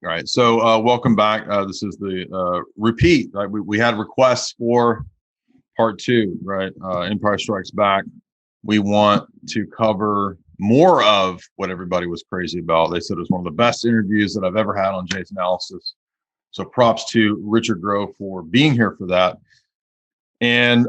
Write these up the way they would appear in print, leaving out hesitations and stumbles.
All right. So welcome back. This is the repeat. Right. We had requests for part two. Right. Empire Strikes Back. We want to cover more of what everybody was crazy about. They said it was one of the best interviews that I've ever had on Jay's Analysis. So props to Richard Grove for being here for that. And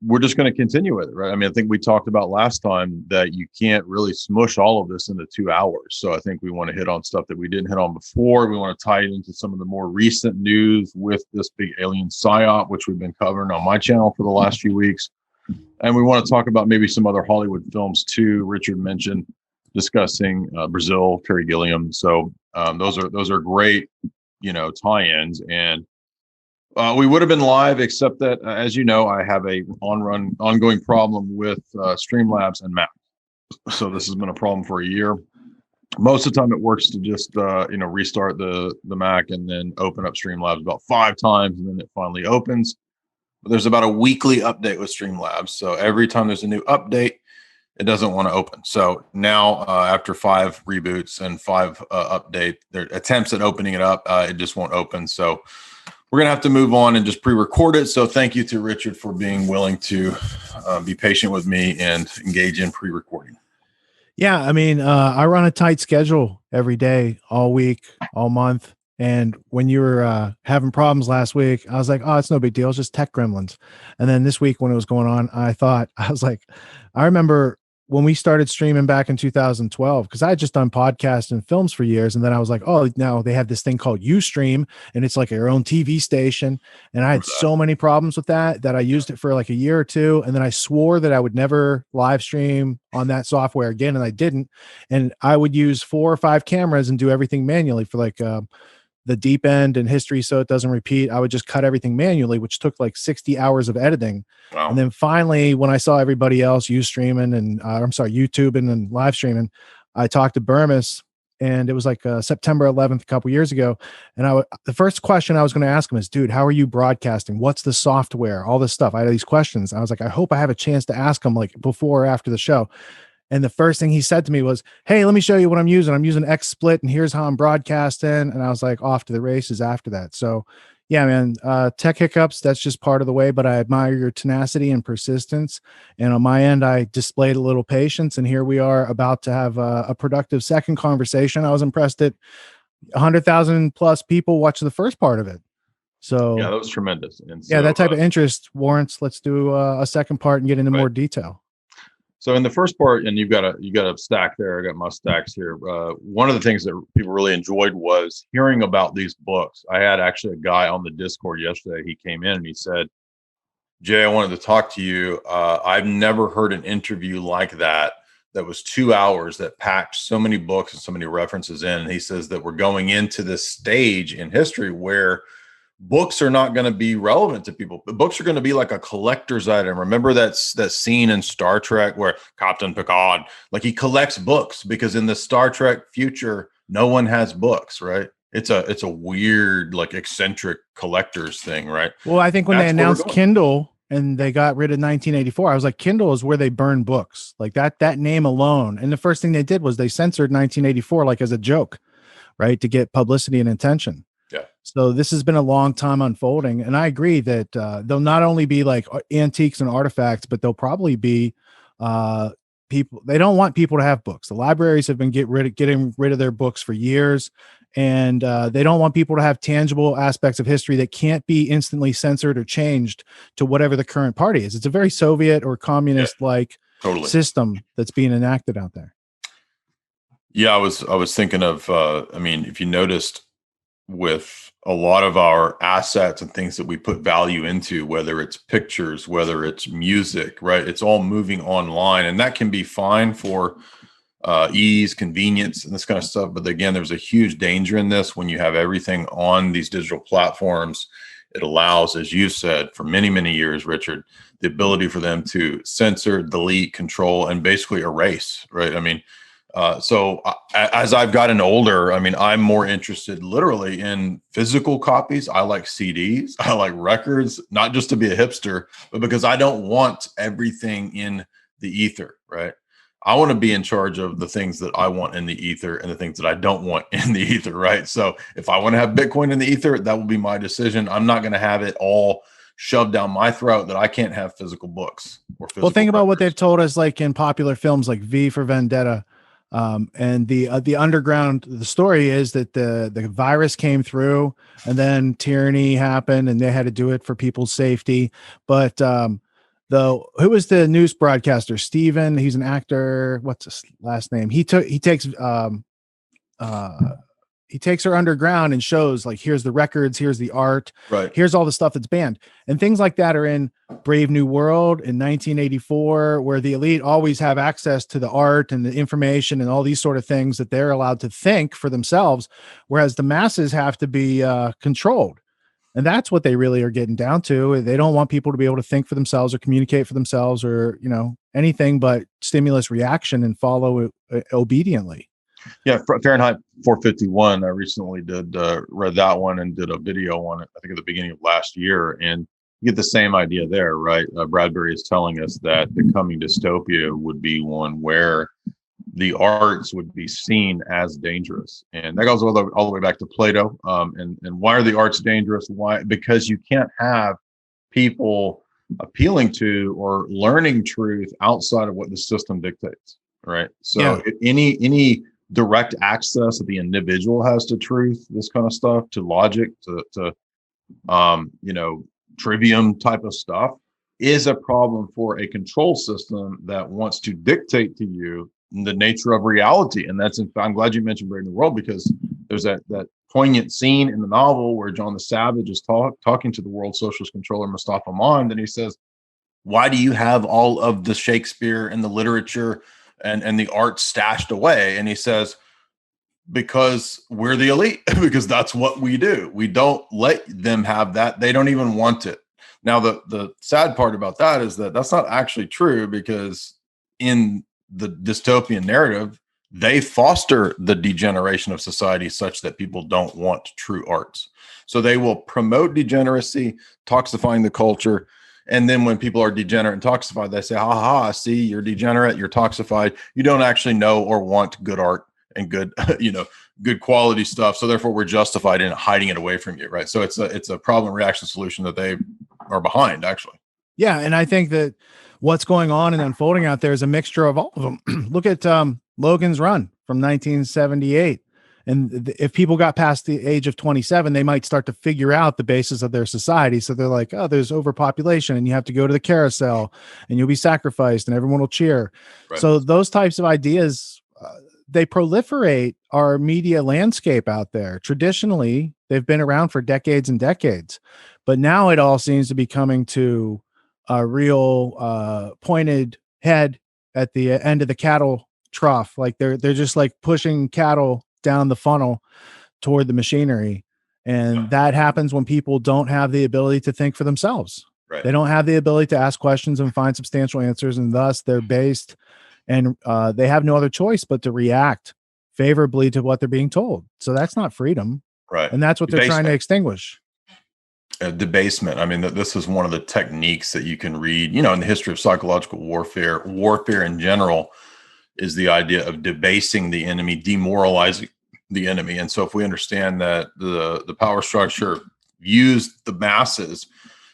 we're just going to continue with it, right? I mean, I think we talked about last time that you can't really smush all of this into 2 hours. So I think we want to hit on stuff that we didn't hit on before. We want to tie it into some of the more recent news with this big alien psyop, which we've been covering on my channel for the last few weeks. And we want to talk about maybe some other Hollywood films too. Richard mentioned discussing Brazil, Terry Gilliam. So those are great, tie-ins. And we would have been live, except that, as you know, I have a ongoing problem with Streamlabs and Mac. So this has been a problem for a year. Most of the time, it works to just restart the Mac and then open up Streamlabs about 5 times, and then it finally opens. But there's about a weekly update with Streamlabs. So every time there's a new update, it doesn't want to open. So now, after 5 reboots and 5 their attempts at opening it up, it just won't open. So we're going to have to move on and just pre-record it. So thank you to Richard for being willing to be patient with me and engage in pre-recording. Yeah, I mean, I run a tight schedule every day, all week, all month. And when you were having problems last week, I was like, oh, it's no big deal. It's just tech gremlins. And then this week when it was going on, I remember when we started streaming back in 2012, because I had just done podcasts and films for years. And then I was like, oh, now they have this thing called Ustream, and it's like your own TV station. And I had so many problems with that I used it for like a year or two. And then I swore that I would never live stream on that software again. And I didn't. And I would use 4 or 5 cameras and do everything manually for like the deep end and history, so it doesn't repeat. I would just cut everything manually, which took like 60 hours of editing. Wow. And then finally, when I saw everybody else YouTubing and live streaming, I talked to Burmis, and it was like September 11th, a couple years ago. And the first question I was going to ask him is, dude, how are you broadcasting? What's the software? All this stuff. I had these questions. I was like, I hope I have a chance to ask him like before or after the show. And the first thing he said to me was, hey, let me show you what I'm using. I'm using XSplit, and here's how I'm broadcasting. And I was like, off to the races after that. So yeah, man, tech hiccups, that's just part of the way, but I admire your tenacity and persistence. And on my end, I displayed a little patience, and here we are about to have a productive second conversation. I was impressed that 100,000 plus people watched the first part of it. So yeah, that was tremendous. And so, yeah, that type of interest warrants, let's do a second part and get into more detail. So in the first part, and you got a stack there. I got my stacks here. One of the things that people really enjoyed was hearing about these books. I had actually a guy on the Discord yesterday. He came in and he said, Jay, I wanted to talk to you. I've never heard an interview like that was 2 hours that packed so many books and so many references in. And he says that we're going into this stage in history where books are not going to be relevant to people. Books are going to be like a collector's item. Remember that scene in Star Trek where Captain Picard, like, he collects books, because in the Star Trek future, no one has books, right? It's a weird, like, eccentric collector's thing, right? Well, I think when they announced Kindle and they got rid of 1984, I was like, Kindle is where they burn books, like that name alone. And the first thing they did was they censored 1984, like as a joke, right? To get publicity and attention. Yeah. So this has been a long time unfolding. And I agree that they'll not only be like antiques and artifacts, but they'll probably be people. They don't want people to have books. The libraries have been getting rid of their books for years. And they don't want people to have tangible aspects of history that can't be instantly censored or changed to whatever the current party is. It's a very Soviet or communist-like system that's being enacted out there. Yeah, I was thinking of, if you noticed, with a lot of our assets and things that we put value into, whether it's pictures, whether it's music, right? It's all moving online, and that can be fine for ease, convenience, and this kind of stuff. But again, there's a huge danger in this. When you have everything on these digital platforms, it allows, as you said, for many, many years, Richard, the ability for them to censor, delete, control, and basically erase, right? So as I've gotten older, I'm more interested literally in physical copies. I like CDs. I like records, not just to be a hipster, but because I don't want everything in the ether, right? I want to be in charge of the things that I want in the ether and the things that I don't want in the ether, right? So if I want to have Bitcoin in the ether, that will be my decision. I'm not going to have it all shoved down my throat that I can't have physical books or physical Well, think about what records. they've told us, like in popular films like V for Vendetta. And the underground, the story is that the virus came through and then tyranny happened and they had to do it for people's safety. But who was the news broadcaster? Steven, he's an actor. What's his last name? He takes her underground and shows, like, here's the records, here's the art, Right. here's all the stuff that's banned. And things like that are in Brave New World in 1984, where the elite always have access to the art and the information and all these sort of things that they're allowed to think for themselves, whereas the masses have to be controlled. And that's what they really are getting down to. They don't want people to be able to think for themselves or communicate for themselves or, anything but stimulus reaction and follow obediently. Yeah, Fahrenheit 451. I recently read that one and did a video on it, I think at the beginning of last year. And you get the same idea there, right? Bradbury is telling us that the coming dystopia would be one where the arts would be seen as dangerous. And that goes all the way back to Plato. And why are the arts dangerous? Why? Because you can't have people appealing to or learning truth outside of what the system dictates, right? So any direct access that the individual has to truth, this kind of stuff, to logic, to trivium type of stuff, is a problem for a control system that wants to dictate to you the nature of reality. And I'm glad you mentioned Brave New World, because there's that poignant scene in the novel where John the Savage is talking to the world socialist controller Mustafa Mond, and he says, why do you have all of the Shakespeare and the literature and the art stashed away? And he says, because we're the elite, because that's what we do. We don't let them have that. They don't even want it. Now, the sad part about that is that that's not actually true, because in the dystopian narrative, they foster the degeneration of society such that people don't want true arts. So they will promote degeneracy, toxifying the culture. And then when people are degenerate and toxified, they say, see, you're degenerate, you're toxified. You don't actually know or want good art and good, good quality stuff. So therefore we're justified in hiding it away from you. Right. So it's a problem reaction solution that they are behind, actually. Yeah. And I think that what's going on and unfolding out there is a mixture of all of them. Look at Logan's Run from 1978. And if people got past the age of 27, they might start to figure out the basis of their society. So they're like, oh, there's overpopulation and you have to go to the carousel and you'll be sacrificed and everyone will cheer. Right. So those types of ideas, they proliferate our media landscape out there. Traditionally, they've been around for decades and decades, but now it all seems to be coming to a real pointed head at the end of the cattle trough. Like they're just like pushing cattle down the funnel toward the machinery. And that happens when people don't have the ability to think for themselves. Right. They don't have the ability to ask questions and find substantial answers. And thus they're based and they have no other choice but to react favorably to what they're being told. So that's not freedom. Right. And that's what they're trying to extinguish. Debasement. I mean, this is one of the techniques that you can read, in the history of psychological warfare. Warfare in general is the idea of debasing the enemy, demoralizing the enemy. And so if we understand that the power structure views the masses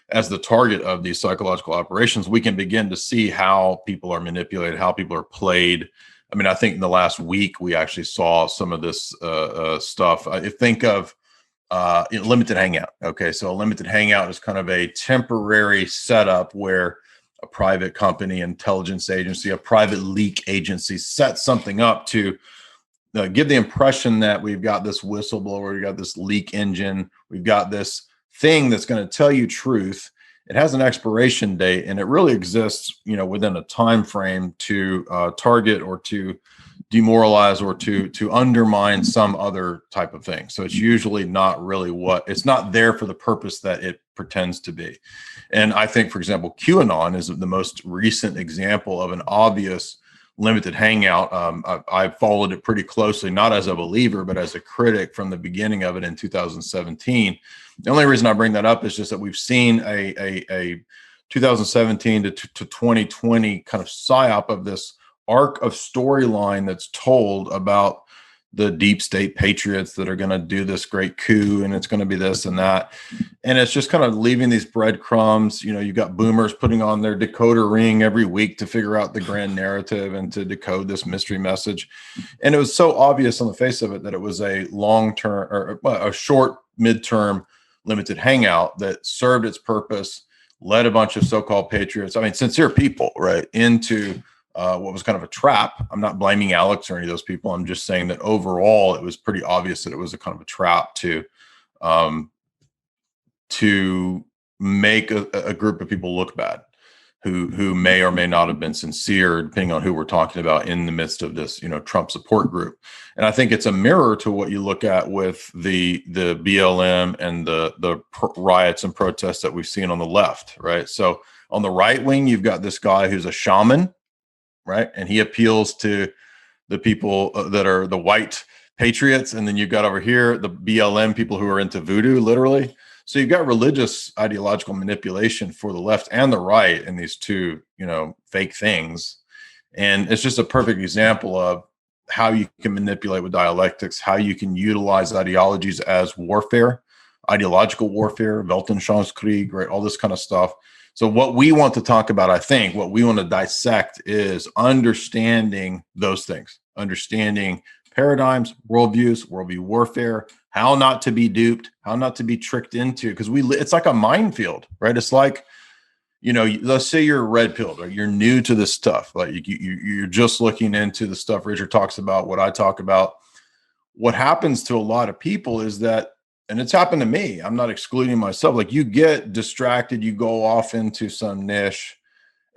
as the target of these psychological operations, we can begin to see how people are manipulated, how people are played. I mean, I think in the last week, we actually saw some of this stuff. Think of limited hangout. Okay. So a limited hangout is kind of a temporary setup where a private company, intelligence agency, a private leak agency sets something up to give the impression that we've got this whistleblower, we've got this leak engine, we've got this thing that's going to tell you truth. It has an expiration date, and it really exists, within a time frame to target or to demoralize or to undermine some other type of thing. So it's usually not really it's not there for the purpose that it pretends to be. And I think, for example, QAnon is the most recent example of an obvious limited hangout. I followed it pretty closely, not as a believer, but as a critic from the beginning of it in 2017. The only reason I bring that up is just that we've seen a 2017 to 2020 kind of psyop of this arc of storyline that's told about the deep state patriots that are going to do this great coup, and it's going to be this and that. And it's just kind of leaving these breadcrumbs. You know, you've got boomers putting on their decoder ring every week to figure out the grand narrative and to decode this mystery message. And it was so obvious on the face of it that it was a long-term or a short midterm limited hangout that served its purpose, led a bunch of so-called patriots, I mean, sincere people, right, into what was kind of a trap. I'm not blaming Alex or any of those people. I'm just saying that overall, it was pretty obvious that it was a kind of a trap to make a group of people look bad, who may or may not have been sincere, depending on who we're talking about in the midst of this, you know, Trump support group. And I think it's a mirror to what you look at with the BLM and the riots and protests that we've seen on the left, right? So on the right wing, you've got this guy who's a shaman, right? And he appeals to the people that are the white patriots. And then you've got over here, the BLM people who are into voodoo, literally. So you've got religious ideological manipulation for the left and the right in these two, you know, fake things. And it's just a perfect example of how you can manipulate with dialectics, how you can utilize ideologies as warfare, ideological warfare, Weltanschauungskrieg, right? All this kind of stuff. So what we want to talk about, I think, what we want to dissect is understanding those things, understanding paradigms, worldview warfare, how not to be duped, how not to be tricked into, because it's like a minefield, right? It's like, you know, let's say you're red pilled, right? You're new to this stuff. Like you're just looking into the stuff Richard talks about, what I talk about. What happens to a lot of people is that, and it's happened to me, I'm not excluding myself, like you get distracted, you go off into some niche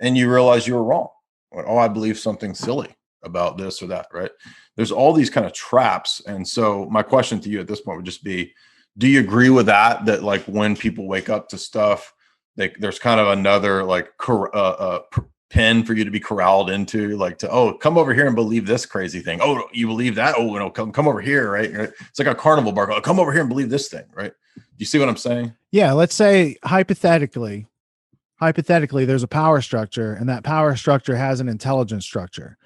and you realize you were wrong. Oh, I believe something silly about this or that, right? There's all these kind of traps. And so my question to you at this point would just be, do you agree with that like when people wake up to stuff, there's kind of another like pen for you to be corralled into, like to, oh, come over here and believe this crazy thing. Oh, you believe that? Oh, no, come over here, right? It's like a carnival bark. Oh, come over here and believe this thing, right? Do you see what I'm saying? Yeah, let's say hypothetically, there's a power structure, and that power structure has an intelligence structure.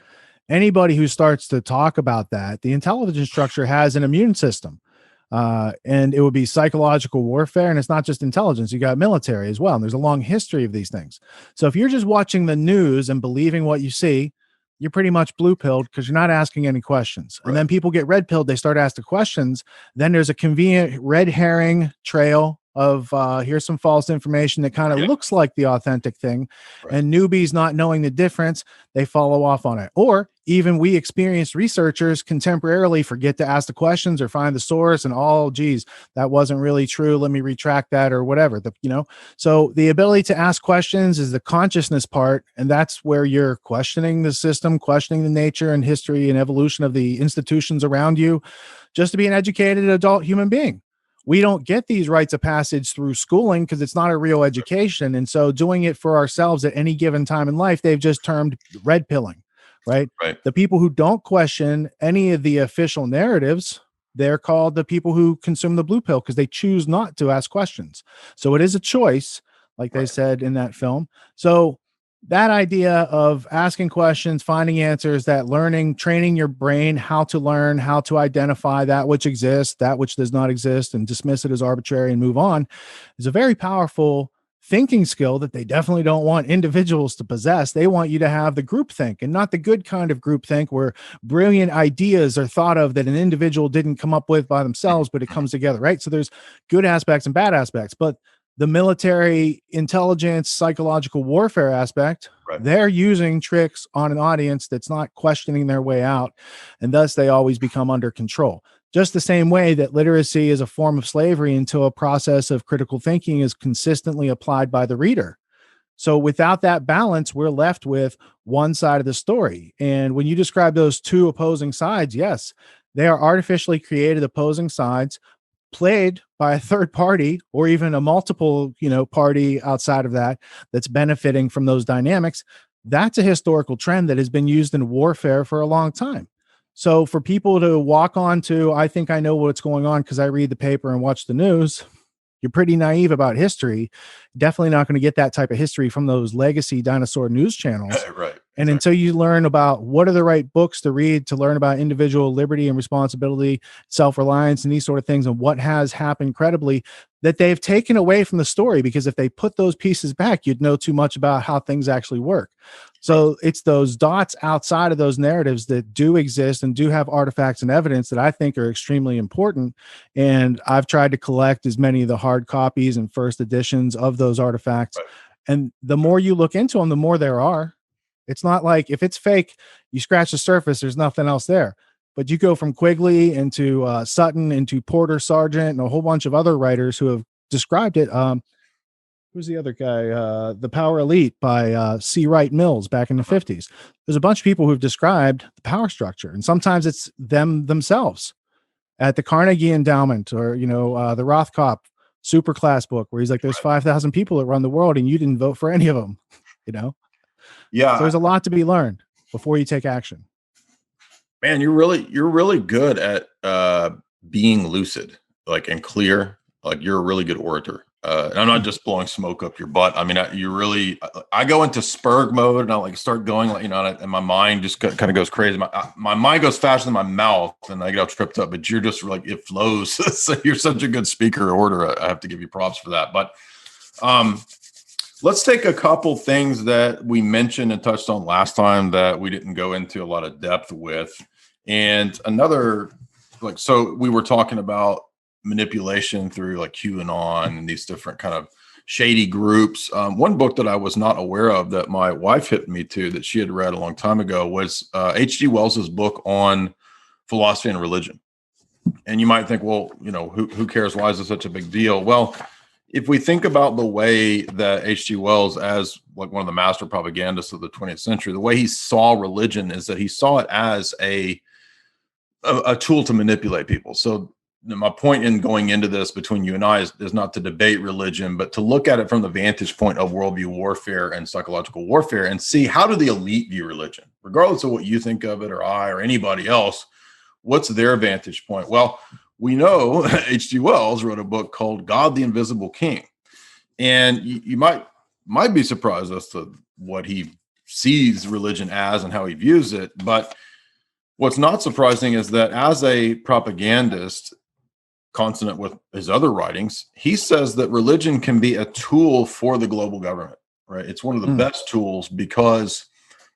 Anybody who starts to talk about that, the intelligence structure has an immune system. And it would be psychological warfare. And it's not just intelligence. You got military as well. And there's a long history of these things. So if you're just watching the news and believing what you see, you're pretty much blue pilled because you're not asking any questions. Right. And then people get red pilled. They start asking questions. Then there's a convenient red herring trail of here's some false information that kind of looks like the authentic thing. Right. And newbies not knowing the difference, they follow off on it. Or even we experienced researchers contemporarily forget to ask the questions or find the source and geez, that wasn't really true. Let me retract that or whatever. So the ability to ask questions is the consciousness part. And that's where you're questioning the system, questioning the nature and history and evolution of the institutions around you, just to be an educated adult human being. We don't get these rites of passage through schooling because it's not a real education. And so doing it for ourselves at any given time in life, they've just termed red pilling, right? The people who don't question any of the official narratives, they're called the people who consume the blue pill because they choose not to ask questions. So it is a choice, like they said in that film. So that idea of asking questions, finding answers, that learning, training your brain, how to learn, how to identify that which exists, that which does not exist, and dismiss it as arbitrary and move on, is a very powerful thinking skill that they definitely don't want individuals to possess. They want you to have the group think, and not the good kind of group think where brilliant ideas are thought of that an individual didn't come up with by themselves, but it comes together, right? So there's good aspects and bad aspects, but the military intelligence, psychological warfare aspect, they're using tricks on an audience that's not questioning their way out. And thus they always become under control. Just the same way that literacy is a form of slavery until a process of critical thinking is consistently applied by the reader. So without that balance, we're left with one side of the story. And when you describe those two opposing sides, yes, they are artificially created opposing sides, played by a third party or even a multiple, party outside of that that's benefiting from those dynamics. That's a historical trend that has been used in warfare for a long time. So for people to walk on to, I think I know what's going on because I read the paper and watch the news, you're pretty naive about history. Definitely not going to get that type of history from those legacy dinosaur news channels. Right. And until you learn about what are the right books to read to learn about individual liberty and responsibility, self-reliance, and these sort of things, and what has happened credibly that they've taken away from the story, because if they put those pieces back, you'd know too much about how things actually work. So it's those dots outside of those narratives that do exist and do have artifacts and evidence that I think are extremely important. And I've tried to collect as many of the hard copies and first editions of those artifacts. And the more you look into them, the more there are. It's not like if it's fake, you scratch the surface, there's nothing else there. But you go from Quigley into Sutton into Porter Sargent and a whole bunch of other writers who have described it. Who's the other guy? The Power Elite by C. Wright Mills back in the 50s. There's a bunch of people who've described the power structure, and sometimes it's them themselves at the Carnegie Endowment, or the Rothkopf Superclass book, where he's like, there's 5,000 people that run the world and you didn't vote for any of them, Yeah. So there's a lot to be learned before you take action. Man, you're really good at being lucid, like, and clear. Like, you're a really good orator. And I'm not just blowing smoke up your butt. I mean, I go into Spurg mode and I like start going, like, and my mind just kind of goes crazy. My mind goes faster than my mouth and I get all tripped up, but you're just like, it flows. So you're such a good speaker or orator. I have to give you props for that. But let's take a couple things that we mentioned and touched on last time that we didn't go into a lot of depth with. And another, like, so we were talking about manipulation through like QAnon and these different kind of shady groups. One book that I was not aware of that my wife hit me to that she had read a long time ago was H.G. Wells's book on philosophy and religion. And you might think, well, who cares? Why is it such a big deal? Well, if we think about the way that H.G. Wells, as like one of the master propagandists of the 20th century, the way he saw religion is that he saw it as a tool to manipulate people. So my point in going into this between you and I is not to debate religion, but to look at it from the vantage point of worldview warfare and psychological warfare and see, how do the elite view religion, regardless of what you think of it or I or anybody else. What's their vantage point? Well, we know H.G. Wells wrote a book called God, the Invisible King. And you might be surprised as to what he sees religion as and how he views it. But what's not surprising is that as a propagandist, consonant with his other writings, he says that religion can be a tool for the global government, right? It's one of the best tools because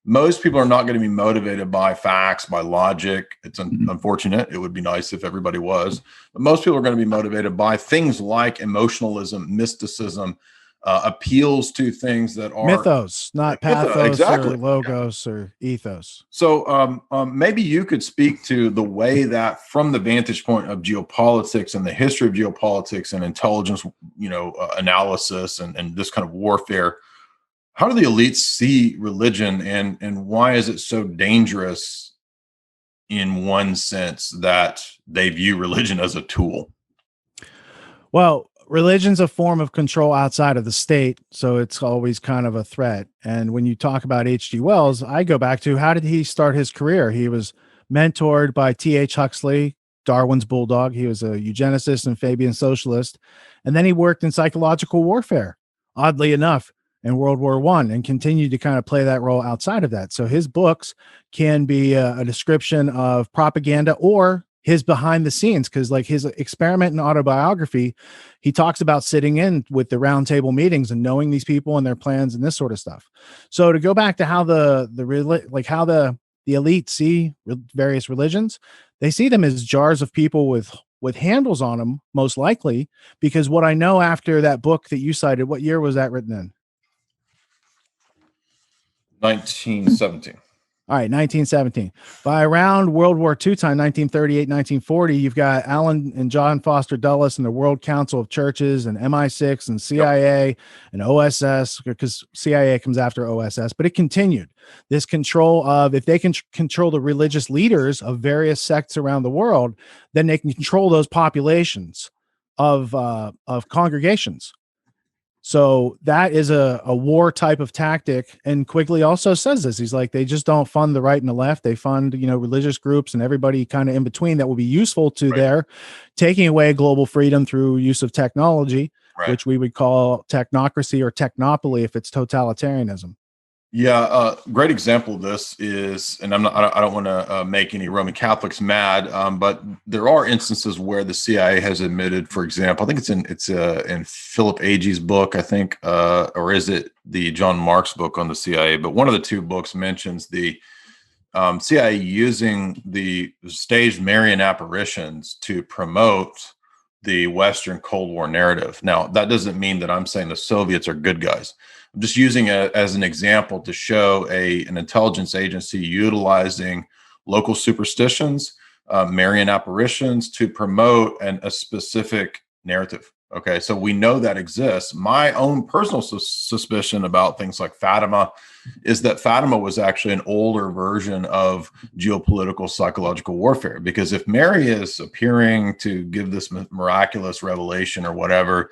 most people are not going to be motivated by facts, by logic. It's unfortunate. It would be nice if everybody was, but most people are going to be motivated by things like emotionalism, mysticism, appeals to things that are mythos, not pathos, exactly, or logos or ethos. So maybe you could speak to the way that, from the vantage point of geopolitics and the history of geopolitics and intelligence, analysis and this kind of warfare, how do the elites see religion, and why is it so dangerous in one sense that they view religion as a tool? Well, religion's a form of control outside of the state, so it's always kind of a threat. And when you talk about H.G. Wells, I go back to, how did he start his career? He was mentored by T.H. Huxley, Darwin's bulldog. He was a eugenicist and Fabian socialist. And then he worked in psychological warfare, oddly enough, in World War I, and continued to kind of play that role outside of that. So his books can be a description of propaganda or his behind the scenes, because like his experiment and autobiography, he talks about sitting in with the roundtable meetings and knowing these people and their plans and this sort of stuff. So to go back to how the elite see various religions, they see them as jars of people with handles on them, most likely, because what I know after that book that you cited, what year was that written in? 1917. All right, 1917. By around World War II time, 1938, 1940, you've got Alan and John Foster Dulles and the World Council of Churches and MI6 and CIA and OSS, because CIA comes after OSS, but it continued. This control of, if they can control the religious leaders of various sects around the world, then they can control those populations of congregations. So that is a war type of tactic. And Quigley also says this. He's like, they just don't fund the right and the left. They fund, religious groups and everybody kind of in between that will be useful to their taking away global freedom through use of technology, which we would call technocracy or technopoly if it's totalitarianism. Yeah, great example of this is, and I don't want to make any Roman Catholics mad, but there are instances where the CIA has admitted, for example, I think it's in Philip Agee's book, I think, or is it the John Marks book on the CIA? But one of the two books mentions the CIA using the staged Marian apparitions to promote the Western Cold War narrative. Now, that doesn't mean that I'm saying the Soviets are good guys. I'm just using it as an example to show an intelligence agency utilizing local superstitions, Marian apparitions to promote a specific narrative. Okay, so we know that exists. My own personal suspicion about things like Fatima is that Fatima was actually an older version of geopolitical psychological warfare. Because if Mary is appearing to give this miraculous revelation or whatever,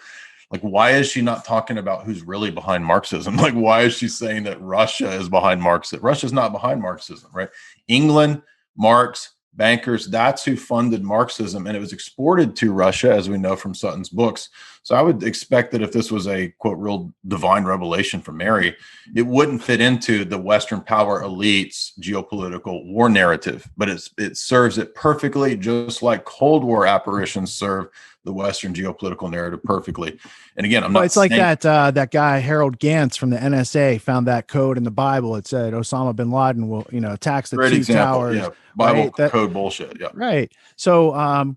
like, why is she not talking about who's really behind Marxism? Like, why is she saying that Russia is behind Marxism? Russia's not behind Marxism, right? England, Marx, bankers, that's who funded Marxism, and it was exported to Russia, as we know from Sutton's books. So I would expect that if this was a, quote, real divine revelation from Mary, it wouldn't fit into the Western power elites geopolitical war narrative, but it serves it perfectly, just like Cold War apparitions serve the Western geopolitical narrative perfectly. And again, I'm not. It's like that guy Harold Gantz from the NSA found that code in the Bible. It said Osama bin Laden will, attacks the two towers. Yeah, Bible right? code bullshit. Yeah, right. So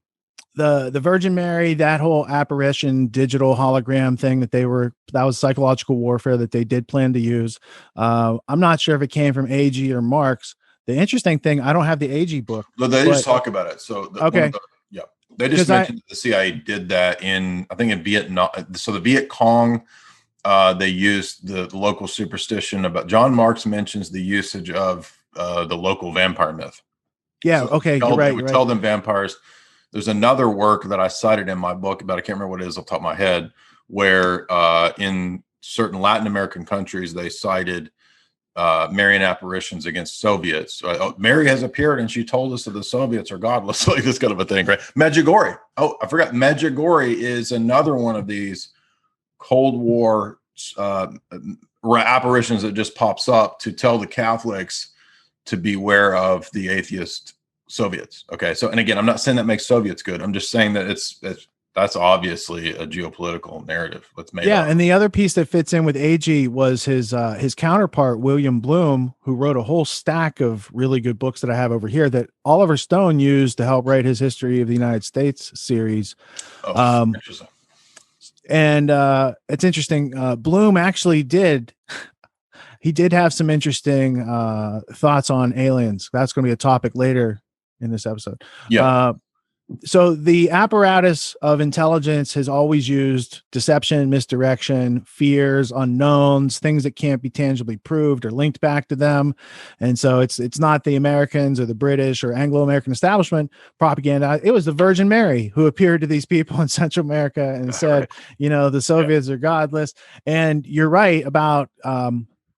the Virgin Mary, that whole apparition, digital hologram thing that was psychological warfare that they did plan to use. I'm not sure if it came from Agee or Marx. The interesting thing, I don't have the Agee book. But they just talk about it. So okay. They just mentioned that the CIA did that in Vietnam. So the Viet Cong, they used the local superstition about. John Marks mentions the usage of the local vampire myth. Yeah. So okay. You're right. Tell them vampires. There's another work that I cited in my book, but I can't remember what it is off the top of my head, where in certain Latin American countries they cited Marian apparitions against Soviets. Mary has appeared and she told us that the Soviets are godless, like this kind of a thing, right? Medjugorje. Oh, I forgot. Medjugorje is another one of these Cold War apparitions that just pops up to tell the Catholics to beware of the atheist Soviets. Okay. So, and again, I'm not saying that makes Soviets good. I'm just saying that that's obviously a geopolitical narrative that's made up. And the other piece that fits in with Agee was his counterpart, William Bloom, who wrote a whole stack of really good books that I have over here that Oliver Stone used to help write his History of the United States series. Interesting. And it's interesting. Bloom actually did have some interesting thoughts on aliens. That's going to be a topic later in this episode. Yeah. So the apparatus of intelligence has always used deception, misdirection, fears, unknowns, things that can't be tangibly proved or linked back to them. And so it's not the Americans or the British or Anglo-American establishment propaganda. It was the Virgin Mary who appeared to these people in Central America and said, the Soviets are godless. And you're right about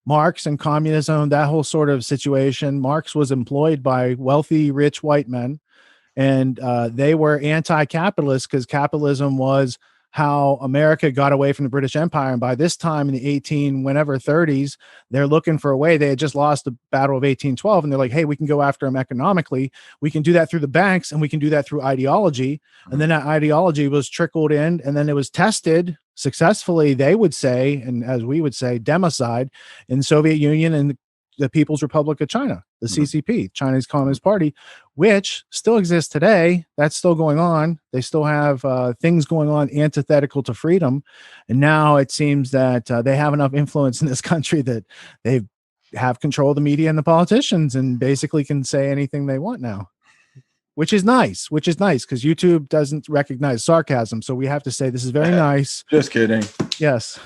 Marx and communism, that whole sort of situation. Marx was employed by wealthy, rich white men. And they were anti-capitalist because capitalism was how America got away from the British Empire. And by this time in the 30s, they're looking for a way. They had just lost the Battle of 1812. And they're like, hey, we can go after them economically. We can do that through the banks and we can do that through ideology. And then that ideology was trickled in and then it was tested successfully, they would say, and as we would say, democide in the Soviet Union and the People's Republic of China, the CCP, Chinese Communist Party, which still exists today. That's still going on. They still have things going on antithetical to freedom. And now it seems that they have enough influence in this country that they have control of the media and the politicians and basically can say anything they want now, which is nice because YouTube doesn't recognize sarcasm. So we have to say, this is very nice. Just kidding. Yes.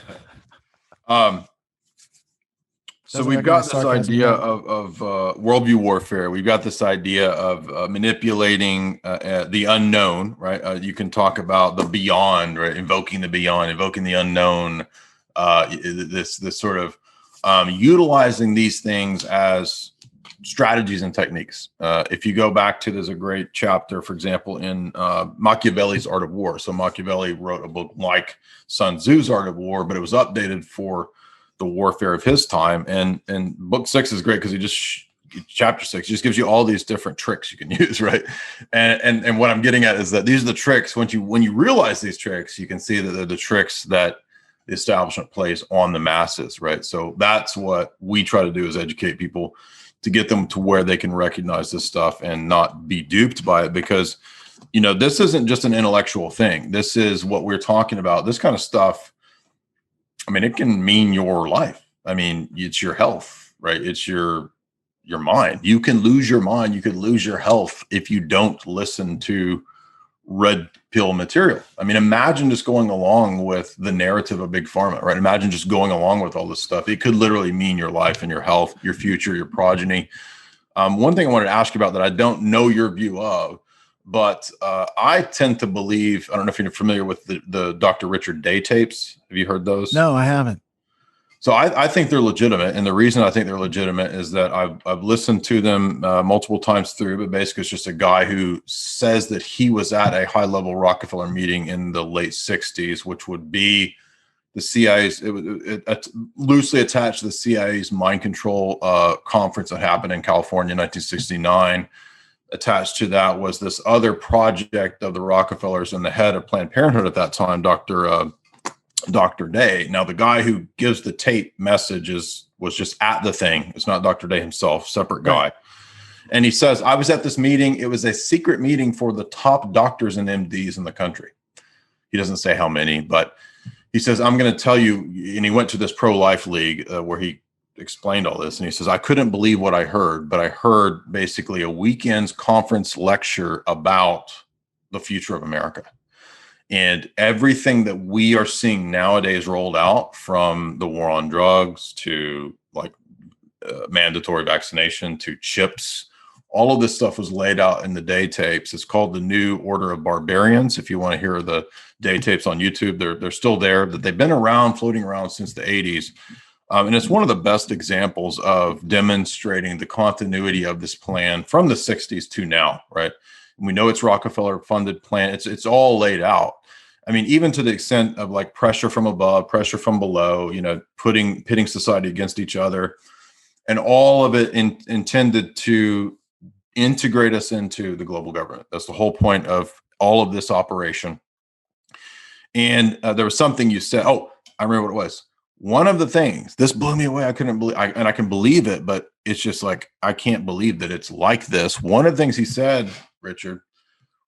So we've got this idea of worldview warfare. We've got this idea of manipulating the unknown, right? You can talk about the beyond, right? Invoking the beyond, invoking the unknown. This sort of utilizing these things as strategies and techniques. If you go back to, there's a great chapter, for example, in Machiavelli's Art of War. So Machiavelli wrote a book like Sun Tzu's Art of War, but it was updated for the warfare of his time. And book 6 is great because chapter 6 just gives you all these different tricks you can use, right? And what I'm getting at is that these are the tricks. When you realize these tricks, you can see that they're the tricks that the establishment plays on the masses, right? So that's what we try to do, is educate people to get them to where they can recognize this stuff and not be duped by it. Because, this isn't just an intellectual thing. This is what we're talking about. This kind of stuff, I mean, it can mean your life. I mean, it's your health, right? It's your mind. You can lose your mind. You could lose your health if you don't listen to red pill material. I mean, imagine just going along with the narrative of big pharma, right? Imagine just going along with all this stuff. It could literally mean your life and your health, your future, your progeny. One thing I wanted to ask you about that I don't know your view of, but I tend to believe, I don't know if you're familiar with the Dr. Richard Day tapes. Have you heard those? No, I haven't. So I think they're legitimate. And the reason I think they're legitimate is that I've listened to them multiple times through, but basically it's just a guy who says that he was at a high level Rockefeller meeting in the late 60s, which would be the CIA's, it loosely attached to the CIA's mind control conference that happened in California in 1969. Attached to that was this other project of the Rockefellers, and the head of Planned Parenthood at that time, Dr. Day. Now, the guy who gives the tape message was just at the thing. It's not Dr. Day himself, separate guy. Right. And he says, I was at this meeting. It was a secret meeting for the top doctors and MDs in the country. He doesn't say how many, but he says, I'm going to tell you. And he went to this pro-life league where he explained all this. And he says, I couldn't believe what I heard, but I heard basically a weekend's conference lecture about the future of America. And everything that we are seeing nowadays rolled out, from the war on drugs to mandatory vaccination to chips, all of this stuff was laid out in the Day tapes. It's called the New Order of Barbarians. If you want to hear the Day tapes on YouTube, they're still there. That they've been around, floating around since the 80s. And it's one of the best examples of demonstrating the continuity of this plan from the 60s to now, right? We know it's Rockefeller funded plan. It's all laid out. I mean, even to the extent of pressure from above, pressure from below, pitting society against each other, and all of it intended to integrate us into the global government. That's the whole point of all of this operation. And there was something you said. Oh, I remember what it was. One of the things, this blew me away. I couldn't believe, and I can believe it, but it's just I can't believe that it's like this. One of the things he said, Richard,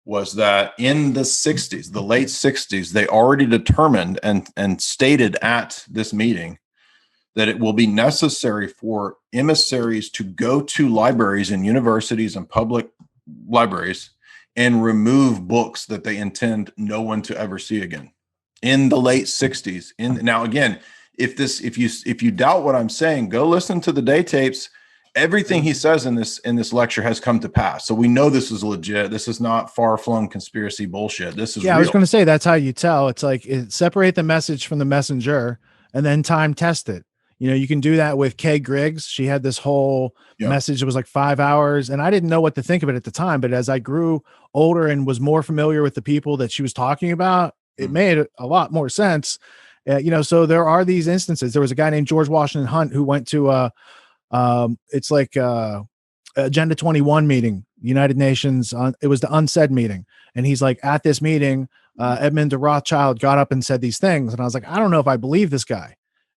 was that in the 60s, the late 60s, they already determined and stated at this meeting that it will be necessary for emissaries to go to libraries and universities and public libraries and remove books that they intend no one to ever see again. In the late 60s. Now, again, if you doubt what I'm saying, go listen to the Day tapes. Everything he says in this lecture has come to pass. So we know this is legit. This is not far-flung conspiracy bullshit. This is real. I was going to say, that's how you tell. It's separate the message from the messenger and then time test it. You can do that with Kay Griggs. She had this whole message. It was 5 hours, and I didn't know what to think of it at the time. But as I grew older and was more familiar with the people that she was talking about, it made a lot more sense. So there are these instances. There was a guy named George Washington Hunt who went to Agenda 21 meeting, United Nations. It was the unsaid meeting. And he's at this meeting, Edmund de Rothschild got up and said these things. And I was like, I don't know if I believe this guy.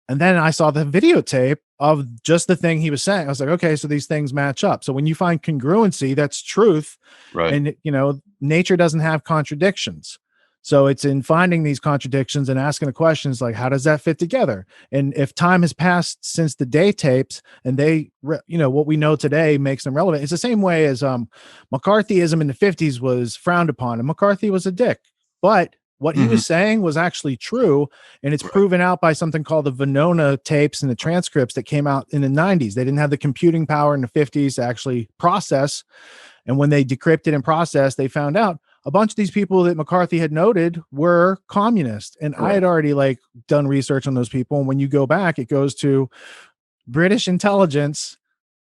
And then I saw the videotape of just the thing he was saying. I was like, okay, so these things match up. So when you find congruency, that's truth. Right. And, nature doesn't have contradictions. So it's in finding these contradictions and asking the questions how does that fit together? And if time has passed since the Day tapes and they, what we know today makes them relevant. It's the same way as McCarthyism in the 50s was frowned upon, and McCarthy was a dick. But what he was saying was actually true, and it's proven out by something called the Winona tapes and the transcripts that came out in the 90s. They didn't have the computing power in the 50s to actually process. And when they decrypted and processed, they found out a bunch of these people that McCarthy had noted were communist. And I had already done research on those people. And when you go back, it goes to British intelligence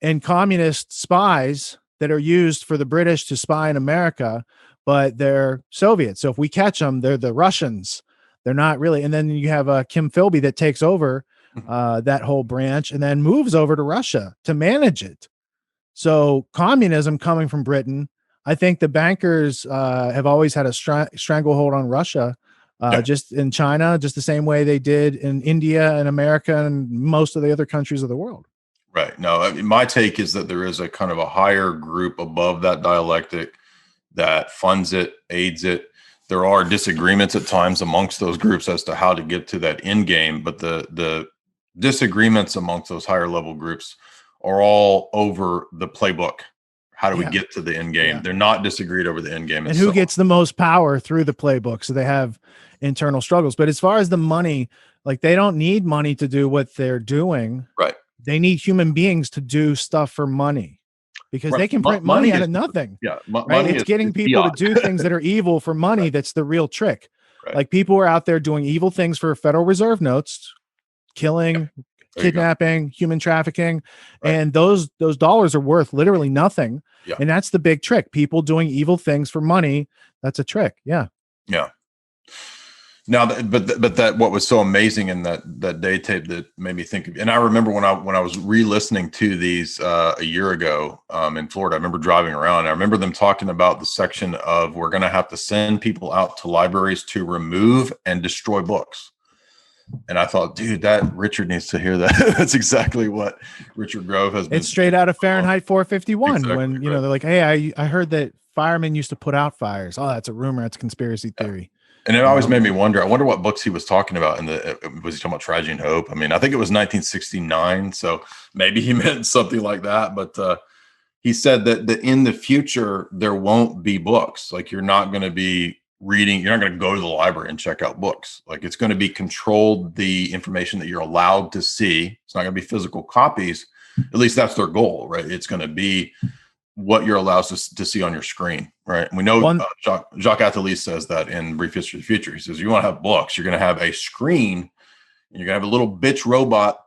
and communist spies that are used for the British to spy in America, but they're Soviets. So if we catch them, they're the Russians. They're not really. And then you have Kim Philby that takes over that whole branch, and then moves over to Russia to manage it. So communism coming from Britain, I think the bankers have always had a stranglehold on Russia, just in China, just the same way they did in India and America and most of the other countries of the world. Right. No, I mean, my take is that there is a kind of a higher group above that dialectic that funds it, aids it. There are disagreements at times amongst those groups as to how to get to that end game, but the disagreements amongst those higher level groups are all over the playbook. How do we get to the end game? Yeah. They're not disagreed over the end game. And who gets the most power through the playbook. So they have internal struggles. But as far as the money, like they don't need money to do what they're doing. Right. They need human beings to do stuff for money because they can print money out of nothing. Yeah. Right? It's getting people to do things that are evil for money. Right. That's the real trick. Right. Like people are out there doing evil things for Federal Reserve notes, killing, kidnapping, human trafficking, and those dollars are worth literally nothing. Yeah. And that's the big trick. People doing evil things for money. That's a trick. Yeah. Yeah. Now, but that what was so amazing in that day tape that made me think of, and I remember when I was re-listening to these a year ago in Florida, I remember driving around. I remember them talking about the section of we're going to have to send people out to libraries to remove and destroy books. And I thought, dude, that Richard needs to hear that. That's exactly what Richard Grove has been. It's straight out of Fahrenheit 451. Exactly, when they're like, hey, I heard that firemen used to put out fires. Oh, that's a rumor. That's a conspiracy theory. And it always made me wonder. I wonder what books he was talking about. Was he talking about Tragedy and Hope? I mean, I think it was 1969, so maybe he meant something like that. But he said that in the future there won't be books. Like you're not going to be reading. You're not going to go to the library and check out books. Like it's going to be controlled. The information that you're allowed to see. It's not going to be physical copies. At least that's their goal, right? It's going to be what you're allowed to see on your screen, right? And we know Jacques Attali says that in Brief History of the Future. He says, you want to have books, you're going to have a screen, and you're going to have a little bitch robot,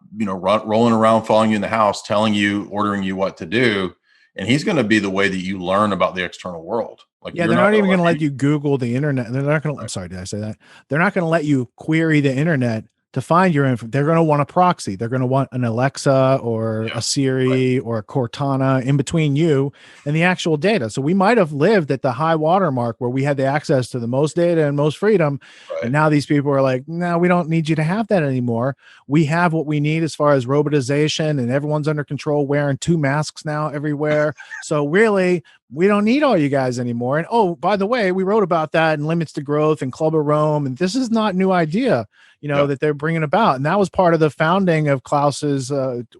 rolling around, following you in the house, telling you, ordering you what to do. And he's going to be the way that you learn about the external world. Like, they're not even going to let you Google the internet. They're not going to, I'm sorry, did I say that? They're not going to let you query the internet to find your info. They're going to want a proxy. They're going to want an Alexa or a Siri or a Cortana in between you and the actual data. So we might have lived at the high water mark where we had the access to the most data and most freedom. Right. And now these people are like, no, we don't need you to have that anymore. We have what we need as far as robotization, and everyone's under control, wearing 2 masks now everywhere. So really, we don't need all you guys anymore. And oh, by the way, we wrote about that in Limits to Growth and Club of Rome. And this is not new idea, that they're bringing about. And that was part of the founding of Klaus's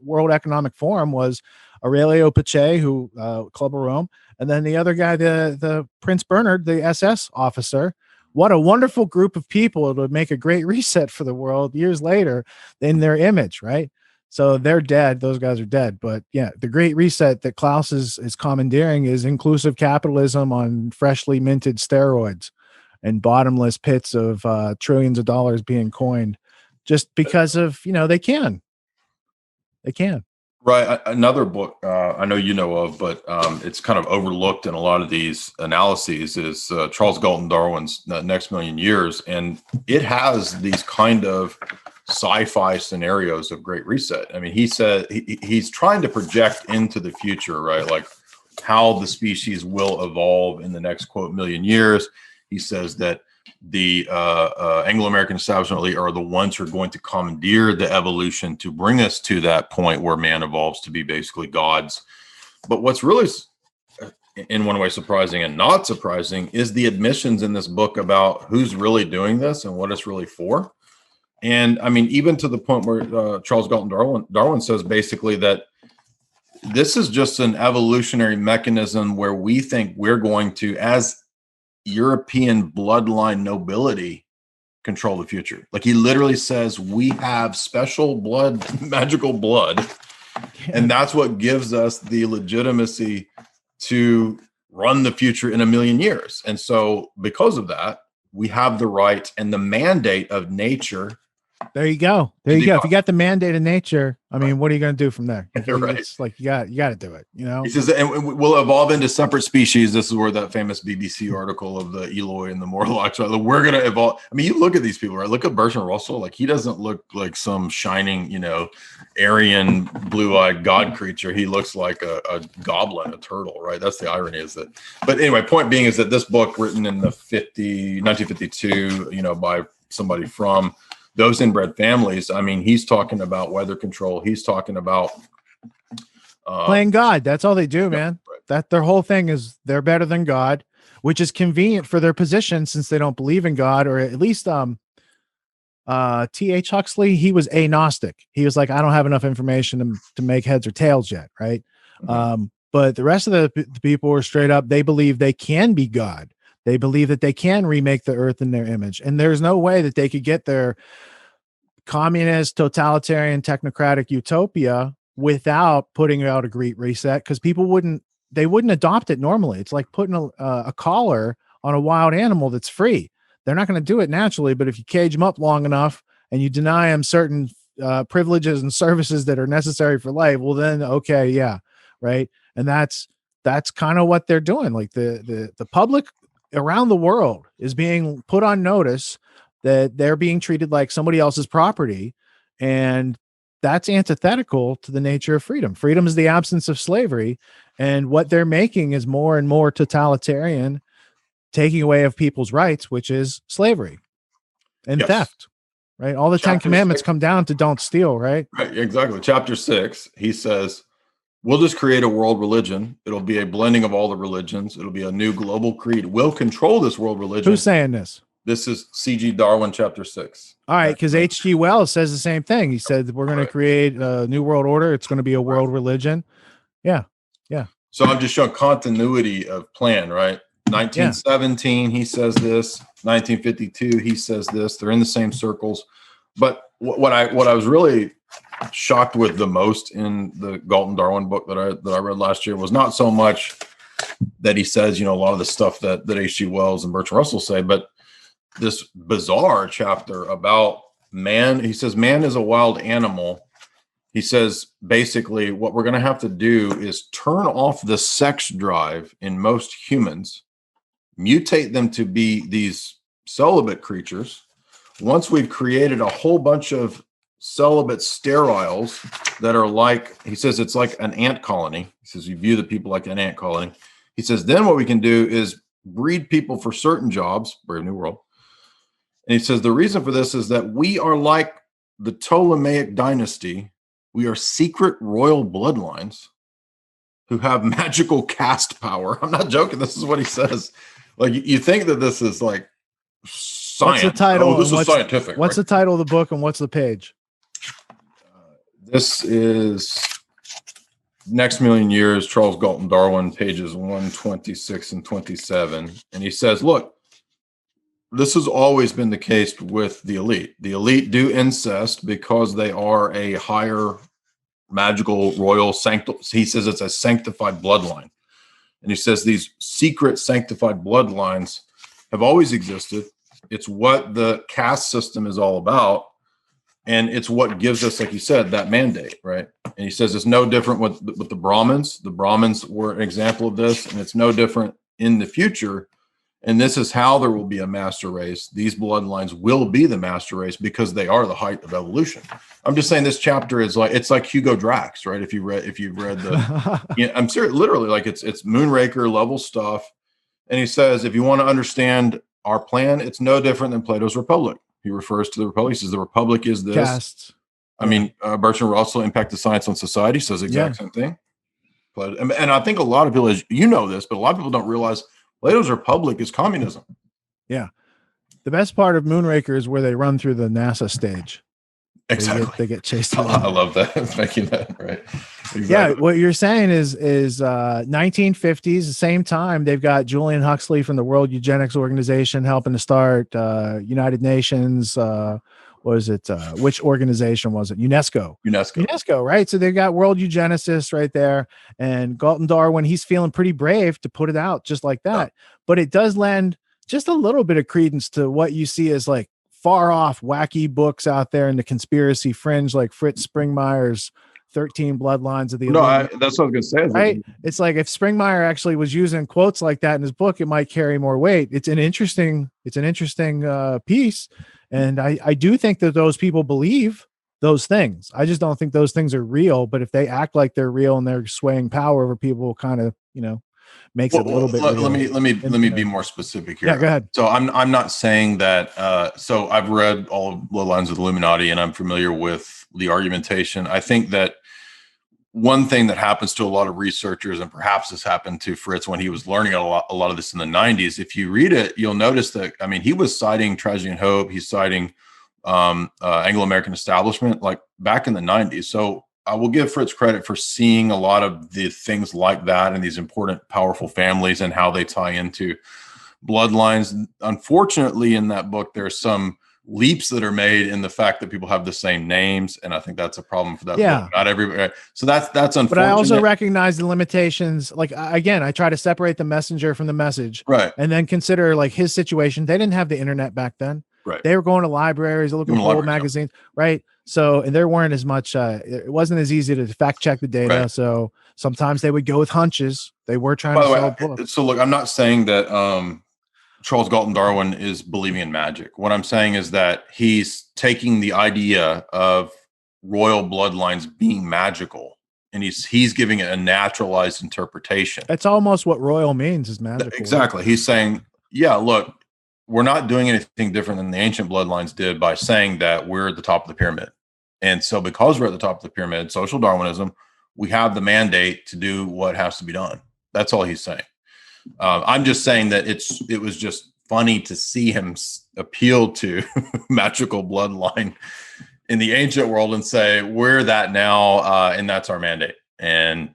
World Economic Forum was Aurelio Pache, who Club of Rome. And then the other guy, the Prince Bernard, the SS officer. What a wonderful group of people to make a great reset for the world years later in their image, right? So they're dead. Those guys are dead. But yeah, the great reset that Klaus is commandeering is inclusive capitalism on freshly minted steroids and bottomless pits of trillions of dollars being coined just because of, they can. Right. Another book I know you know of, but it's kind of overlooked in a lot of these analyses is Charles Galton Darwin's Next Million Years. And it has these kind of sci-fi scenarios of Great Reset. I mean, he said he's trying to project into the future, right? Like how the species will evolve in the next, quote, million years. He says that the Anglo-American establishment elite are the ones who are going to commandeer the evolution to bring us to that point where man evolves to be basically gods. But what's really, in one way, surprising and not surprising is the admissions in this book about who's really doing this and what it's really for. And I mean, even to the point where Charles Galton Darwin says basically that this is just an evolutionary mechanism where we think we're going to, as European bloodline nobility, control the future. Like he literally says, we have special blood, magical blood, and that's what gives us the legitimacy to run the future in a million years. And so because of that, we have the right and the mandate of nature There you go. There you go. If you got the mandate of nature, I mean, what are you going to do from there? Right. It's like you got to do it. You know. He says, and we'll evolve into separate species. This is where that famous BBC article of the Eloy and the Morlocks. Right? We're going to evolve. I mean, you look at these people, right? Look at Bertrand Russell. Like, he doesn't look like some shining, you know, Aryan blue-eyed god creature. He looks like a goblin, a turtle, right? That's the irony, is that. But anyway, point being is that this book, written in the 1952, you know, by somebody from those inbred families. I mean, he's talking about weather control. He's talking about playing God. That's all they do, man. Right. That their whole thing is they're better than God, which is convenient for their position since they don't believe in God, or at least T.H. Huxley, he was agnostic. He was like, I don't have enough information to make heads or tails yet, right? Mm-hmm. But the rest of the people were straight up. They believe they can be God. They believe that they can remake the earth in their image. And there's no way that they could get their communist, totalitarian, technocratic utopia without putting out a great reset, because people wouldn't adopt it normally. It's like putting a collar on a wild animal that's free. They're not going to do it naturally, but if you cage them up long enough and you deny them certain privileges and services that are necessary for life, well, then, okay, yeah, right. And that's kind of what they're doing. Like the public around the world is being put on notice that they're being treated like somebody else's property. And that's antithetical to the nature of freedom. Freedom is the absence of slavery. And what they're making is more and more totalitarian, taking away of people's rights, which is slavery and theft, right? All the Chapter 10 Commandments 6 come down to don't steal, right? Right, exactly. Chapter 6, he says, we'll just create a world religion. It'll be a blending of all the religions. It'll be a new global creed. We'll control this world religion. Who's saying this? This is C.G. Darwin, chapter 6. All right, because H.G. Wells says the same thing. He said we're going to create a new world order. It's going to be a world religion. Yeah, yeah. So I'm just showing continuity of plan, right? 1917, he says this. 1952, he says this. They're in the same circles. But what I was really shocked with the most in the Galton Darwin book that I read last year was not so much that he says, you know, a lot of the stuff that H.G. Wells and Bertrand Russell say, but this bizarre chapter about man. He says man is a wild animal. He says basically what we're going to have to do is turn off the sex drive in most humans, mutate them to be these celibate creatures. Once we've created a whole bunch of celibate steriles that are like, he says it's like an ant colony. He says you view the people like an ant colony. He says then what we can do is breed people for certain jobs, Brave New World. And he says the reason for this is that we are like the Ptolemaic dynasty. We are secret royal bloodlines who have magical caste power. I'm not joking. This is what he says. Like, you think that this is like science. What's the title? Oh, this is scientific. What's the title of the book and what's the page? This is Next Million Years, Charles Galton Darwin, pages 126 and 27. And he says, look, this has always been the case with the elite. The elite do incest because they are a higher magical royal he says it's a sanctified bloodline. And he says these secret sanctified bloodlines have always existed. It's what the caste system is all about. And it's what gives us, like you said, that mandate, right? And he says it's no different with the Brahmins. The Brahmins were an example of this, and it's no different in the future. And this is how there will be a master race. These bloodlines will be the master race because they are the height of evolution. I'm just saying this chapter is like, it's like Hugo Drax, right? If you've read the, you know, I'm serious, literally, like it's Moonraker level stuff. And he says, if you want to understand our plan, it's no different than Plato's Republic. He refers to the Republic. He says the Republic is this. Casts. I mean, Bertrand Russell, Impact of Science on Society, says the exact same thing. And I think a lot of people, as you know this, but a lot of people don't realize Plato's Republic is communism. Yeah. The best part of Moonraker is where they run through the NASA stage. Exactly. They get chased I around. love that. Making that, right. Exactly. Yeah. What you're saying is 1950s, the same time, they've got Julian Huxley from the World Eugenics Organization helping to start United Nations. Was it which organization was it? UNESCO, right? So they've got world eugenicists right there, and Galton Darwin, he's feeling pretty brave to put it out just like that. But it does lend just a little bit of credence to what you see as like far off wacky books out there in the conspiracy fringe, like Fritz Springmeier's 13 Bloodlines of the Illuminati. That's what I was going to say. Right? It's like if Springmeier actually was using quotes like that in his book, it might carry more weight. It's an interesting piece. And I do think that those people believe those things. I just don't think those things are real. But if they act like they're real and they're swaying power over people, kind of, makes it a little bit. Let me be more specific here. Yeah, go ahead. So I'm not saying that. So I've read all of Bloodlines of the Illuminati, and I'm familiar with the argumentation. I think that one thing that happens to a lot of researchers, and perhaps this happened to Fritz when he was learning a lot of this in the 90s. If you read it, you'll notice that, I mean, he was citing Tragedy and Hope. He's citing Anglo-American establishment, like back in the 90s. So I will give Fritz credit for seeing a lot of the things like that and these important, powerful families and how they tie into bloodlines. Unfortunately, in that book, there's some leaps that are made in the fact that people have the same names, and I think that's a problem for that book. Not everybody. So that's unfortunate. But I also recognize the limitations. Like, again, I try to separate the messenger from the message, right? And then consider like his situation. They didn't have the internet back then. Right. They were going to libraries, looking for old magazines, right? So, and there weren't as much, it wasn't as easy to fact check the data. Right. So sometimes they would go with hunches. They were trying to sell books. So look, I'm not saying that Charles Galton Darwin is believing in magic. What I'm saying is that he's taking the idea of royal bloodlines being magical, and he's giving it a naturalized interpretation. That's almost what royal means, is magical. Exactly. He's saying, yeah, look, we're not doing anything different than the ancient bloodlines did by saying that we're at the top of the pyramid. And so because we're at the top of the pyramid, social Darwinism, we have the mandate to do what has to be done. That's all he's saying. I'm just saying that it was just funny to see him appeal to magical bloodline in the ancient world and say, we're that now, and that's our mandate. And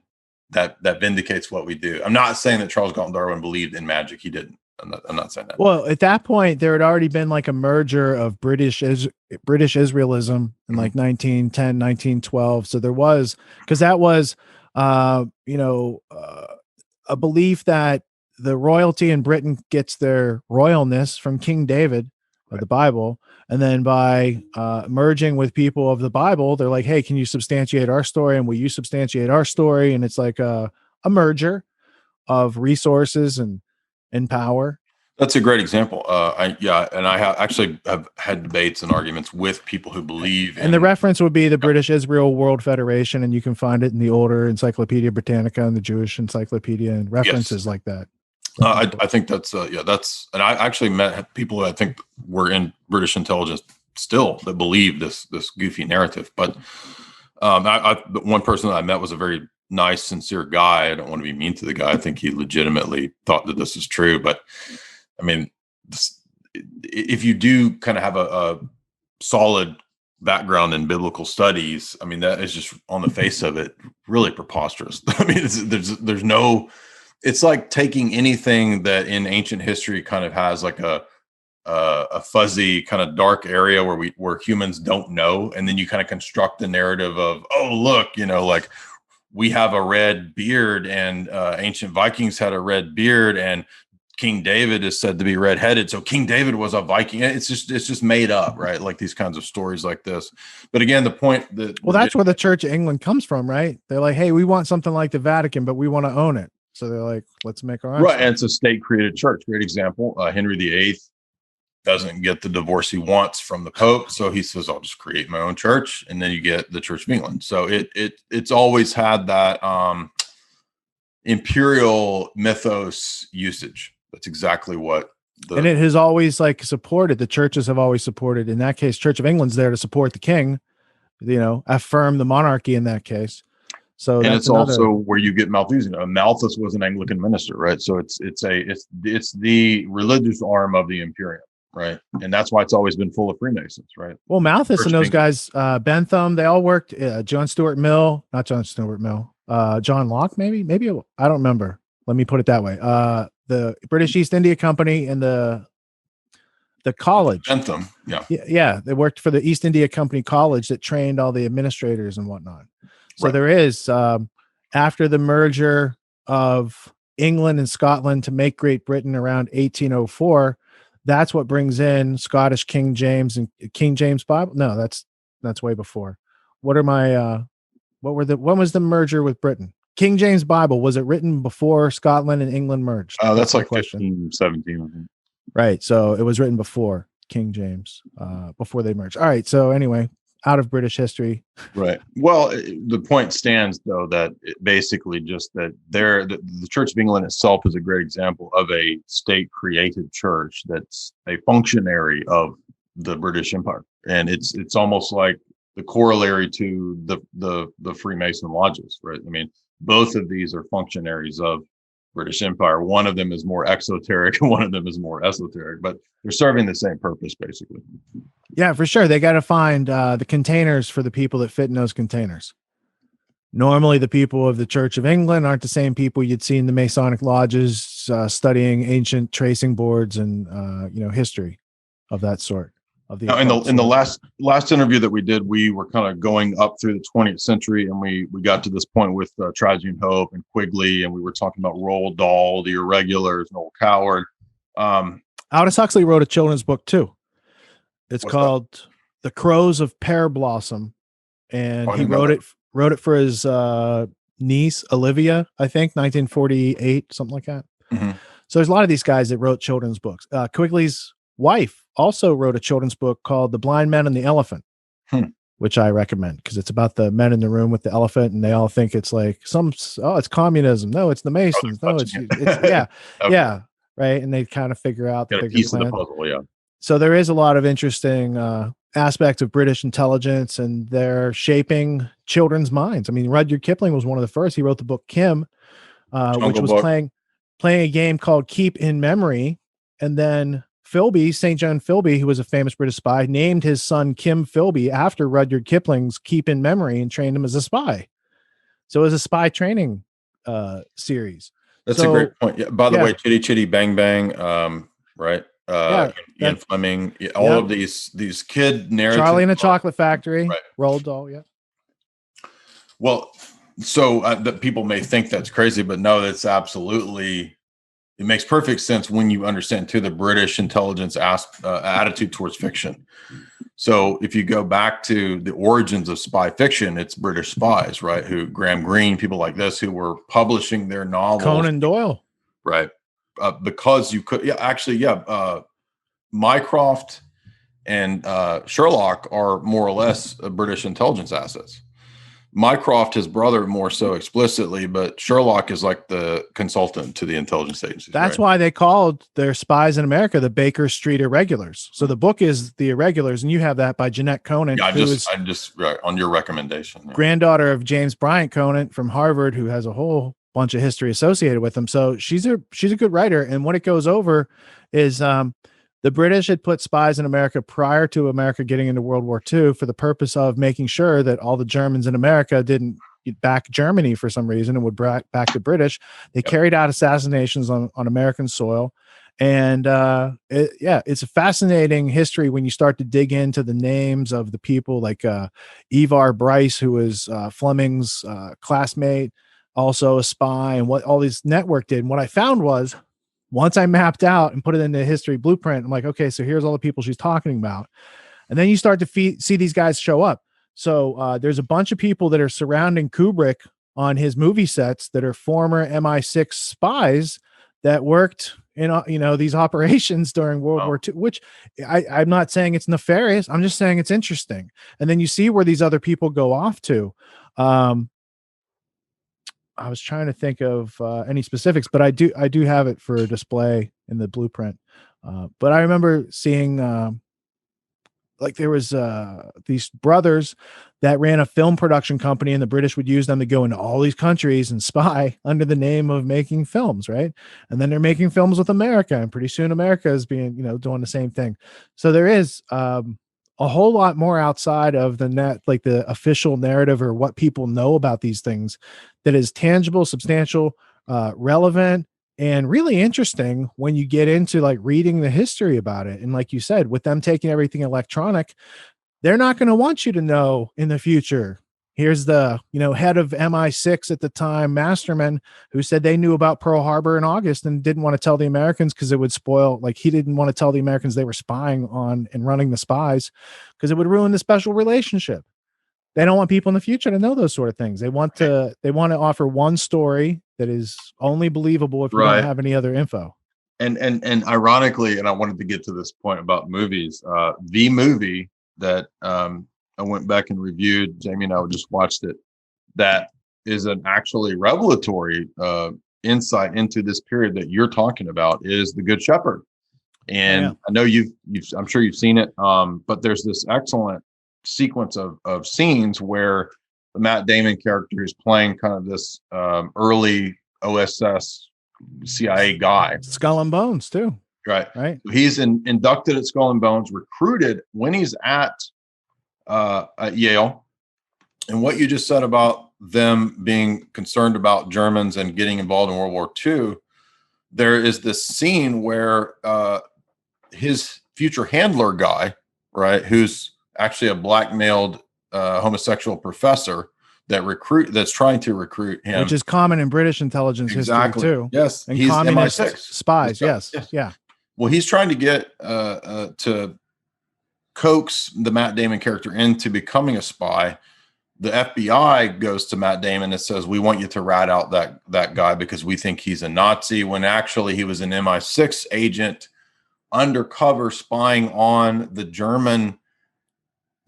that vindicates what we do. I'm not saying that Charles Galton Darwin believed in magic. He didn't. I'm not saying that. Well, at that point, there had already been like a merger of British Israelism in like 1910, 1912. So there was, because that was, a belief that the royalty in Britain gets their royalness from King David of the Bible. And then by merging with people of the Bible, they're like, hey, can you substantiate our story? And will you substantiate our story? And it's like a merger of resources and power. That's a great example. I actually have had debates and arguments with people who believe and the reference would be the British Israel World Federation, and you can find it in the older Encyclopedia Britannica and the Jewish Encyclopedia and references like that. I think that's and I actually met people who I think were in British intelligence still that believe this goofy narrative. But one person that I met was a very nice, sincere guy. I don't want to be mean to the guy. I think he legitimately thought that this is true. But I mean, if you do kind of have a solid background in biblical studies, I mean, that is just on the face of it really preposterous. I mean, there's no. It's like taking anything that in ancient history kind of has like a fuzzy kind of dark area where humans don't know, and then you kind of construct the narrative of, oh, look, like we have a red beard, and ancient Vikings had a red beard, and King David is said to be redheaded, so King David was a Viking. It's just made up, right? Like these kinds of stories like this. But again, the point that that's where the Church of England comes from, right? They're like, hey, we want something like the Vatican, but we want to own it. So they're like, let's make our own. Right, and it's a state-created church. Great example. Henry VIII doesn't get the divorce he wants from the Pope, so he says, "I'll just create my own church," and then you get the Church of England. So it's always had that imperial mythos usage. That's exactly what. And it has always like supported. The churches have always supported. In that case, Church of England's there to support the king. Affirm the monarchy in that case. So and it's also where you get Malthus. Malthus was an Anglican minister, right? So it's the religious arm of the imperium, right? And that's why it's always been full of Freemasons, right? Well, Malthus and those guys, Bentham, they all worked. John Locke, maybe I don't remember. Let me put it that way. The British East India Company and the college. Bentham, yeah, they worked for the East India Company college that trained all the administrators and whatnot. So there is, after the merger of England and Scotland to make Great Britain around 1804, that's what brings in Scottish King James and King James Bible. No, that's way before. What are my when was the merger with Britain? King James Bible, was it written before Scotland and England merged? That's my like 1517, I think. Right. So it was written before King James, before they merged. All right. So anyway, out of British history. Right. Well, the point stands, though, that basically just that the Church of England itself is a great example of a state-created church that's a functionary of the British Empire, and it's almost like the corollary to the Freemason lodges, right? I mean, both of these are functionaries of British Empire. One of them is more exoteric and one of them is more esoteric, but they're serving the same purpose, basically. Yeah, for sure. They got to find the containers for the people that fit in those containers. Normally, the people of the Church of England aren't the same people you'd see in the Masonic lodges studying ancient tracing boards and history of that sort. Now, in the last interview that we did, we were kind of going up through the 20th century, and we got to this point with Trajan Hope and Quigley, and we were talking about Roald Dahl, the Irregulars, Noel Coward. Aldous Huxley wrote a children's book too. It's called The Crows of Pear Blossom, and he wrote it for his niece Olivia, I think, 1948, something like that. Mm-hmm. So there's a lot of these guys that wrote children's books. Quigley's wife also wrote a children's book called The Blind Men and the Elephant, which I recommend because it's about the men in the room with the elephant, and they all think it's like it's communism. No, it's the Masons. No, it's yeah, okay. Yeah, right. And they kind of figure out the bigger plan. Of the puzzle, yeah. So there is a lot of interesting aspects of British intelligence, and they're shaping children's minds. I mean, Rudyard Kipling was one of the first. He wrote the book Kim, which was playing a game called Keep in Memory, and then Philby, St. John Philby, who was a famous British spy, named his son Kim Philby after Rudyard Kipling's Keep in Memory and trained him as a spy. So it was a spy training series. That's a great point. Yeah. By the way, Chitty Chitty Bang Bang, right? Ian Fleming, all of these kid narratives. Charlie and the Chocolate Factory, right. Roald Dahl, yeah. Well, so that people may think that's crazy, but no, that's absolutely. It makes perfect sense when you understand too the British intelligence attitude towards fiction. So if you go back to the origins of spy fiction, it's British spies, right? Who Graham Greene, people like this, who were publishing their novels. Conan Doyle, right? Because you could, Mycroft and Sherlock are more or less British intelligence assets. Mycroft, his brother, more so explicitly, but Sherlock is like the consultant to the intelligence agency. That's why they called their spies in America the Baker Street Irregulars. So the book is The Irregulars, and you have that by Jeanette Conant. Yeah, I'm just right, on your recommendation. Yeah. Granddaughter of James Bryant Conant from Harvard, who has a whole bunch of history associated with them. So she's a good writer. And what it goes over is the British had put spies in America prior to America getting into World War II for the purpose of making sure that all the Germans in America didn't back Germany for some reason and would back the British. They carried out assassinations on American soil. And it's a fascinating history when you start to dig into the names of the people like Evar Bryce, who was Fleming's classmate, also a spy, and what all these network did. And what I found was, once I mapped out and put it into a history blueprint, I'm like, okay, so here's all the people she's talking about. And then you start to see these guys show up. So there's a bunch of people that are surrounding Kubrick on his movie sets that are former MI6 spies that worked in, these operations during World War II, which I'm not saying it's nefarious. I'm just saying it's interesting. And then you see where these other people go off to. I was trying to think of any specifics, but I do have it for display in the blueprint. But I remember seeing there was these brothers that ran a film production company, and the British would use them to go into all these countries and spy under the name of making films, right? And then they're making films with America, and pretty soon America is being, doing the same thing. So there is a whole lot more outside of the net, like the official narrative or what people know about these things, that is tangible, substantial, relevant, and really interesting when you get into like reading the history about it. And like you said, with them taking everything electronic, they're not going to want you to know in the future, here's the, head of MI6 at the time, Masterman, who said they knew about Pearl Harbor in August and didn't want to tell the Americans because it would spoil, like he didn't want to tell the Americans they were spying on and running the spies because it would ruin the special relationship. They don't want people in the future to know those sort of things. They want to offer one story that is only believable if you don't have any other info. And ironically, and I wanted to get to this point about movies, the movie that I went back and reviewed, Jamie and I just watched it, that is an actually revelatory insight into this period that you're talking about, is The Good Shepherd. And I know I'm sure you've seen it, but there's this excellent sequence of scenes where the Matt Damon character is playing kind of this early OSS CIA guy. Skull and Bones too. Right. He's inducted at Skull and Bones, recruited when he's at Yale. And what you just said about them being concerned about Germans and getting involved in World War II, there is this scene where his future handler guy, right, who's actually a blackmailed homosexual professor that's trying to recruit him, which is common in British intelligence history too. Yes, and he's communist MI6 spies. Yes, yeah. Well, he's trying to get to coax the Matt Damon character into becoming a spy. The FBI goes to Matt Damon and says, "We want you to rat out that guy because we think he's a Nazi," when actually he was an MI6 agent undercover spying on the German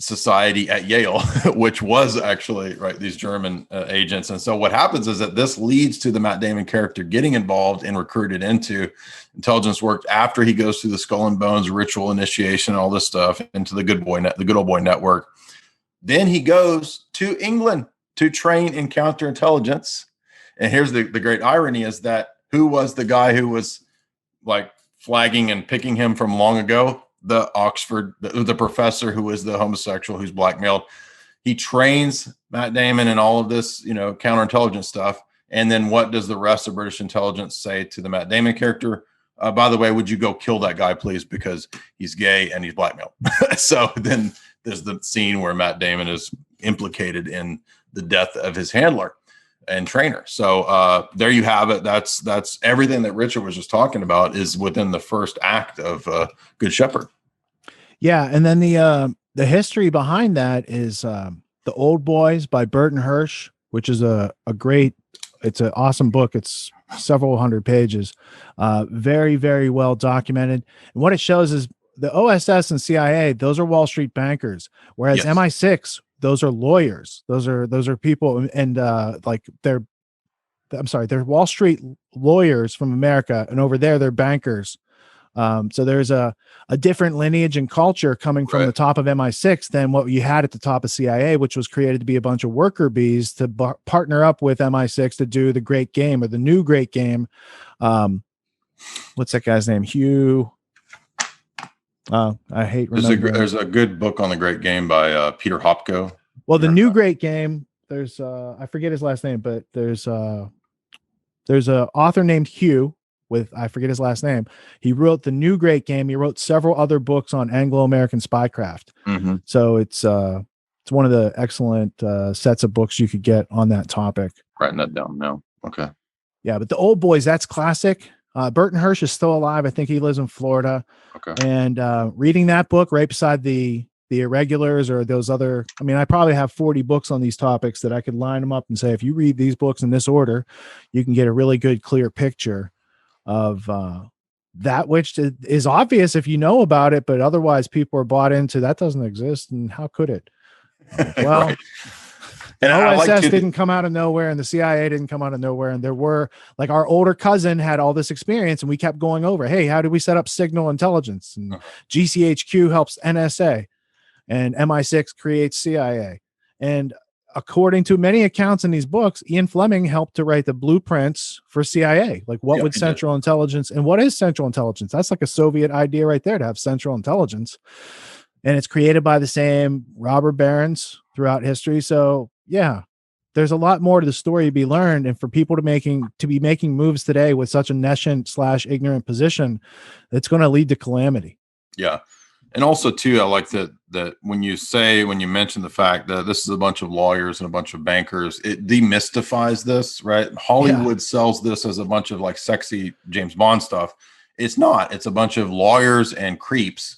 society at Yale, which was actually these German agents. And so what happens is that this leads to the Matt Damon character getting involved and recruited into intelligence work after he goes through the Skull and Bones ritual initiation, all this stuff, into the good old boy network. Then he goes to England to train in counterintelligence. And here's the great irony, is that who was the guy who was like flagging and picking him from long ago? The Oxford, the professor who is the homosexual who's blackmailed. He trains Matt Damon in all of this, counterintelligence stuff. And then what does the rest of British intelligence say to the Matt Damon character? By the way, would you go kill that guy, please? Because he's gay and he's blackmailed. So then there's the scene where Matt Damon is implicated in the death of his handler and trainer. So there you have it. That's everything that Richard was just talking about is within the first act of Good Shepherd. Yeah, and then the history behind that is The Old Boys by Burton Hirsch, which is it's an awesome book. It's several hundred pages, very, very well documented. And what it shows is the OSS and CIA, those are Wall Street bankers, whereas MI6, those are lawyers. Those are people, and they're Wall Street lawyers from America, and over there they're bankers. So there's a different lineage and culture coming from the top of MI6 than what you had at the top of CIA, which was created to be a bunch of worker bees to partner up with MI6 to do the great game, or the new great game. What's that guy's name? Hugh. I hate remembering. There's a good book on the Great Game by Peter Hopko. Well, the new Great Game, there's I forget his last name, but there's a author named Hugh with, I forget his last name. He wrote the new Great Game. He wrote several other books on Anglo-American spycraft. Mm-hmm. So it's one of the excellent sets of books you could get on that topic. Writing that down now. Okay. Yeah, but The Old Boys, that's classic. Burton Hirsch is still alive. I think he lives in Florida. Okay. And reading that book right beside the Irregulars or those other, I mean, I probably have 40 books on these topics that I could line them up and say, if you read these books in this order, you can get a really good, clear picture of that which is obvious if you know about it, but otherwise people are bought into that doesn't exist. And how could it? Well, right. And OSS didn't come out of nowhere, and the CIA didn't come out of nowhere. And there were, like, our older cousin had all this experience, and we kept going over, hey, how do we set up signal intelligence? And GCHQ helps NSA, and MI6 creates CIA. And according to many accounts in these books, Ian Fleming helped to write the blueprints for CIA. Like, what would Central Intelligence, and what is Central Intelligence? That's like a Soviet idea right there, to have Central Intelligence. And it's created by the same robber barons throughout history. So yeah, there's a lot more to the story to be learned. And for people to be making moves today with such a nescient / ignorant position, it's going to lead to calamity. Yeah. And also too, I like that when you mention the fact that this is a bunch of lawyers and a bunch of bankers, it demystifies this, right? Hollywood sells this as a bunch of like sexy James Bond stuff. It's not. It's a bunch of lawyers and creeps,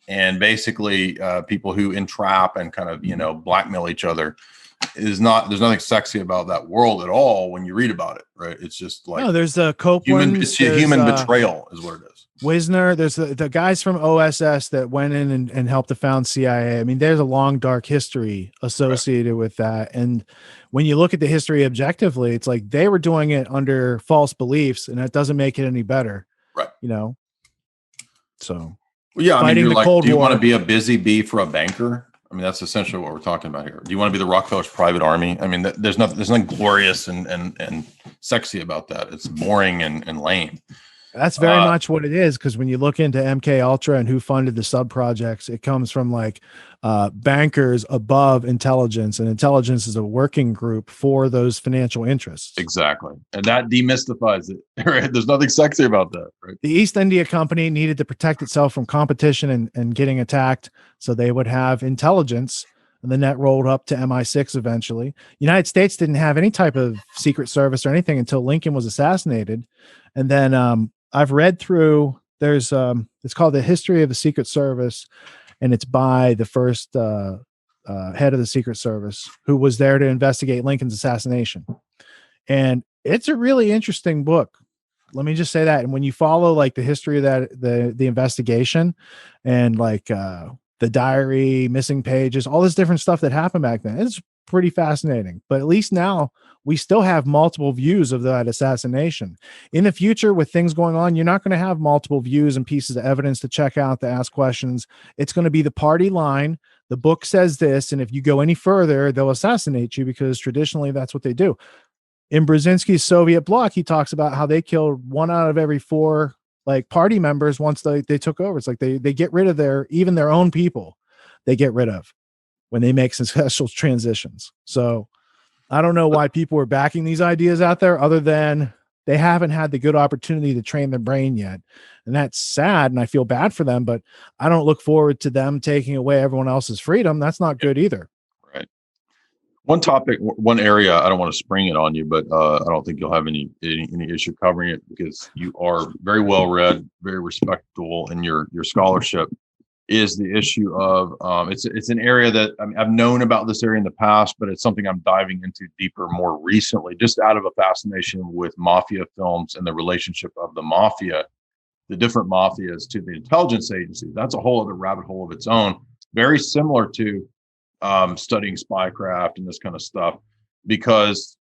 and basically people who entrap and kind of blackmail each other. There's nothing sexy about that world at all when you read about it, right? It's just like there's the Copeland. It's human betrayal is what it is. Wisner, there's the guys from OSS that went in and helped to found CIA. I mean, there's a long, dark history associated with that. And when you look at the history objectively, it's like they were doing it under false beliefs, and that doesn't make it any better. Right. So yeah, I mean, you're like, do you want to be a busy bee for a banker? I mean, that's essentially what we're talking about here. Do you want to be the Rockefeller's private army? I mean, there's nothing glorious and sexy about that. It's boring and lame. That's very much what it is, because when you look into MK Ultra and who funded the sub projects, it comes from like bankers above intelligence, and intelligence is a working group for those financial interests. Exactly, and that demystifies it. Right? There's nothing sexy about that. Right? The East India Company needed to protect itself from competition and getting attacked, so they would have intelligence. And then that rolled up to MI6 eventually. United States didn't have any type of secret service or anything until Lincoln was assassinated. And then I've read through, there's it's called The History of the Secret Service, and it's by the first head of the Secret Service who was there to investigate Lincoln's assassination. And it's a really interesting book. Let me just say that. And when you follow like the history of that, the investigation and like the diary, missing pages, all this different stuff that happened back then, it's pretty fascinating. But at least now we still have multiple views of that assassination. In the future, with things going on, you're not going to have multiple views and pieces of evidence to check out, to ask questions. It's going to be the party line. The book says this, and if you go any further, they'll assassinate you, because traditionally that's what they do. In Brzezinski's Soviet bloc, he talks about how they killed 1 out of every 4 like party members once they took over. It's like they get rid of even their own people, they get rid of when they make successful transitions. So I don't know why people are backing these ideas out there, other than they haven't had the good opportunity to train their brain yet. And that's sad, and I feel bad for them, but I don't look forward to them taking away everyone else's freedom. That's not good either. Right. One topic, one area, I don't want to spring it on you, but I don't think you'll have any issue covering it, because you are very well read, very respectable in your scholarship, is the issue of it's an area that I've known about this area in the past, but it's something I'm diving into deeper more recently, just out of a fascination with mafia films and the relationship of the mafia, the different mafias, to the intelligence agencies. That's a whole other rabbit hole of its own, very similar to studying spycraft and this kind of stuff, because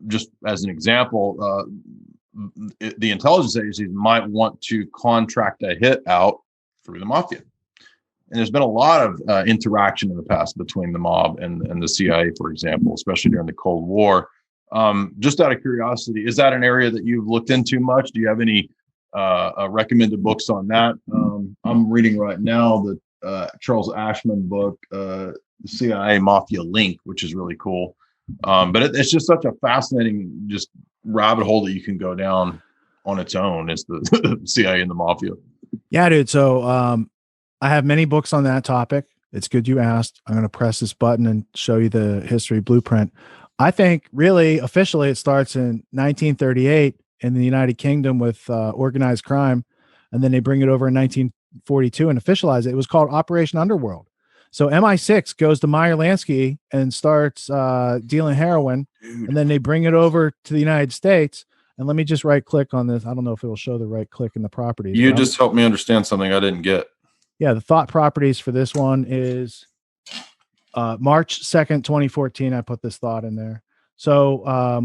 just as an example, the intelligence agencies might want to contract a hit out through the mafia. And there's been a lot of interaction in the past between the mob and the CIA, for example, especially during the Cold War. Just out of curiosity, is that an area that you've looked into much? Do you have any recommended books on that? I'm reading right now the Charles Ashman book, The CIA Mafia Link, which is really cool. But it's just such a fascinating just rabbit hole that you can go down on its own, is the CIA and the mafia. Yeah, dude. So I have many books on that topic. It's good you asked. I'm going to press this button and show you the history blueprint. I think really officially it starts in 1938 in the United Kingdom with organized crime. And then they bring it over in 1942 and officialize it. It was called Operation Underworld. So MI6 goes to Meyer Lansky and starts dealing heroin. Dude. And then they bring it over to the United States. And let me just right click on this. I don't know if it will show the right click in the properties. You just helped me understand something I didn't get. Yeah, the thought properties for this one is March 2nd, 2014. I put this thought in there. So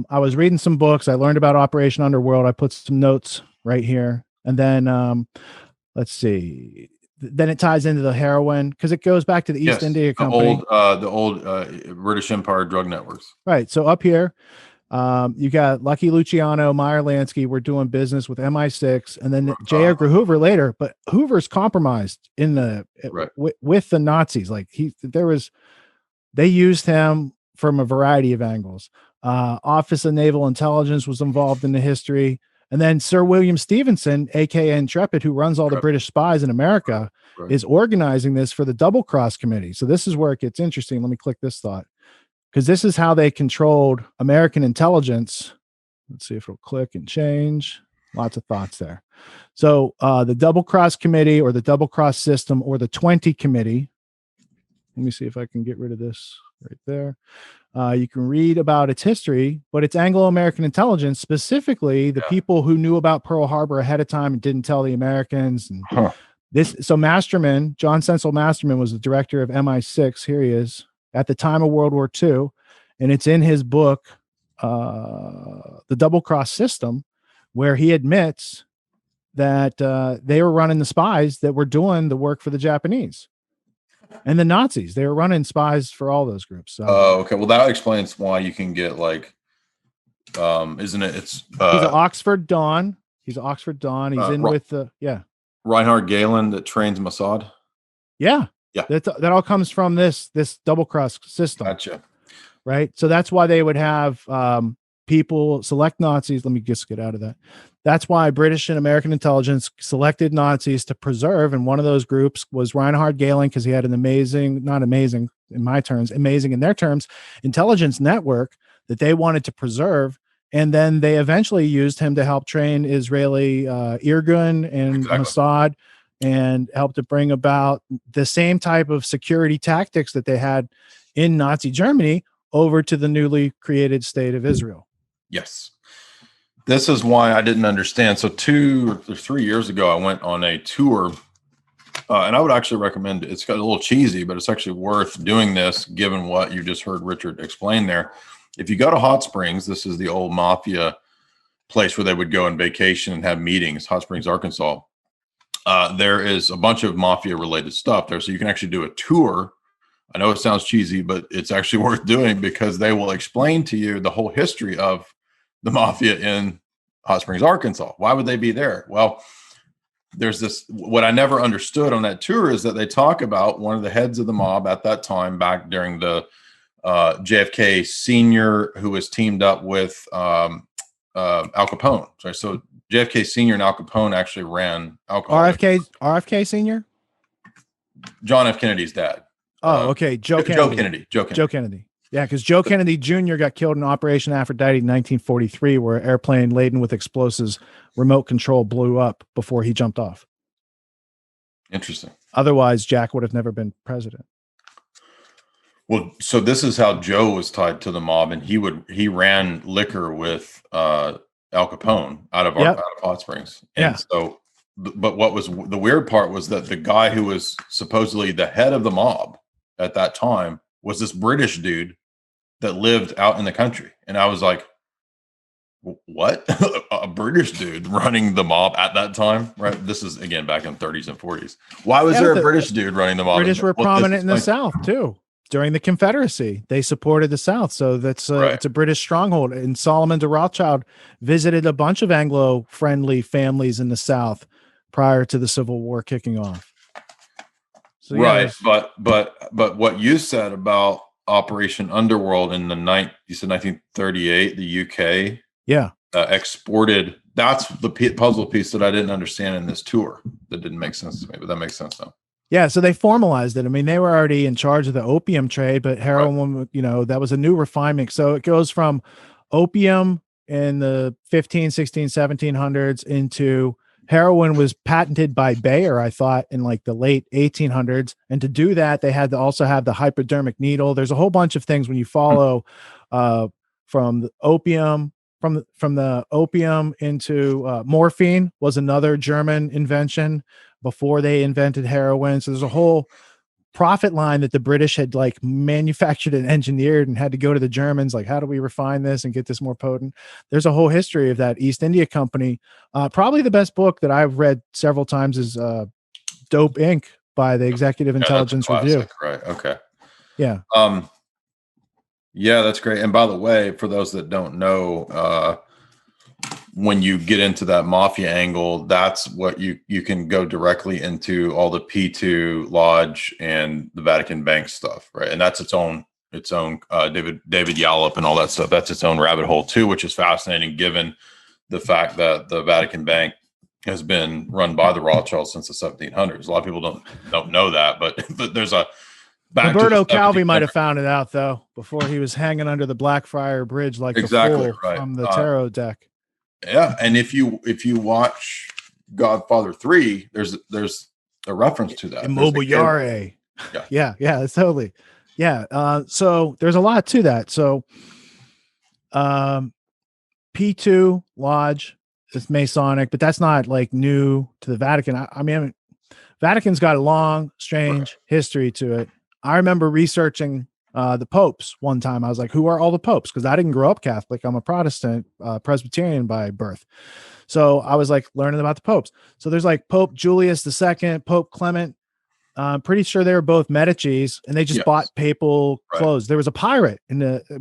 I was reading some books. I learned about Operation Underworld. I put some notes right here. And then let's see. Then it ties into the heroin, because it goes back to the East India Company. The old British Empire drug networks. Right. So up here, you got Lucky Luciano, Meyer Lansky. We're doing business with MI6, and then J. Edgar Hoover later. But Hoover's compromised in the with the Nazis. Like they used him from a variety of angles. Office of Naval Intelligence was involved in the history. And then Sir William Stevenson, aka Intrepid, who runs all the British spies in America, is organizing this for the Double Cross Committee. So this is where it gets interesting. Let me click this thought, because this is how they controlled American intelligence. Let's see if it'll click and change. Lots of thoughts there. So the Double Cross Committee, or the Double Cross System, or the 20 Committee. Let me see if I can get rid of this right there. You can read about its history, but it's Anglo-American intelligence, specifically the people who knew about Pearl Harbor ahead of time and didn't tell the Americans. And so Masterman, John Cecil Masterman, was the director of MI6. Here he is at the time of World War II. And it's in his book, The Double Cross System, where he admits that they were running the spies that were doing the work for the Japanese. And the Nazis, they were running spies for all those groups. So. Okay. Well, that explains why you can get like, isn't it? It's he's an Oxford Don. He's in with the Reinhard Galen that trains Mossad. Yeah. That all comes from this double cross system. Gotcha. Right. So that's why they would have people select Nazis. Let me just get out of that. That's why British and American intelligence selected Nazis to preserve. And one of those groups was Reinhard Galen, because he had an not amazing in my terms, amazing in their terms, intelligence network that they wanted to preserve. And then they eventually used him to help train Israeli Irgun and Mossad, and help to bring about the same type of security tactics that they had in Nazi Germany over to the newly created state of Israel. Yes. This is why I didn't understand. So 2 or 3 years ago, I went on a tour, and I would actually recommend it. It's got a little cheesy, but it's actually worth doing this, given what you just heard Richard explain there. If you go to Hot Springs, this is the old mafia place where they would go on vacation and have meetings, Hot Springs, Arkansas. There is a bunch of mafia-related stuff there, so you can actually do a tour. I know it sounds cheesy, but it's actually worth doing, because they will explain to you the whole history of the mafia in Hot Springs, Arkansas. Why would they be there? Well, there's this, what I never understood on that tour is that they talk about one of the heads of the mob at that time, back during the JFK Sr., who was teamed up with Al Capone. Sorry, so JFK Sr. and Al Capone actually ran alcohol. RFK Sr.? John F. Kennedy's dad. Oh, okay. Joe Kennedy. Yeah, because Joe Kennedy Jr. got killed in Operation Aphrodite in 1943, where an airplane laden with explosives, remote control, blew up before he jumped off. Interesting. Otherwise, Jack would have never been president. Well, so this is how Joe was tied to the mob, and he ran liquor with Al Capone out of Hot Springs. And so, but what was the weird part was that the guy who was supposedly the head of the mob at that time was this British dude that lived out in the country. And I was like, what? A British dude running the mob at that time, right? This is, again, back in the 30s and 40s. Why was there a British dude running the mob? British were prominent in the South, too. During the Confederacy, they supported the South. So that's it's a British stronghold. And Solomon de Rothschild visited a bunch of Anglo-friendly families in the South prior to the Civil War kicking off. So, but what you said about Operation Underworld in you said 1938, the UK exported. That's the puzzle piece that I didn't understand in this tour. That didn't make sense to me, but that makes sense now. Yeah, so they formalized it. I mean, they were already in charge of the opium trade, but heroin, that was a new refinement. So it goes from opium in the 15, 16, 1700s into heroin was patented by Bayer, I thought, in like the late 1800s. And to do that, they had to also have the hypodermic needle. There's a whole bunch of things when you follow from the opium, from the opium into morphine was another German invention before they invented heroin. So there's a whole profit line that the British had like manufactured and engineered and had to go to the Germans. Like, how do we refine this and get this more potent? There's a whole history of that East India Company. Probably the best book that I've read several times is Dope Inc. by the Executive Intelligence Review. Right. Okay. Yeah. Yeah, that's great. And by the way, for those that don't know, when you get into that mafia angle, that's what you can go directly into all the P2 Lodge and the Vatican Bank stuff, right? And that's its own David Yallop and all that stuff. That's its own rabbit hole too, which is fascinating given the fact that the Vatican Bank has been run by the Rothschilds since the 1700s. A lot of people don't know that, but there's a Roberto Calvi might have found it out though before he was hanging under the Blackfriar Bridge like the fool from the tarot deck. Yeah, and if you watch Godfather 3, there's a reference to that. Immobiliare. Yeah, totally. Yeah. So there's a lot to that. So P2 Lodge is Masonic, but that's not like new to the Vatican. I mean, Vatican's got a long, strange history to it. I remember researching the popes one time. I was like, who are all the popes? Because I didn't grow up Catholic. I'm a Protestant, Presbyterian by birth. So I was like learning about the popes. So there's like Pope Julius II, Pope Clement. I'm pretty sure they were both Medicis, and they just bought papal clothes. There was a pirate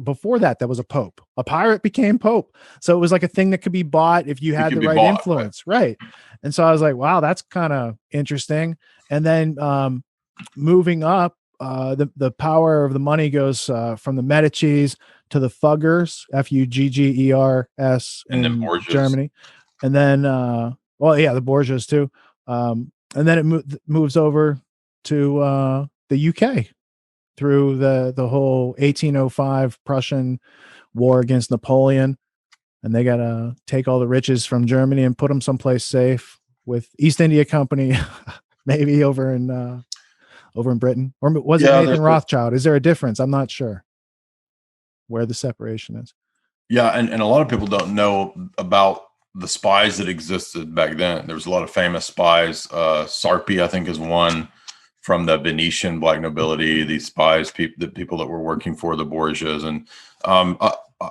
before that was a pope. A pirate became pope. So it was like a thing that could be bought if you had the right influence. Right. And so I was like, wow, that's kind of interesting. And then moving up, the power of the money goes from the Medicis to the Fuggers, Fuggers in Germany. And then, the Borgias too. And then it moves over to the UK through the whole 1805 Prussian war against Napoleon. And they got to take all the riches from Germany and put them someplace safe with East India Company, maybe over in Britain. Or was it Nathan Rothschild? Is there a difference? I'm not sure where the separation is. Yeah, and a lot of people don't know about the spies that existed back then. There was a lot of famous spies. Sarpi, I think, is one from the Venetian black nobility. These spies, the people that were working for the Borgias, and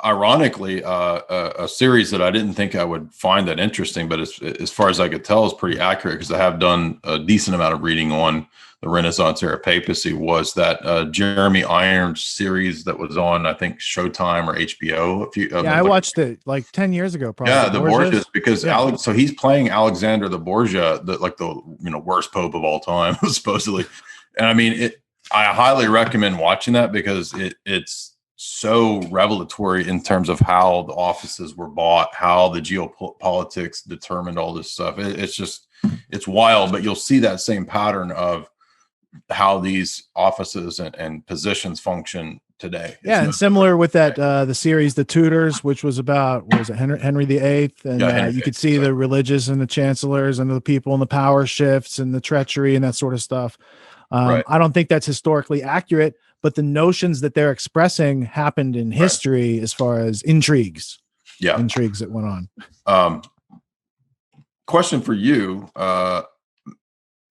ironically, a series that I didn't think I would find that interesting, but as far as I could tell, is pretty accurate because I have done a decent amount of reading on the Renaissance era papacy. Was that Jeremy Irons series that was on, I think, Showtime or HBO? I watched it like 10 years ago. Probably. Yeah, the Borgias, because so he's playing Alexander the Borgia, the worst pope of all time, supposedly. And I mean, I highly recommend watching that because it's so revelatory in terms of how the offices were bought, how the geopolitics determined all this stuff. It's wild, but you'll see that same pattern of how these offices and positions function today. And similar with that, the series, The Tudors, which was about, what was it, Henry VIII? And you could see the religious and the chancellors and the people and the power shifts and the treachery and that sort of stuff. I don't think that's historically accurate, but the notions that they're expressing happened in history as far as intrigues that went on. Question for you,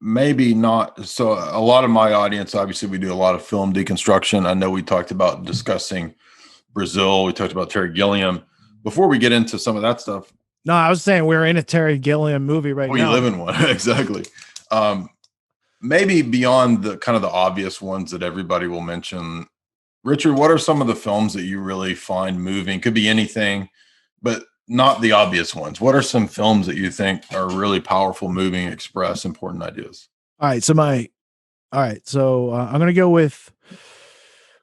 maybe not. So a lot of my audience, obviously we do a lot of film deconstruction. I know we talked about discussing Brazil. We talked about Terry Gilliam. Before we get into some of that stuff. No, I was saying we're in a Terry Gilliam movie right now. You live in one. Exactly. Maybe beyond the kind of the obvious ones that everybody will mention, Richard, what are some of the films that you really find moving? Could be anything, but not the obvious ones. What are some films that you think are really powerful, moving, express important ideas? All right. So I'm going to go with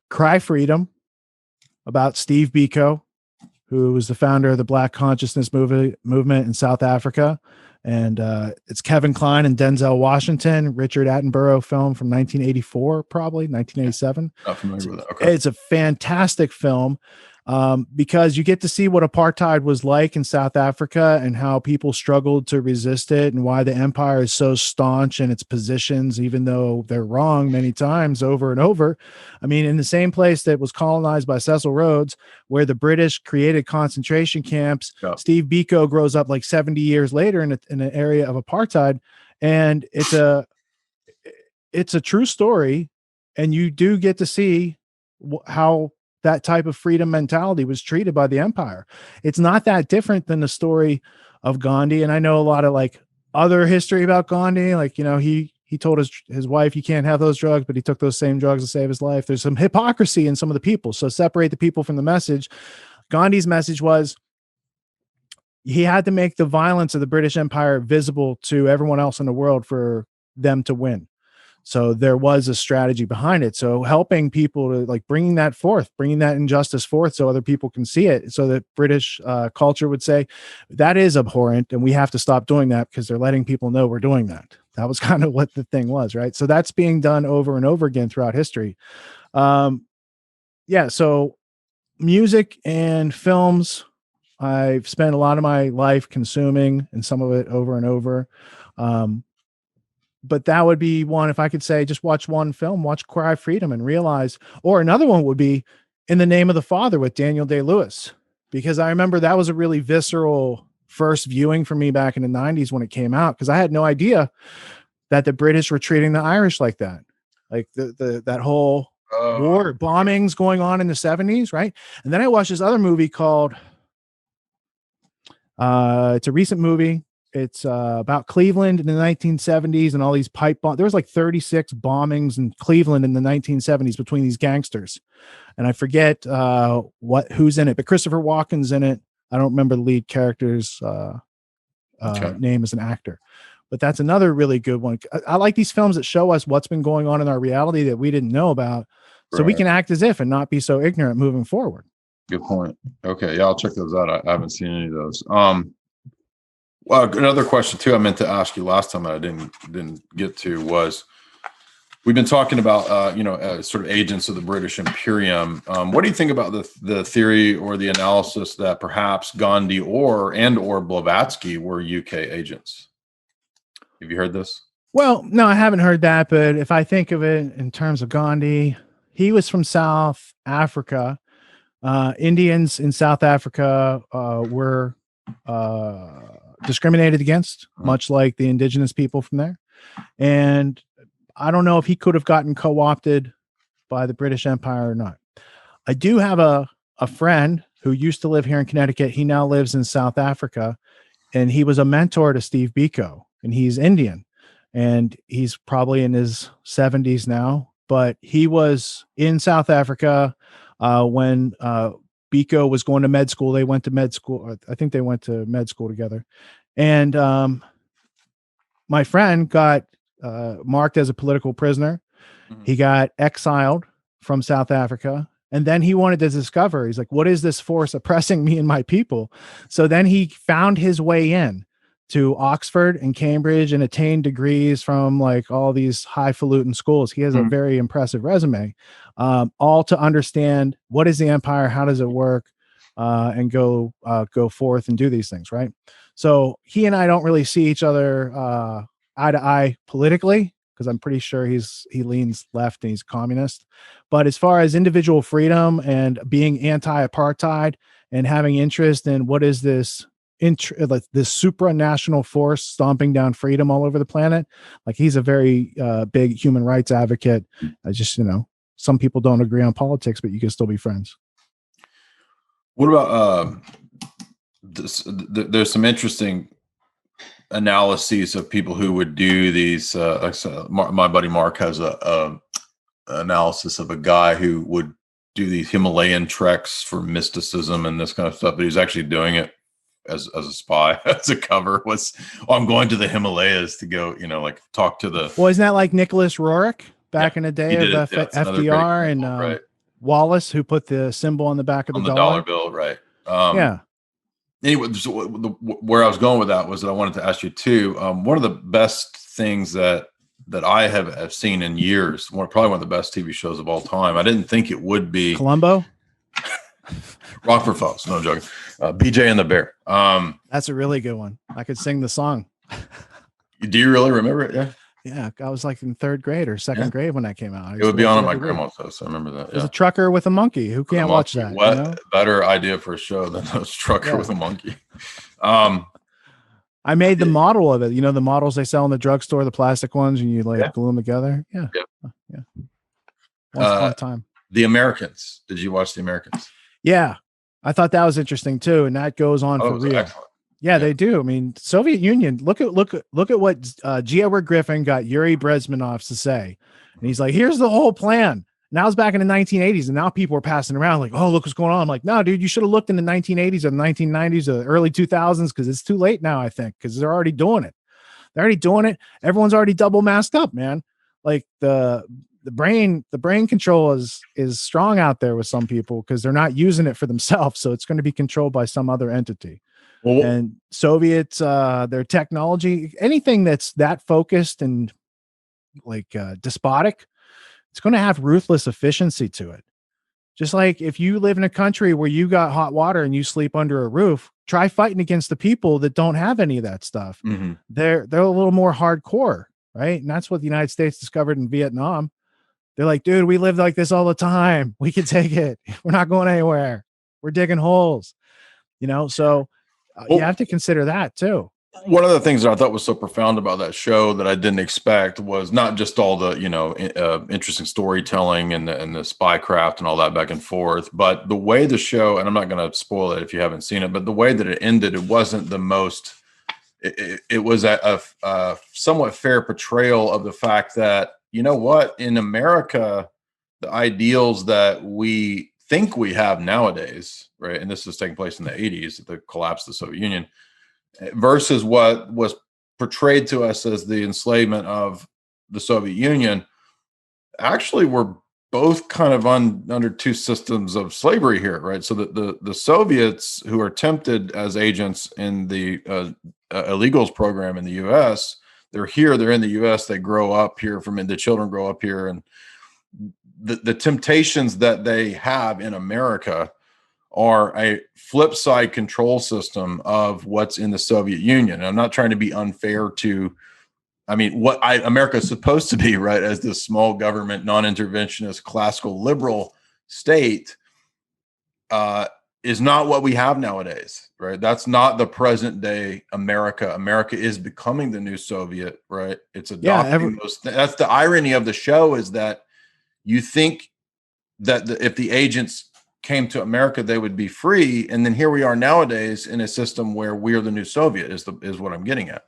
Cry Freedom, about Steve Biko, who was the founder of the Black Consciousness movement in South Africa. And it's Kevin Kline and Denzel Washington, Richard Attenborough film from 1984, probably 1987. Not familiar with it. Okay. It's a fantastic film because you get to see what apartheid was like in South Africa and how people struggled to resist it and why the empire is so staunch in its positions, even though they're wrong many times over and over. I mean, in the same place that was colonized by Cecil Rhodes, where the British created concentration camps, Steve Biko grows up like 70 years later in an area of apartheid. And it's a true story. And you do get to see how that type of freedom mentality was treated by the empire. It's not that different than the story of Gandhi. And I know a lot of like other history about Gandhi. Like, you know, he told his wife, you can't have those drugs, but he took those same drugs to save his life. There's some hypocrisy in some of the people. So separate the people from the message. Gandhi's message was he had to make the violence of the British Empire visible to everyone else in the world for them to win. So there was a strategy behind it. So helping people to like bringing that injustice forth so other people can see it, so that British culture would say that is abhorrent and we have to stop doing that because they're letting people know we're doing that. That was kind of what the thing was, right? So that's being done over and over again throughout history. Yeah. So music and films, I've spent a lot of my life consuming, and some of it over and over. But that would be one. If I could say, just watch one film, watch Cry of Freedom and realize, or another one would be In the Name of the Father with Daniel Day-Lewis, because I remember that was a really visceral first viewing for me back in the 90s when it came out, because I had no idea that the British were treating the Irish like that. Like that whole war bombings going on in the 70s, right? And then I watched this other movie called it's a recent movie. It's about Cleveland in the 1970s and all these pipe bombs. There was like 36 bombings in Cleveland in the 1970s between these gangsters. And I forget who's in it, but Christopher Walken's in it. I don't remember the lead character's name as an actor, but that's another really good one. I like these films that show us what's been going on in our reality that we didn't know about, so we can act as if and not be so ignorant moving forward. Good point. Okay. Yeah, I'll check those out. I haven't seen any of those. Well, another question too I meant to ask you last time that I didn't get to was, we've been talking about sort of agents of the British Imperium. What do you think about the theory or the analysis that perhaps Gandhi or Blavatsky were UK agents? Have you heard this? Well, no, I haven't heard that, but if I think of it in terms of Gandhi, he was from South Africa. Indians in South Africa were discriminated against, much like the indigenous people from there. And I don't know if he could have gotten co-opted by the British Empire or not. I do have a friend who used to live here in Connecticut. He now lives in South Africa, and he was a mentor to Steve Biko, and he's Indian, and he's probably in his 70s now, but he was in South Africa when Biko was going to med school. They went to med school. I think they went to med school together. And my friend got marked as a political prisoner. Mm-hmm. He got exiled from South Africa. And then he wanted to discover, he's like, what is this force oppressing me and my people? So then he found his way in to Oxford and Cambridge and attained degrees from like all these highfalutin schools. He has a very impressive resume, all to understand what is the empire, how does it work, and go forth and do these things, right? So he and I don't really see each other eye to eye politically, because I'm pretty sure he leans left and he's communist. But as far as individual freedom and being anti-apartheid and having interest in what is this this supranational force stomping down freedom all over the planet, like he's a very big human rights advocate. I just, some people don't agree on politics, but you can still be friends. What about there's some interesting analyses of people who would do these. My buddy Mark has a analysis of a guy who would do these Himalayan treks for mysticism and this kind of stuff, but he's actually doing it as a spy, as a cover. I'm going to the Himalayas to go, like talk to the. Well, isn't that like Nicholas Roerich back in the day of FDR and right. Wallace, who put the symbol on the back of the dollar bill, right? Yeah. Anyway, so where I was going with that was that I wanted to ask you too. One of the best things that I have seen in years, probably one of the best TV shows of all time. I didn't think it would be Columbo. Rockford Falls. No joking. BJ and the Bear. That's a really good one. I could sing the song. Do you really remember it? Yeah. Yeah, I was like in third grade or second grade when that came out. It would be on at my grandma's house. I remember that. There's a trucker with a monkey. Who can't watch that? What better idea for a show than a trucker with a monkey? I made the model of it. The models they sell in the drugstore, the plastic ones, and you glue them together. Yeah. Once upon a time. The Americans. Did you watch The Americans? Yeah, I thought that was interesting too, and that goes on for real. Excellent. Yeah, they do. I mean, Soviet Union. Look at what G. Edward Griffin got Yuri Brezhnev to say, and he's like, "Here's the whole plan." Now it's back in the 1980s, and now people are passing around like, "Oh, look what's going on." I'm like, "No, dude, you should have looked in the 1980s or the 1990s or the early 2000s, because it's too late now. I think because they're already doing it. They're already doing it. Everyone's already double masked up, man. like the brain control is strong out there with some people because they're not using it for themselves. So it's going to be controlled by some other entity. Well, And Soviets, their technology, anything that's that focused and like despotic, it's going to have ruthless efficiency to it. Just like if you live in a country where you got hot water and you sleep under a roof, try fighting against the people that don't have any of that stuff. mm-hmm. They're a little more hardcore, right? And that's what the United States discovered in Vietnam. They're like, dude, we live like this all the time. We can take it. We're not going anywhere. We're digging holes, So you have to consider that too. One of the things that I thought was so profound about that show that I didn't expect was not just all the, interesting storytelling and the spycraft and all that back and forth, but the way the show, and I'm not going to spoil it if you haven't seen it, but the way that it ended, it wasn't the most, it was a somewhat fair portrayal of the fact that, you know what, in America, the ideals that we think we have nowadays, right? And this is taking place in the 80s, the collapse of the Soviet Union, versus what was portrayed to us as the enslavement of the Soviet Union, actually we're both kind of under two systems of slavery here, right? So that the Soviets, who are tempted as agents in the illegals program in the U.S., they're here, they're in the U.S., they grow up here, the children grow up here, and the temptations that they have in America are a flip side control system of what's in the Soviet Union. And I'm not trying to be unfair to, what America is supposed to be, right? As this small government, non-interventionist, classical liberal state is not what we have nowadays, right? That's not the present day America. America is becoming the new Soviet, right? It's adopting those. That's the irony of the show, is that you think that if the agents came to America, they would be free. And then here we are nowadays in a system where we're the new Soviet is what I'm getting at.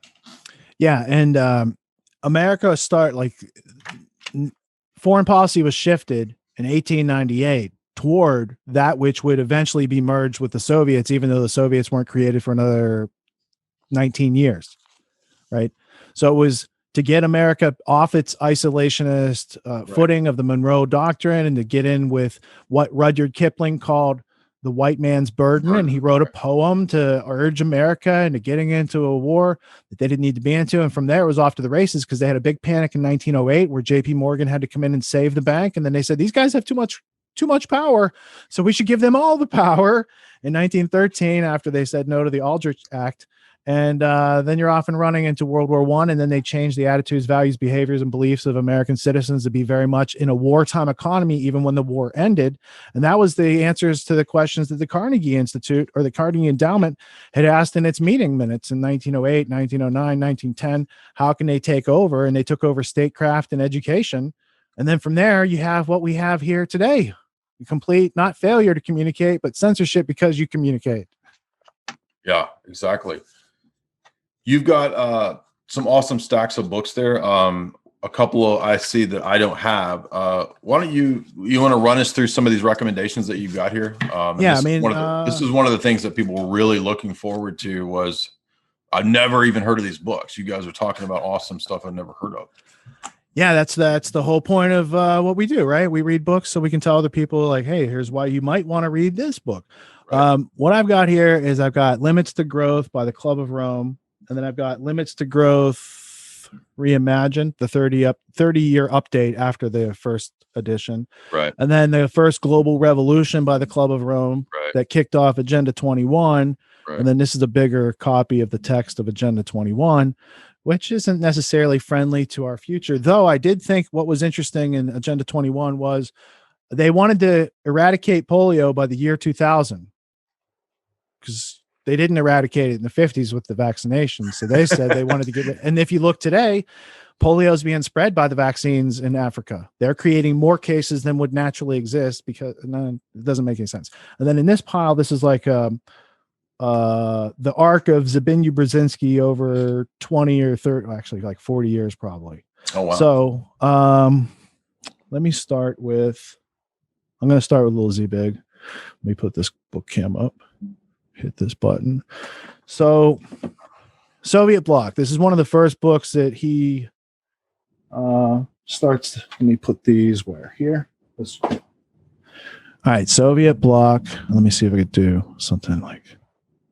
Yeah. And America foreign policy was shifted in 1898 toward that which would eventually be merged with the Soviets, even though the Soviets weren't created for another 19 years. Right. So it was to get America off its isolationist footing of the Monroe Doctrine and to get in with what Rudyard Kipling called the white man's burden. And he wrote a poem to urge America into getting into a war that they didn't need to be into. And from there, it was off to the races because they had a big panic in 1908 where JP Morgan had to come in and save the bank. And then they said, these guys have too much power, so we should give them all the power in 1913 after they said no to the Aldrich Act. And then you're off and running into World War I. And then they changed the attitudes, values, behaviors, and beliefs of American citizens to be very much in a wartime economy, even when the war ended. And that was the answers to the questions that the Carnegie Institute or the Carnegie Endowment had asked in its meeting minutes in 1908, 1909, 1910. How can they take over? And they took over statecraft and education. And then from there, you have what we have here today. Complete, not failure to communicate, but censorship because you communicate. Yeah, exactly. You've got some awesome stacks of books there. A couple of I see that I don't have. Why don't you want to run us through some of these recommendations that you've got here? This is one of the things that people were really looking forward to. Was I've never even heard of these books. You guys are talking about awesome stuff I've never heard of. Yeah, that's the whole point of what we do, right? We read books so we can tell other people, like, hey, here's why you might want to read this book. Right. What I've got here is I've got Limits to Growth by the Club of Rome. And then I've got Limits to Growth Reimagined, the 30-year update after the first edition. Right. And then the First Global Revolution by the Club of Rome that kicked off Agenda 21. Right. And then this is a bigger copy of the text of Agenda 21, which isn't necessarily friendly to our future. Though I did think what was interesting in Agenda 21 was they wanted to eradicate polio by the year 2000 because they didn't eradicate it in the 50s with the vaccinations. So they said they wanted to get it. And if you look today, polio is being spread by the vaccines in Africa. They're creating more cases than would naturally exist because it doesn't make any sense. And then in this pile, this is like the arc of Zbigniew Brzezinski over 20 or 30, actually like 40 years probably. Oh, wow. So let me start with, I'm going to start with Little Z-Big. Let me put this book cam up. Hit this button. So Soviet Bloc. This is one of the first books that he starts. Let me put these where here. All right, Soviet bloc. Let me see if I could do something like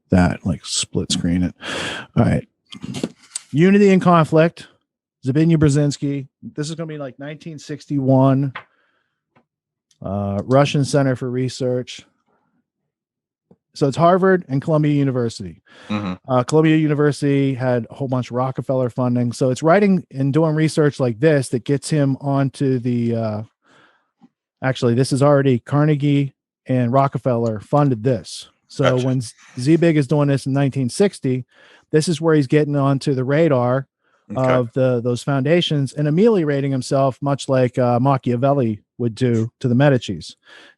that, like split screen it. All right, Unity and Conflict. Zbigniew Brzezinski. This is going to be like 1961. Russian Center for Research. So it's Harvard and Columbia University. Columbia University had a whole bunch of Rockefeller funding. So it's writing and doing research like this that gets him onto the, actually, this is already Carnegie and Rockefeller funded this. So when Zbig is doing this in 1960, this is where he's getting onto the radar of those foundations and ameliorating himself, much like Machiavelli would do to the Medicis.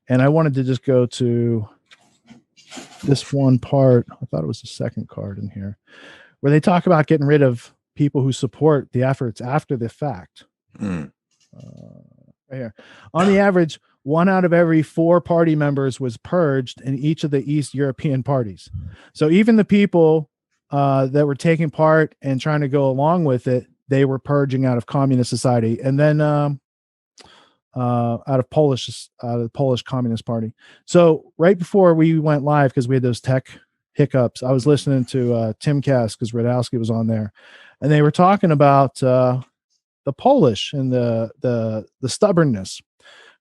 And I wanted to just go to this one part. I thought it was the second card in here, where they talk about getting rid of people who support the efforts after the fact. Right here. On the average, 1 out of every 4 party members was purged in each of the East European parties. So even the people that were taking part and trying to go along with it, they were purging out of communist society. And then out of the Polish Communist Party. So right before we went live, because we had those tech hiccups, I was listening to Timcast because Radowski was on there, and they were talking about the Polish and the stubbornness.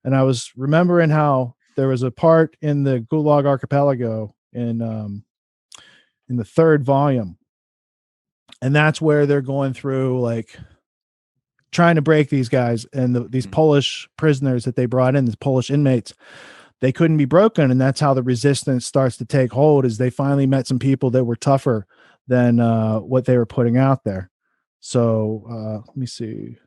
And I was remembering how there was a part in the Gulag Archipelago in the 3rd volume, and that's where they're going through like trying to break these guys and these Polish prisoners that they brought in, these Polish inmates. They couldn't be broken, and that's how the resistance starts to take hold. Is they finally met some people that were tougher than what they were putting out there. So let me see.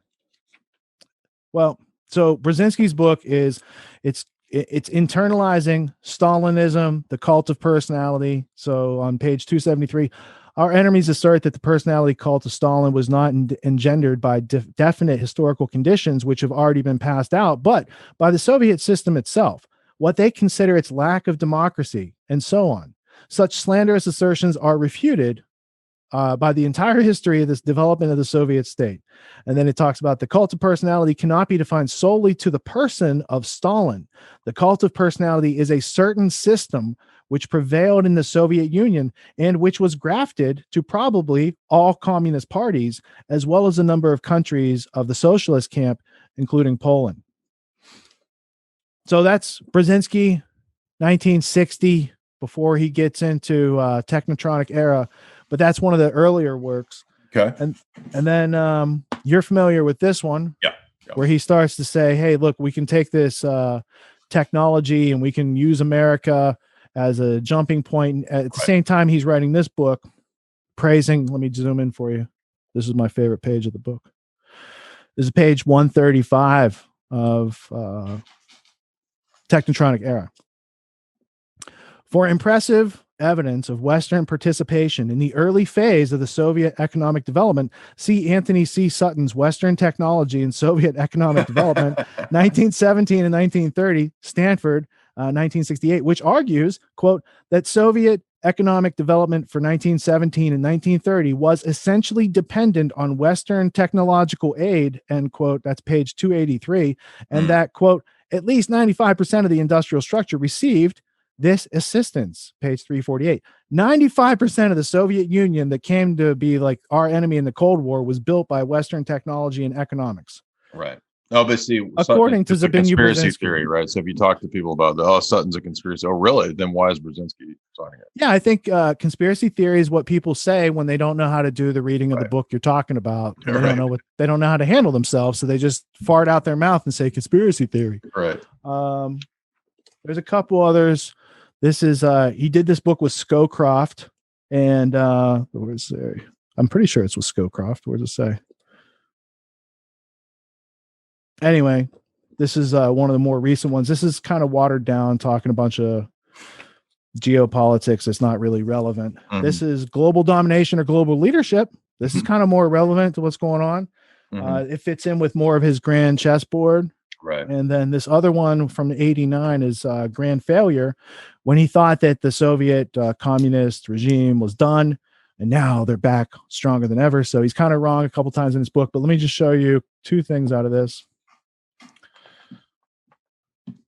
Well, so Brzezinski's book is it's internalizing Stalinism, the cult of personality. So on page 273, our enemies assert that the personality cult of Stalin was not engendered by definite historical conditions which have already been passed out, but by the Soviet system itself, what they consider its lack of democracy, and so on. Such slanderous assertions are refuted by the entire history of this development of the Soviet state. And then it talks about the cult of personality cannot be defined solely to the person of Stalin. The cult of personality is a certain system which prevailed in the Soviet Union and which was grafted to probably all communist parties, as well as a number of countries of the socialist camp, including Poland. So that's Brzezinski, 1960, before he gets into Technotronic era. But that's one of the earlier works. Okay. And then you're familiar with this one. Yeah. Where he starts to say, hey, look, we can take this technology and we can use America as a jumping point. At the same time, he's writing this book, praising. Let me zoom in for you. This is my favorite page of the book. This is page 135 of Technotronic era. For impressive evidence of Western participation in the early phase of the Soviet economic development, see Anthony C. Sutton's Western Technology and Soviet Economic Development, 1917 and 1930, Stanford, 1968, which argues, quote, that Soviet economic development for 1917 and 1930 was essentially dependent on Western technological aid, end quote. That's page 283. And that, quote, at least 95% of the industrial structure received this assistance, page 348. 95% of the Soviet Union that came to be like our enemy in the Cold War was built by Western technology and economics. Right. Obviously, according to Sutton, Zbigniew conspiracy Brzezinski theory, right? So if you talk to people about Sutton's a conspiracy, oh really? Then why is Brzezinski signing it? Yeah, I think conspiracy theory is what people say when they don't know how to do the reading of the book you're talking about. They don't know how to handle themselves, so they just fart out their mouth and say conspiracy theory. Right. There's a couple others. This is he did this book with Scowcroft, and where's there? I'm pretty sure it's with Scowcroft. Where does it say? Anyway, this is one of the more recent ones. This is kind of watered down, talking a bunch of geopolitics that's not really relevant. Mm-hmm. This is Global Domination or Global Leadership. This is kind of more relevant to what's going on. Mm-hmm. It fits in with more of his grand chessboard. Right. And then this other one from 89 is Grand Failure, when he thought that the Soviet communist regime was done, and now they're back stronger than ever. So he's kind of wrong a couple times in his book, but let me just show you two things out of this.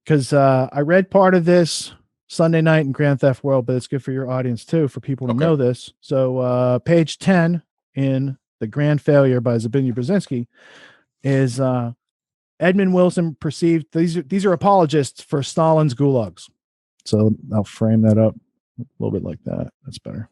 Because I read part of this Sunday night in Grand Theft World, but it's good for your audience too, for people to know this. So page 10 in The Grand Failure by Zbigniew Brzezinski is Edmund Wilson perceived, these are apologists for Stalin's gulags. So I'll frame that up a little bit like that. That's better.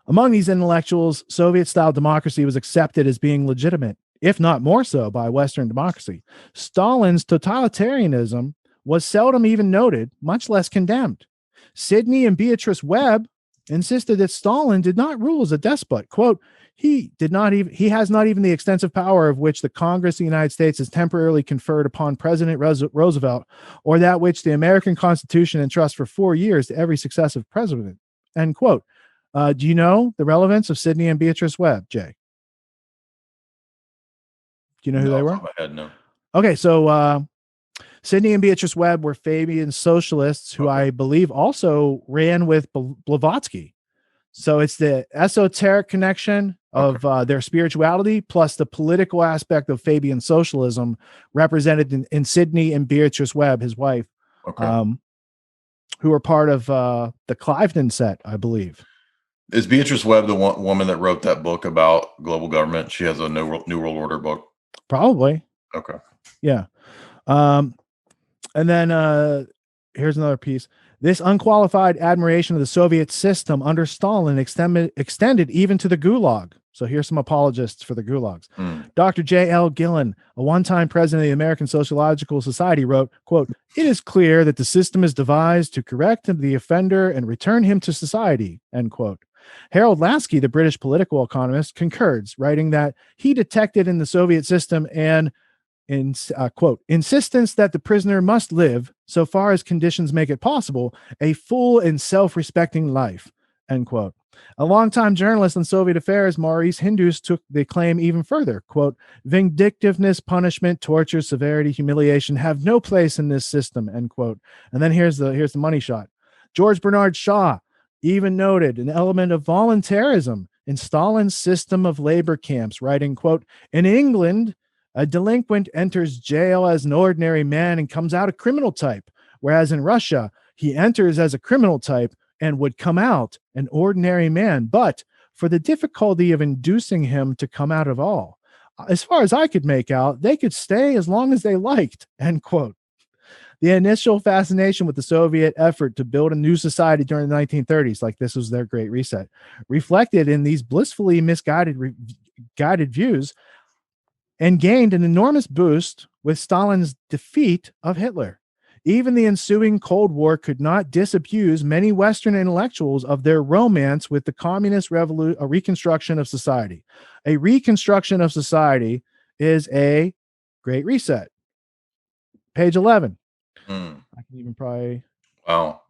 Among these intellectuals, Soviet-style democracy was accepted as being legitimate, if not more so, by Western democracy. Stalin's totalitarianism was seldom even noted, much less condemned. Sidney and Beatrice Webb insisted that Stalin did not rule as a despot. Quote, he has not even the extensive power of which the Congress of the United States has temporarily conferred upon President Roosevelt, or that which the American Constitution entrusts for 4 years to every successive president. End quote. Do you know the relevance of Sidney and Beatrice Webb, Jay? Do you know who they were? Off the top of my head, no. Okay, so Sidney and Beatrice Webb were Fabian socialists who I believe also ran with Blavatsky. So it's the esoteric connection of their spirituality plus the political aspect of Fabian socialism represented in Sidney and Beatrice Webb, his wife, who are part of the Cliveden set, I believe. Is Beatrice Webb the woman that wrote that book about global government? She has a New World Order book. Probably. Okay. Yeah. And then here's another piece. This unqualified admiration of the Soviet system under Stalin extended even to the Gulag. So here's some apologists for the Gulags. Dr. J.L. Gillen, a one-time president of the American Sociological Society, wrote, quote, "It is clear that the system is devised to correct the offender and return him to society," end quote. Harold Lasky, the British political economist, concurs, writing that he detected in the Soviet system an quote, insistence that the prisoner must live, so far as conditions make it possible, a full and self-respecting life, end quote. A longtime journalist on Soviet affairs, Maurice Hindus, took the claim even further. Quote, "Vindictiveness, punishment, torture, severity, humiliation have no place in this system," end quote. And then here's the money shot. George Bernard Shaw even noted an element of voluntarism in Stalin's system of labor camps, writing, quote, "In England, a delinquent enters jail as an ordinary man and comes out a criminal type, whereas in Russia, he enters as a criminal type and would come out an ordinary man, but for the difficulty of inducing him to come out at all. As far as I could make out, they could stay as long as they liked," end quote. The initial fascination with the Soviet effort to build a new society during the 1930s, like this was their Great Reset, reflected in these blissfully misguided guided views and gained an enormous boost with Stalin's defeat of Hitler. Even the ensuing Cold War could not disabuse many Western intellectuals of their romance with the communist reconstruction of society. A reconstruction of society is a Great Reset. Page 11. I can even probably... Wow.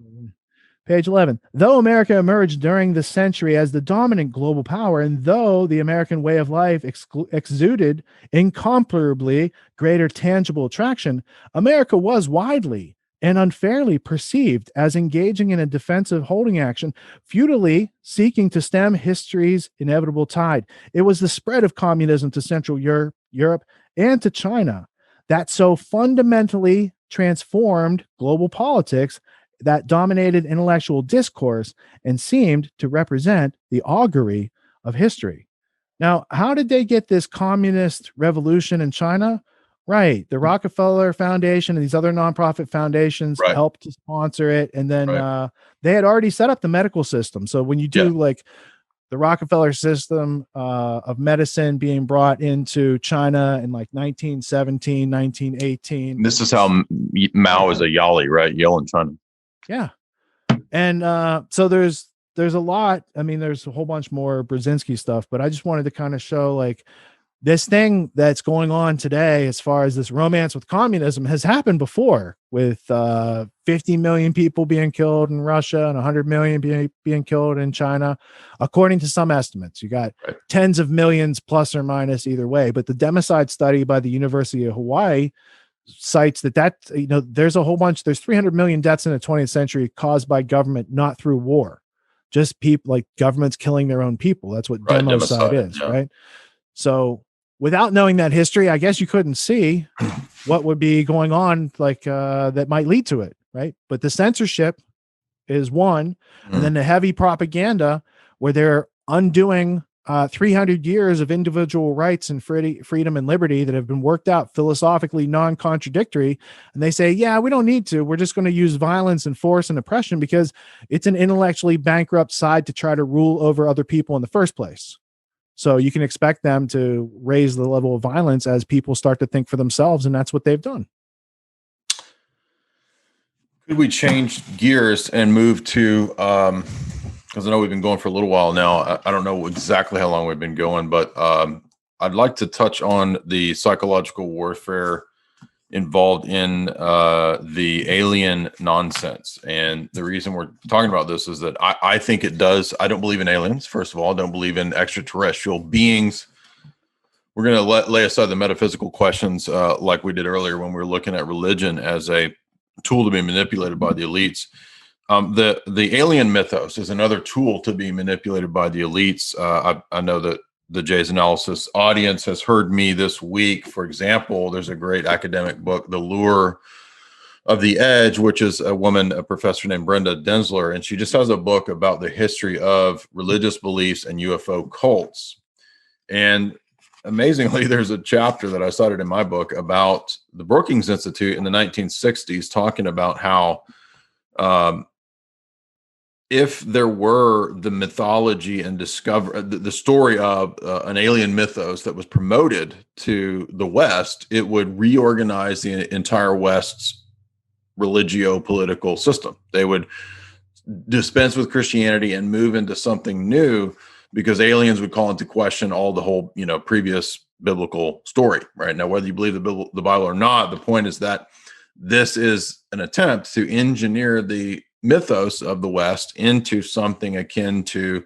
Page 11. Though America emerged during the century as the dominant global power, and though the American way of life exuded incomparably greater tangible attraction, America was widely and unfairly perceived as engaging in a defensive holding action, futilely seeking to stem history's inevitable tide. It was the spread of communism to Central Europe and to China that so fundamentally transformed global politics, that dominated intellectual discourse, and seemed to represent the augury of history. Now, how did they get this communist revolution in China? Right. The Rockefeller Foundation and these other nonprofit foundations helped to sponsor it. And then they had already set up the medical system. So when you do like the Rockefeller system of medicine being brought into China in like 1917, 1918. This is how Mao is a Yali, right? Yale in China. Yeah. And so there's a lot. I mean, there's a whole bunch more Brzezinski stuff, but I just wanted to kind of show like this thing that's going on today as far as this romance with communism has happened before with 50 million people being killed in Russia and 100 million being killed in China. According to some estimates, you got tens of millions plus or minus either way. But the democide study by the University of Hawaii cites that there's a whole bunch, there's 300 million deaths in the 20th century caused by government, not through war, just people like governments killing their own people. That's what democide is, right? So without knowing that history, I guess you couldn't see what would be going on, like that might lead to it, right? But the censorship is one, and then the heavy propaganda where they're undoing 300 years of individual rights and freedom and liberty that have been worked out philosophically non-contradictory. And they say, yeah, we don't need to. We're just going to use violence and force and oppression because it's an intellectually bankrupt side to try to rule over other people in the first place. So you can expect them to raise the level of violence as people start to think for themselves. And that's what they've done. Could we change gears and move to, because I know we've been going for a little while now. I don't know exactly how long we've been going, but I'd like to touch on the psychological warfare involved in the alien nonsense. And the reason we're talking about this is that I think it does. I don't believe in aliens, first of all. I don't believe in extraterrestrial beings. We're going to lay aside the metaphysical questions like we did earlier when we were looking at religion as a tool to be manipulated by the elites. The alien mythos is another tool to be manipulated by the elites. I know that the Jay's Analysis audience has heard me this week. For example, there's a great academic book, The Lure of the Edge, which is a professor named Brenda Densler, and she just has a book about the history of religious beliefs and UFO cults. And amazingly, there's a chapter that I cited in my book about the Brookings Institute in the 1960s, talking about how if there were the mythology and the story of an alien mythos that was promoted to the West, it would reorganize the entire West's religio-political system. They would dispense with Christianity and move into something new, because aliens would call into question all the whole, previous biblical story, right? Now, whether you believe the Bible or not, the point is that this is an attempt to engineer the mythos of the West into something akin to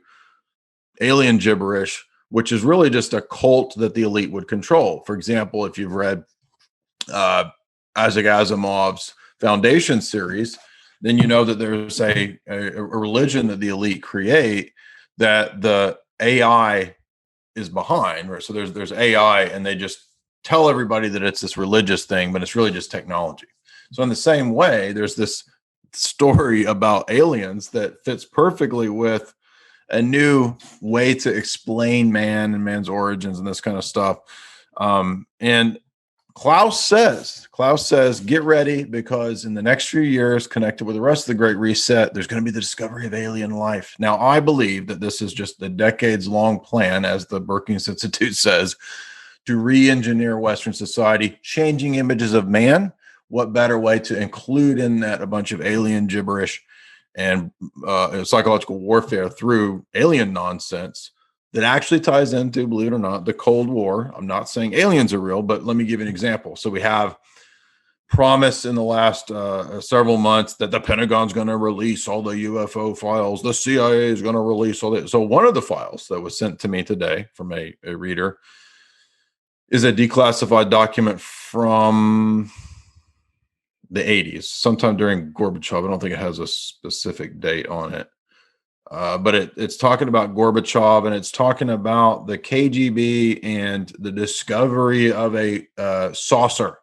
alien gibberish, which is really just a cult that the elite would control. For example, if you've read Isaac Asimov's Foundation series, then you know that there's a religion that the elite create that the AI is behind, right? So there's AI, and they just tell everybody that it's this religious thing, but it's really just technology. So in the same way, there's this story about aliens that fits perfectly with a new way to explain man and man's origins and this kind of stuff. And Klaus says, get ready, because in the next few years, connected with the rest of the Great Reset, there's going to be the discovery of alien life. Now, I believe that this is just a decades-long plan, as the Brookings Institute says, to re-engineer Western society, changing images of man. What better way to include in that a bunch of alien gibberish and psychological warfare through alien nonsense that actually ties into, believe it or not, the Cold War. I'm not saying aliens are real, but let me give you an example. So we have promise in the last several months that the Pentagon's going to release all the UFO files. The CIA is going to release all that. So one of the files that was sent to me today from a reader is a declassified document from the 80s, sometime during Gorbachev. I don't think it has a specific date on it. But it's talking about Gorbachev, and it's talking about the KGB and the discovery of a saucer.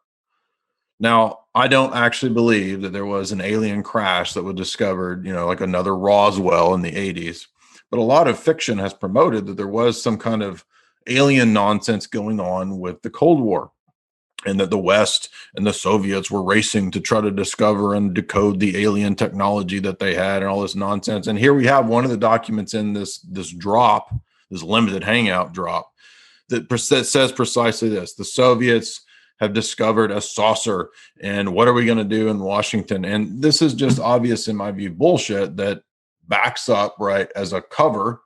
Now, I don't actually believe that there was an alien crash that was discovered, like another Roswell in the 80s. But a lot of fiction has promoted that there was some kind of alien nonsense going on with the Cold War, and that the West and the Soviets were racing to try to discover and decode the alien technology that they had and all this nonsense. And here we have one of the documents in this drop, this limited hangout drop, that says precisely this: the Soviets have discovered a saucer, and what are we going to do in Washington? And this is just obvious, in my view, bullshit that backs up, right, as a cover,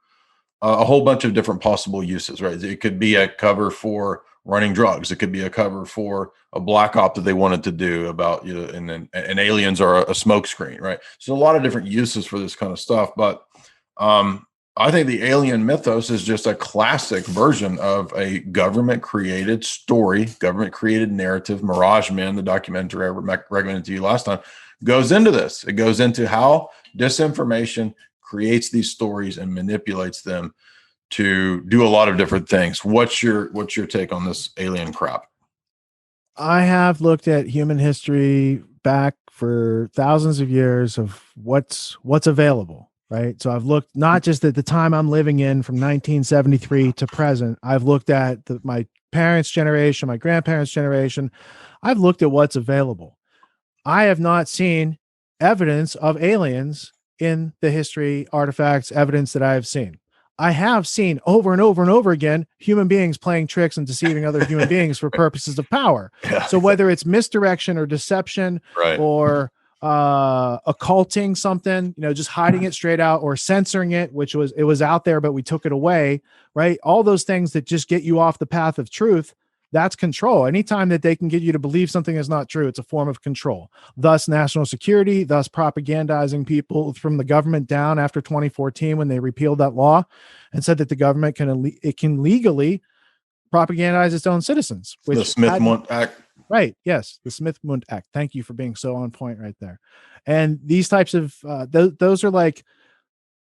a whole bunch of different possible uses, right? It could be a cover for running drugs. It could be a cover for a black op that they wanted to do about, and aliens are a smoke screen, right? So a lot of different uses for this kind of stuff. But I think the alien mythos is just a classic version of a government-created story, government-created narrative. Mirage Men, the documentary I recommended to you last time, goes into this. It goes into how disinformation creates these stories and manipulates them to do a lot of different things. What's your take on this alien crap? I have looked at human history back for thousands of years of what's available, right? So I've looked not just at the time I'm living in from 1973 to present. I've looked at my parents' generation, my grandparents' generation. I've looked at what's available. I have not seen evidence of aliens in the history, artifacts, evidence that I have seen. I have seen over and over and over again human beings playing tricks and deceiving other human beings for purposes of power. Yeah. So whether it's misdirection or deception, right, or occulting something, just hiding it straight out, or censoring it, which was out there but we took it away, right? All those things that just get you off the path of truth. That's control. Anytime that they can get you to believe something is not true, it's a form of control. Thus, national security, thus propagandizing people from the government down after 2014 when they repealed that law and said that the government can legally propagandize its own citizens. Which the Smith-Mundt Act. Right. Yes. The Smith-Mundt Act. Thank you for being so on point right there. And these types of, those are like,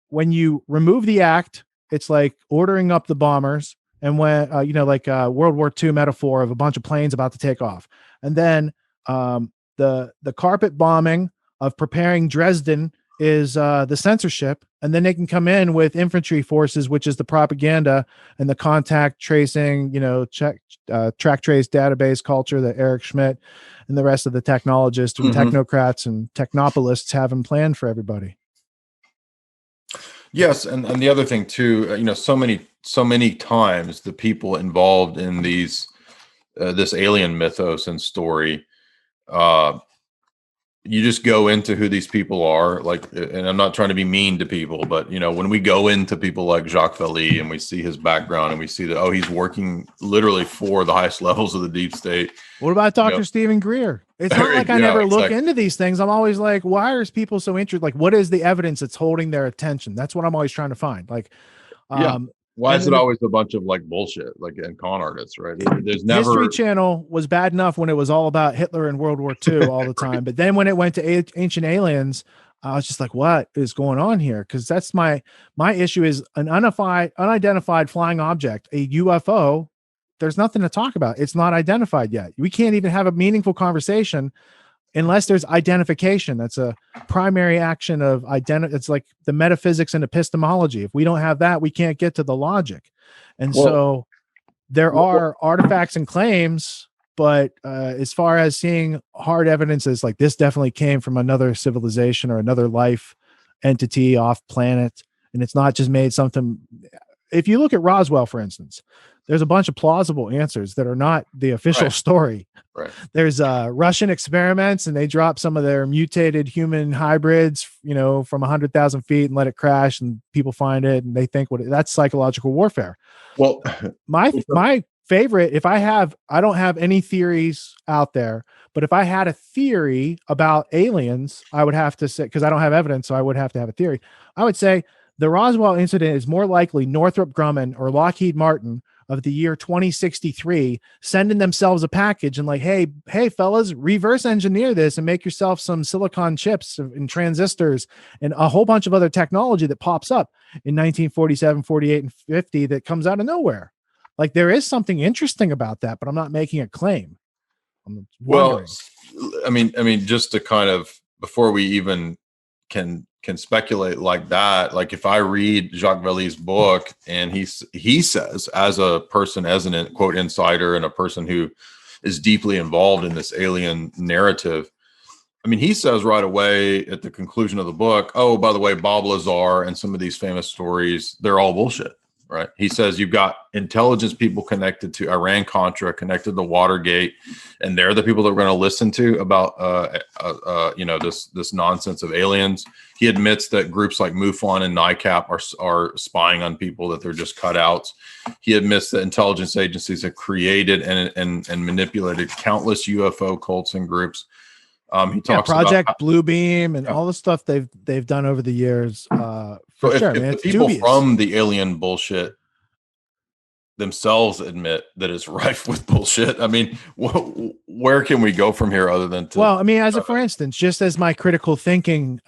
when you remove the act, it's like ordering up the bombers. And when, World War II metaphor of a bunch of planes about to take off. And then the carpet bombing of preparing Dresden is the censorship. And then they can come in with infantry forces, which is the propaganda and the contact tracing, track trace database culture that Eric Schmidt and the rest of the technologists and technocrats and technopolists have in plan for everybody. Yes, and the other thing too, so many times the people involved in these this alien mythos and story, you just go into who these people are, like, and I'm not trying to be mean to people, but when we go into people like Jacques Vallée and we see his background and we see that, he's working literally for the highest levels of the deep state. What about Dr. Stephen Greer? It's not like I never look into these things. I'm always like, why are people so interested? Like, what is the evidence that's holding their attention? That's what I'm always trying to find. Like, why is it always a bunch of like bullshit, like, and con artists, right? There's never. History Channel was bad enough when it was all about Hitler and World War II all the time. But then when it went to ancient aliens, I was just like, what is going on here? Because that's my issue is an unidentified flying object, a UFO. There's nothing to talk about. It's not identified yet. We can't even have a meaningful conversation unless there's identification. That's a primary action of identity. It's like the metaphysics and epistemology. If we don't have that, we can't get to the logic. And so there are artifacts and claims, but as far as seeing hard evidences, like this definitely came from another civilization or another life entity off planet. And it's not just made something. If you look at Roswell, for instance, there's a bunch of plausible answers that are not the official story. Right. There's Russian experiments, and they drop some of their mutated human hybrids, from 100,000 feet and let it crash, and people find it and they think that's psychological warfare. Well, my favorite, I don't have any theories out there, but if I had a theory about aliens, I would have to say, because I don't have evidence, so I would have to have a theory. I would say the Roswell incident is more likely Northrop Grumman or Lockheed Martin of the year 2063 sending themselves a package and like, hey fellas, reverse engineer this and make yourself some silicon chips and transistors and a whole bunch of other technology that pops up in 1947, 48, and 50 that comes out of nowhere. Like, there is something interesting about that, but I'm not making a claim. I'm wondering. Well, I mean, just to kind of, before we even can speculate like that, like if I read Jacques Vallée's book and he says, as a person, as an quote insider and a person who is deeply involved in this alien narrative, I mean, he says right away at the conclusion of the book, oh, by the way, Bob Lazar and some of these famous stories, they're all bullshit. Right. He says you've got intelligence people connected to Iran-Contra, connected to Watergate, and they're the people that we're going to listen to about, this nonsense of aliens. He admits that groups like MUFON and NICAP are spying on people, that they're just cutouts. He admits that intelligence agencies have created and manipulated countless UFO cults and groups. He talks Project about Bluebeam and all the stuff they've done over the years. So if the people from the alien bullshit, themselves admit that it's rife with bullshit. I mean, where can we go from here other than to? Well, I mean, as a for instance, just as my critical thinking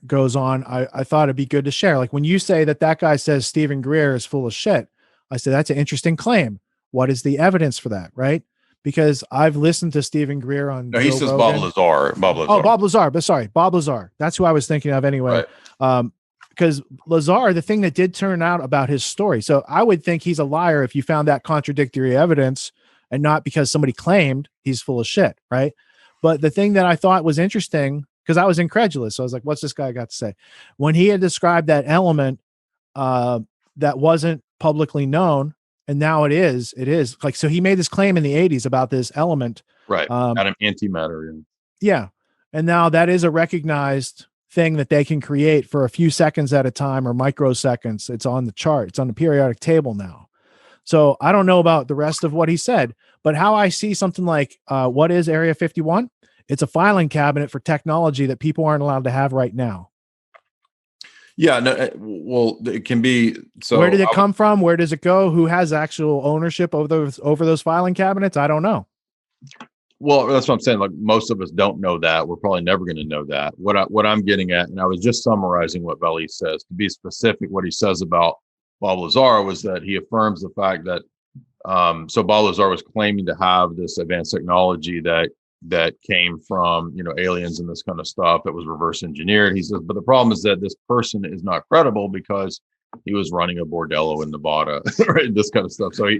goes on, I thought it'd be good to share. Like when you say that guy says Stephen Greer is full of shit, I said that's an interesting claim. What is the evidence for that, right? Because I've listened to Stephen Greer on. No, he Joe says Rogan. Bob Lazar. Oh, Bob Lazar. But sorry, Bob Lazar. That's who I was thinking of anyway. Right. Because Lazar, the thing that did turn out about his story. So I would think he's a liar if you found that contradictory evidence and not because somebody claimed he's full of shit, right? But the thing that I thought was interesting, because I was incredulous. So I was like, what's this guy got to say? When he had described that element that wasn't publicly known, and now it is like, so he made this claim in the 80s about this element. Right. Out of antimatter. Yeah. And now that is a recognized thing that they can create for a few seconds at a time or microseconds. It's on the chart. It's on the periodic table now. So I don't know about the rest of what he said, but how I see something like what is Area 51? It's a filing cabinet for technology that people aren't allowed to have right now. Yeah, no, well, it can be. So where did it come from? Where does it go? Who has actual ownership over those filing cabinets? I don't know. Well, that's what I'm saying. Like most of us don't know that. We're probably never going to know that. What I'm getting at, and I was just summarizing what Vali says. To be specific, what he says about Bob Lazar was that he affirms the fact that so Bob Lazar was claiming to have this advanced technology that came from aliens and this kind of stuff that was reverse engineered. He says, but the problem is that this person is not credible because he was running a bordello in Nevada, right? This kind of stuff. So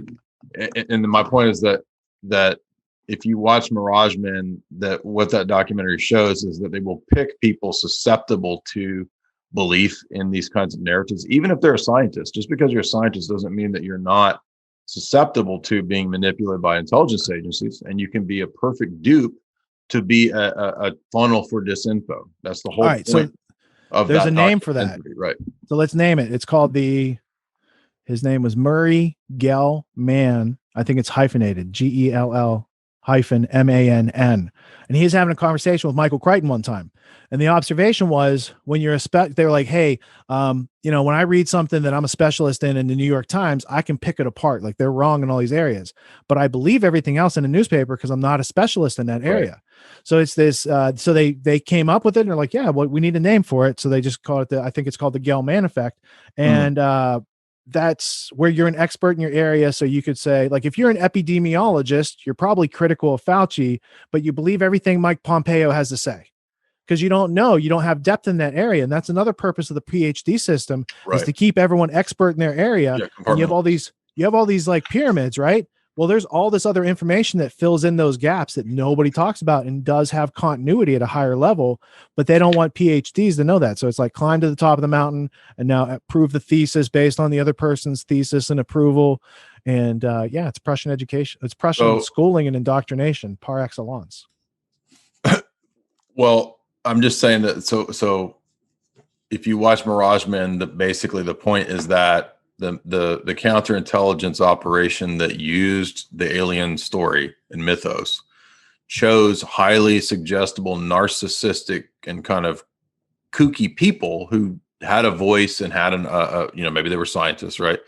and my point is that if you watch Mirage Men, that what that documentary shows is that they will pick people susceptible to belief in these kinds of narratives, even if they're a scientist. Just because you're a scientist doesn't mean that you're not susceptible to being manipulated by intelligence agencies, and you can be a perfect dupe to be a funnel for disinfo. That's the whole point. So of there's a name for that, right? So let's name it. It's called his name was Murray Gell-Mann. I think it's hyphenated, GELL-MANN. And he's having a conversation with Michael Crichton one time. And the observation was when you're they were like, hey, when I read something that I'm a specialist in the New York Times, I can pick it apart. Like they're wrong in all these areas, but I believe everything else in the newspaper because I'm not a specialist in that area. Right. So it's this, so they came up with it and they're like, yeah, well, we need a name for it. So they just call it I think it's called the Gell-Mann effect. And, that's where you're an expert in your area. So you could say, like, if you're an epidemiologist, you're probably critical of Fauci, but you believe everything Mike Pompeo has to say because you don't have depth in that area. And that's another purpose of the PhD system is to keep everyone expert in their area. Yeah, and you have all these like pyramids, right? Well, there's all this other information that fills in those gaps that nobody talks about and does have continuity at a higher level, but they don't want PhDs to know that. So it's like climb to the top of the mountain and now prove the thesis based on the other person's thesis and approval. And it's Prussian education. It's Prussian schooling and indoctrination par excellence. Well, I'm just saying that. So if you watch Mirage Men, basically the point is that the counterintelligence operation that used the alien story and mythos chose highly suggestible, narcissistic, and kind of kooky people who had a voice and had maybe they were scientists, right?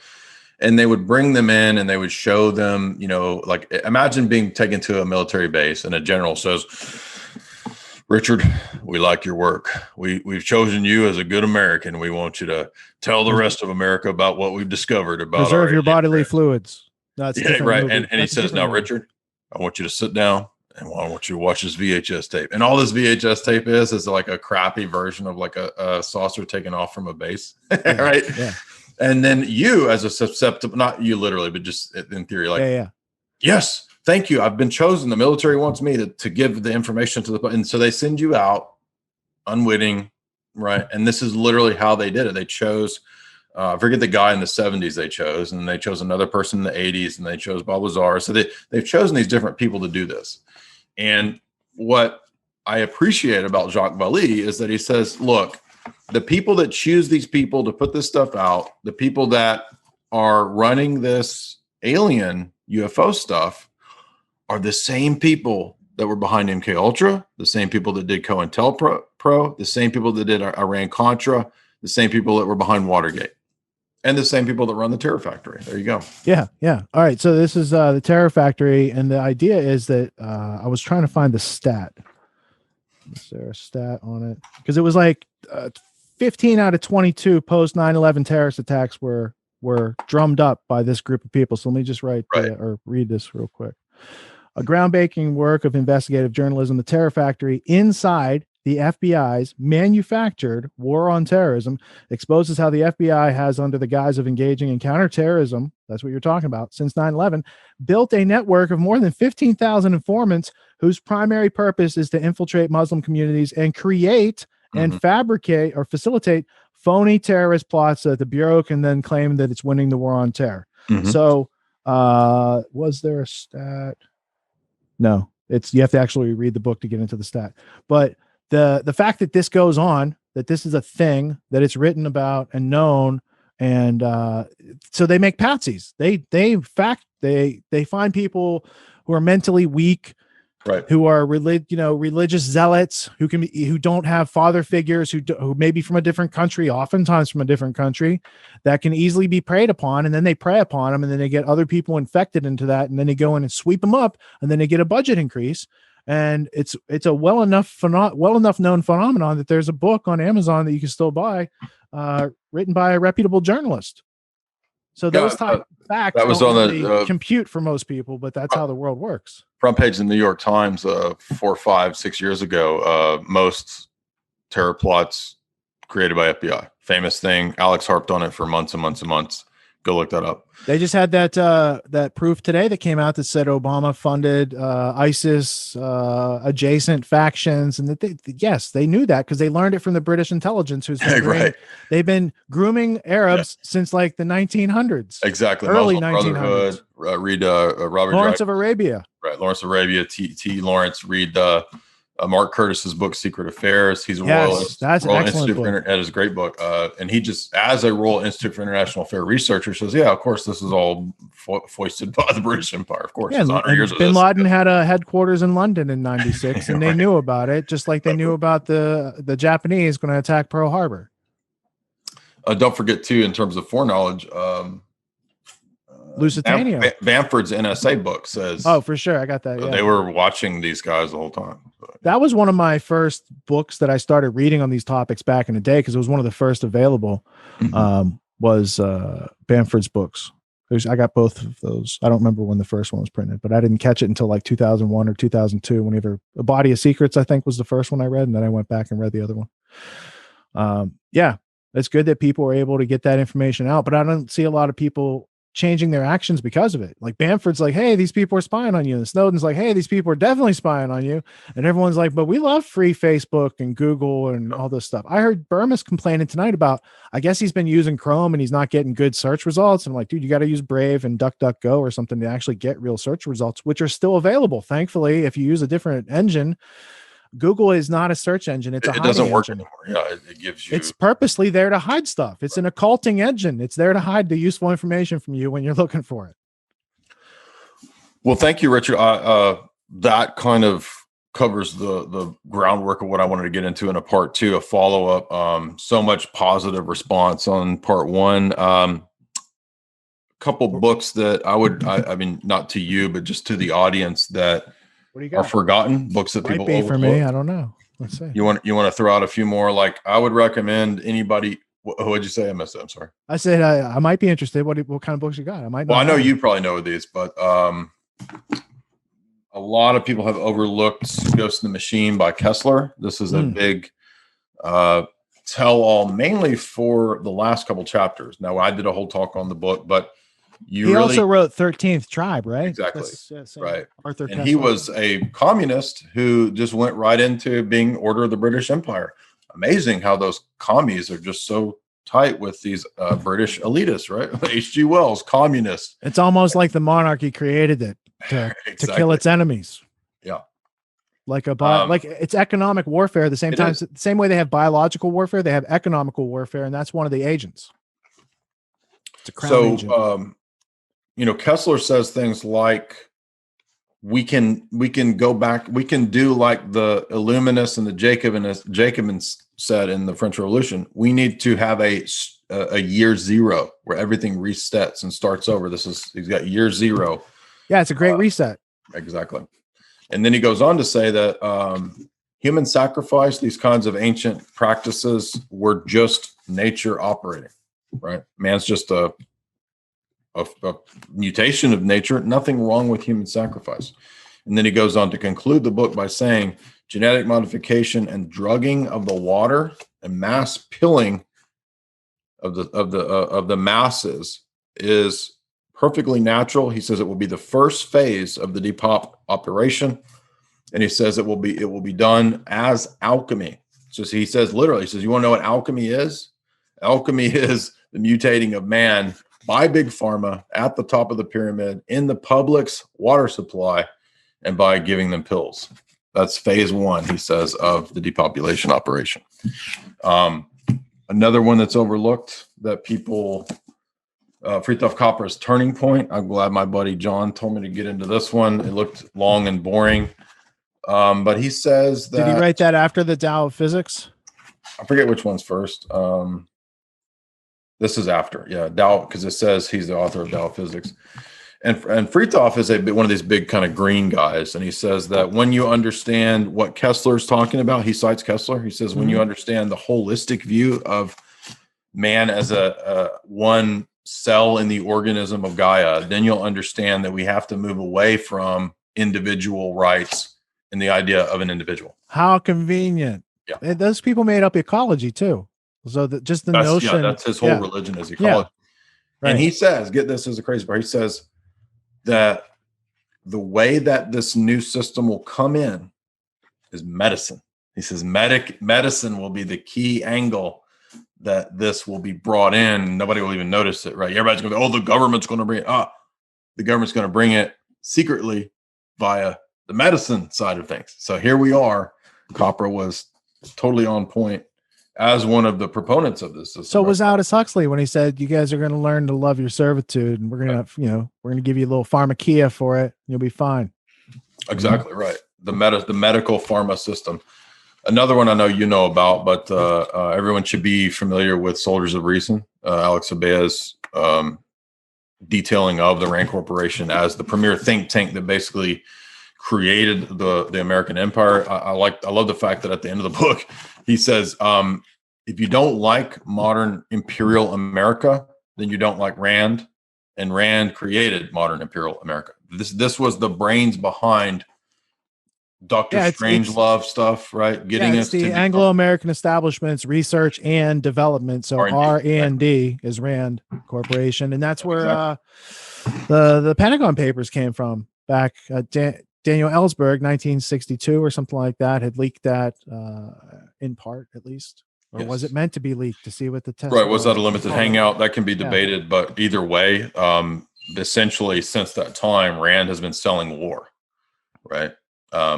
And they would bring them in and they would show them, like imagine being taken to a military base and a general says, Richard, we like your work. We've chosen you as a good American. We want you to tell the rest of America about what we've discovered about preserve your bodily fluids. That's right. And he says, now, Richard, I want you to sit down and I want you to watch this VHS tape. And all this VHS tape is like a crappy version of like a saucer taken off from a base. Right. Yeah. And then you as a susceptible, not you literally, but just in theory, like, yes. Thank you. I've been chosen. The military wants me to give the information to and so they send you out unwitting, right? And this is literally how they did it. They chose, I forget the guy in the 70s they chose, and they chose another person in the 80s, and they chose Bob Lazar. So they've chosen these different people to do this. And what I appreciate about Jacques Vallée is that he says, look, the people that choose these people to put this stuff out, the people that are running this alien UFO stuff, are the same people that were behind MK Ultra, the same people that did COINTELPRO, the same people that did Iran Contra, the same people that were behind Watergate. And the same people that run the Terror Factory. There you go. Yeah. All right. So this is the Terror Factory, and the idea is that I was trying to find the stat. Is there a stat on it? Because it was like 15 out of 22 post 9/11 terrorist attacks were drummed up by this group of people. So let me just read this real quick. A groundbreaking work of investigative journalism, the Terror Factory, inside the FBI's manufactured war on terrorism, exposes how the FBI has, under the guise of engaging in counterterrorism, that's what you're talking about, since 9/11, built a network of more than 15,000 informants whose primary purpose is to infiltrate Muslim communities and create and fabricate or facilitate phony terrorist plots that the Bureau can then claim that it's winning the war on terror. So was there a stat? No, you have to actually read the book to get into the stat. But the fact that this goes on, that this is a thing, that it's written about and known, and so they make patsies. They find people who are mentally weak, right, who are religious zealots, who don't have father figures, who may be from a different country, oftentimes from a different country, that can easily be preyed upon, and then they prey upon them, and then they get other people infected into that, and then they go in and sweep them up, and then they get a budget increase. And it's a well enough known phenomenon that there's a book on Amazon that you can still buy, written by a reputable journalist. So those type of facts that was don't on really compute for most people, but that's how the world works. Front page of the New York Times 4, 5, 6 years ago. Most terror plots created by FBI. Famous thing. Alex harped on it for months and months and months. Go look that up. They just had that proof today that came out that said Obama funded ISIS adjacent factions, and that they knew that because they learned it from the British intelligence, who's been they've been grooming Arabs since like the 1900s. Exactly, early Muslim 1900s. Read Robert Lawrence of Arabia. Right, Lawrence of Arabia. T. Lawrence. Read Mark Curtis's book, Secret Affairs. He's a royalist. That's an Royal excellent Institute book. That is a great book. And he just, as a Royal Institute for International Affairs researcher, says, yeah, of course, this is all foisted by the British Empire. Of course, it's 100 years of Bin this. Laden had a headquarters in London in 96, and they knew about it, just like they knew about the Japanese going to attack Pearl Harbor. Don't forget, too, in terms of foreknowledge, Lusitania. Bamford's NSA book says. Oh, for sure. I got that. Yeah. They were watching these guys the whole time. That was one of my first books that I started reading on these topics back in the day, because it was one of the first available, was Bamford's books. I got both of those. I don't remember when the first one was printed, but I didn't catch it until like 2001 or 2002. Whenever A Body of Secrets, I think, was the first one I read, and then I went back and read the other one. Yeah, it's good that people are able to get that information out, but I don't see a lot of people changing their actions because of it. Like Bamford's like, hey, these people are spying on you. And Snowden's like, hey, these people are definitely spying on you. And everyone's like, but we love free Facebook and Google and all this stuff. I heard Burma's complaining tonight about, I guess he's been using Chrome and he's not getting good search results. And I'm like, dude, you got to use Brave and DuckDuckGo or something to actually get real search results, which are still available. Thankfully, if you use a different engine, Google is not a search engine. It doesn't work anymore. Yeah, it gives you. It's purposely there to hide stuff. It's an occulting engine. It's there to hide the useful information from you when you're looking for it. Well, thank you, Richard. That kind of covers the groundwork of what I wanted to get into in a part two, a follow up. So much positive response on part one. Couple books that I mean, not to you, but just to the audience that are forgotten, books that people overlook. For me, I don't know. Let's see. You want to throw out a few more? Like, I would recommend anybody. What'd you say? I missed it. I'm sorry. I said I might be interested. What kind of books you got? I know you probably know these, but a lot of people have overlooked Ghost in the Machine by Kessler. This is a big tell-all, mainly for the last couple chapters. Now, I did a whole talk on the book, but he also wrote 13th Tribe, right? Exactly. Right. Arthur and Kessler. He was a communist who just went right into being Order of the British Empire. Amazing how those commies are just so tight with these British elitists, right? H.G. Wells, communist. It's almost like the monarchy created it to kill its enemies. Yeah. Like like it's economic warfare. At the same way they have biological warfare, they have economical warfare, and that's one of the agents. It's a crown agent. Kessler says things like, we can go back, we can do like the Illuminists and the Jacobins said in the French Revolution. We need to have a a year zero where everything resets and starts over. He's got year zero. Yeah, it's a great reset. Exactly. And then he goes on to say that human sacrifice, these kinds of ancient practices, were just nature operating, right? Man's just a mutation of nature. Nothing wrong with human sacrifice. And then he goes on to conclude the book by saying genetic modification and drugging of the water and mass pilling of the masses is perfectly natural. He says it will be the first phase of the depop operation, and he says it will be done as alchemy. So he says literally, he says, you want to know what alchemy is? Alchemy is the mutating of man by big pharma at the top of the pyramid in the public's water supply, and by giving them pills. That's phase one, he says, of the depopulation operation. Another one that's overlooked that people, Fritjof Capra's Turning Point. I'm glad my buddy John told me to get into this one. It looked long and boring. But he says that... Did he write that after the Tao of Physics? I forget which one's first. This is after, yeah, Tao, because it says he's the author of Tao of Physics. And Fritjof is one of these big kind of green guys. And he says that when you understand what Kessler's talking about, he cites Kessler. He says, when you understand the holistic view of man as a one cell in the organism of Gaia, then you'll understand that we have to move away from individual rights and the idea of an individual. How convenient. Yeah. Those people made up ecology too. So just the notion. Yeah, that's his whole religion is ecology. Yeah. Right. And he says, get this as a crazy part. He says that the way that this new system will come in is medicine. He says medicine will be the key angle that this will be brought in. Nobody will even notice it, right? Everybody's going to go, the government's going to bring it. The government's going to bring it secretly via the medicine side of things. So here we are. Capra was totally on point as one of the proponents of this system. So was Aldous Huxley when he said, you guys are going to learn to love your servitude, and we're going to, we're going to give you a little pharmakia for it. You'll be fine. Exactly right. The medical pharma system. Another one I know you know about, but everyone should be familiar with Soldiers of Reason. Alex Abea's detailing of the Rand Corporation as the premier think tank that basically created the American empire. I love the fact that at the end of the book, he says, if you don't like modern imperial America, then you don't like Rand, and Rand created modern imperial America. This was the brains behind Dr. Strangelove stuff, right? Getting us the Anglo-American establishment's research and development. So R&D is Rand Corporation, and that's where the Pentagon Papers came from back. Daniel Ellsberg, 1962 or something like that, had leaked that in part, at least. Or was it meant to be leaked to see what the test was that a limited hangout? That can be debated, but either way, essentially since that time, Rand has been selling war, right?